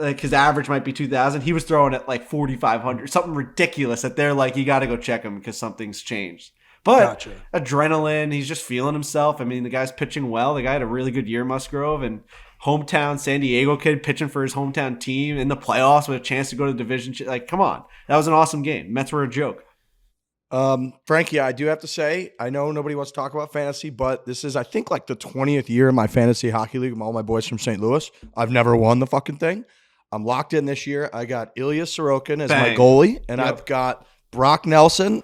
Like his average might be 2,000. He was throwing at like 4,500, something ridiculous that they're like, you got to go check him because something's changed. But adrenaline, he's just feeling himself. I mean, the guy's pitching well. The guy had a really good year, Musgrove, and hometown San Diego kid pitching for his hometown team in the playoffs with a chance to go to the division. Like, come on. That was an awesome game. Mets were a joke. Frankie, I do have to say, I know nobody wants to talk about fantasy, but this is, I think, like the 20th year in my fantasy hockey league with all my boys from St. Louis. I've never won the fucking thing. I'm locked in this year. I got Ilya Sorokin as my goalie, and I've got Brock Nelson.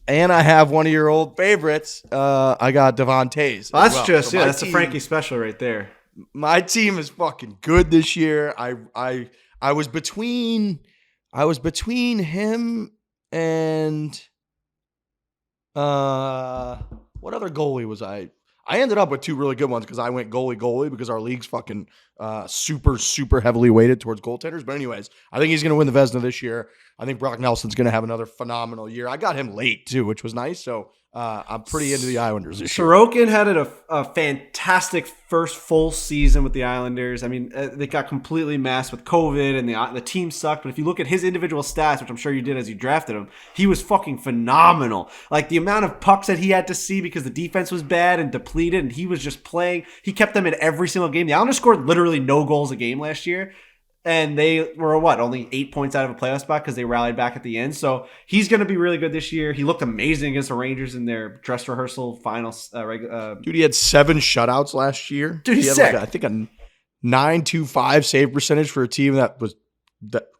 And I have one of your old favorites. I got Devon Tays. That's that's a Frankie special right there. My team is fucking good this year. I was between him and what other goalie was I? I ended up with 2 really good ones because I went goalie because our league's fucking super heavily weighted towards goaltenders. But anyways, I think he's going to win the Vezina this year. I think Brock Nelson's going to have another phenomenal year. I got him late too, which was nice. So I'm pretty into the Islanders this year. Sorokin had a fantastic first full season with the Islanders. I mean, they got completely messed with COVID and the team sucked. But if you look at his individual stats, which I'm sure you did as you drafted him, he was fucking phenomenal. Like the amount of pucks that he had to see because the defense was bad and depleted and he was just playing. He kept them in every single game. The Islanders scored literally no goals a game last year. And they were, only 8 points out of a playoff spot because they rallied back at the end. So he's going to be really good this year. He looked amazing against the Rangers in their dress rehearsal finals. Dude, he had 7 shutouts last year. Dude, he's he had sick. I think a 9.25 save percentage for a team that was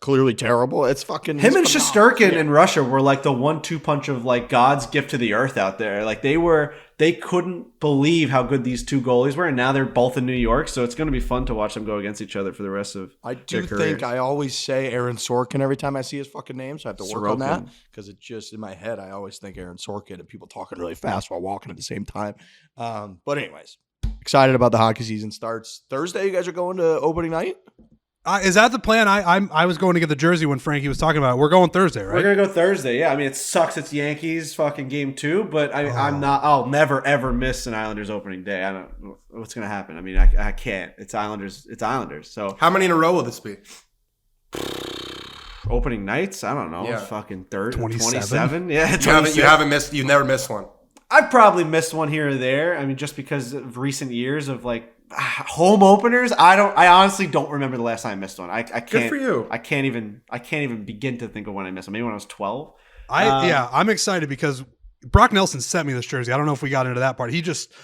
clearly terrible. It's fucking him and Shesterkin in Russia were like the 1-2 punch of like God's gift to the earth out there. Like they couldn't believe how good these two goalies were, and now they're both in New York. So it's going to be fun to watch them go against each other for the rest of. I do think I always say Aaron Sorkin every time I see his fucking name, so I have to work on that because it just in my head I always think Aaron Sorkin and people talking really fast while walking at the same time. But anyways, excited about the hockey season starts Thursday. You guys are going to opening night. Is that the plan? I was going to get the jersey when Frankie was talking about it. We're going Thursday, right? We're gonna go Thursday. Yeah, I mean it sucks. It's Yankees fucking game 2, but I'm not. I'll never ever miss an Islanders opening day. I don't know what's gonna happen. I mean I can't. It's Islanders. It's Islanders. So how many in a row will this be? Opening nights? I don't know. Yeah. Fucking 27. 27? Yeah, You haven't missed. You've never missed one. I've probably missed one here or there. I mean, just because of recent years of like home openers, I honestly don't remember the last time I missed one. I can't. Good for you. I can't even begin to think of when I missed one. Maybe when I was 12. I'm excited because Brock Nelson sent me this jersey. I don't know if we got into that part.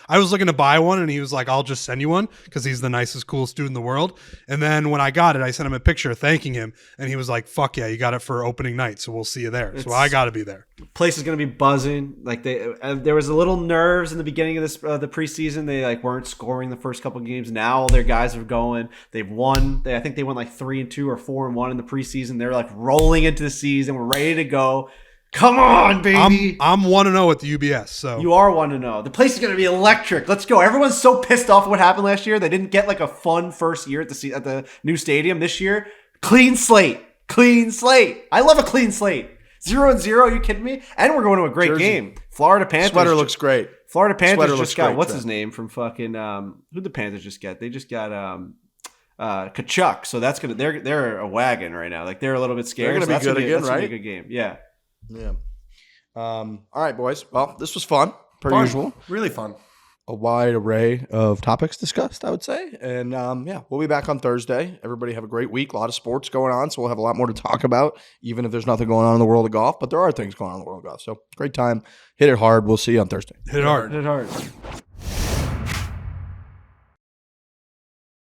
I was looking to buy one and he was like, I'll just send you one because he's the nicest, coolest dude in the world. And then when I got it, I sent him a picture thanking him and he was like, fuck yeah, you got it for opening night. So we'll see you there. So I got to be there. Place is going to be buzzing. Like there was a little nerves in the beginning of this, the preseason. They like weren't scoring the first couple of games. Now all their guys are going, they've won. I think they went like 3-2 or 4-1 in the preseason. They're like rolling into the season. We're ready to go. Come on, baby. I'm 1-0 at the UBS. So you are 1-0. The place is going to be electric. Let's go. Everyone's so pissed off what happened last year. They didn't get like a fun first year at the new stadium. This year, clean slate. Clean slate. I love a clean slate. 0-0. Are you kidding me? And we're going to a great game. Florida Panthers. Sweater looks great. Florida Panthers just got what's his name from fucking who'd the Panthers just get? They just got Kachuk. So that's gonna they're a wagon right now. Like they're a little bit scared. They're gonna be good again, right? Gonna be a good game. Yeah. Yeah. All right, boys. Well, this was fun, per usual. Really fun. A wide array of topics discussed, I would say. And we'll be back on Thursday. Everybody have a great week. A lot of sports going on, so we'll have a lot more to talk about, even if there's nothing going on in the world of golf. But there are things going on in the world of golf. So great time. Hit it hard. We'll see you on Thursday. Hit it hard. Hit it hard.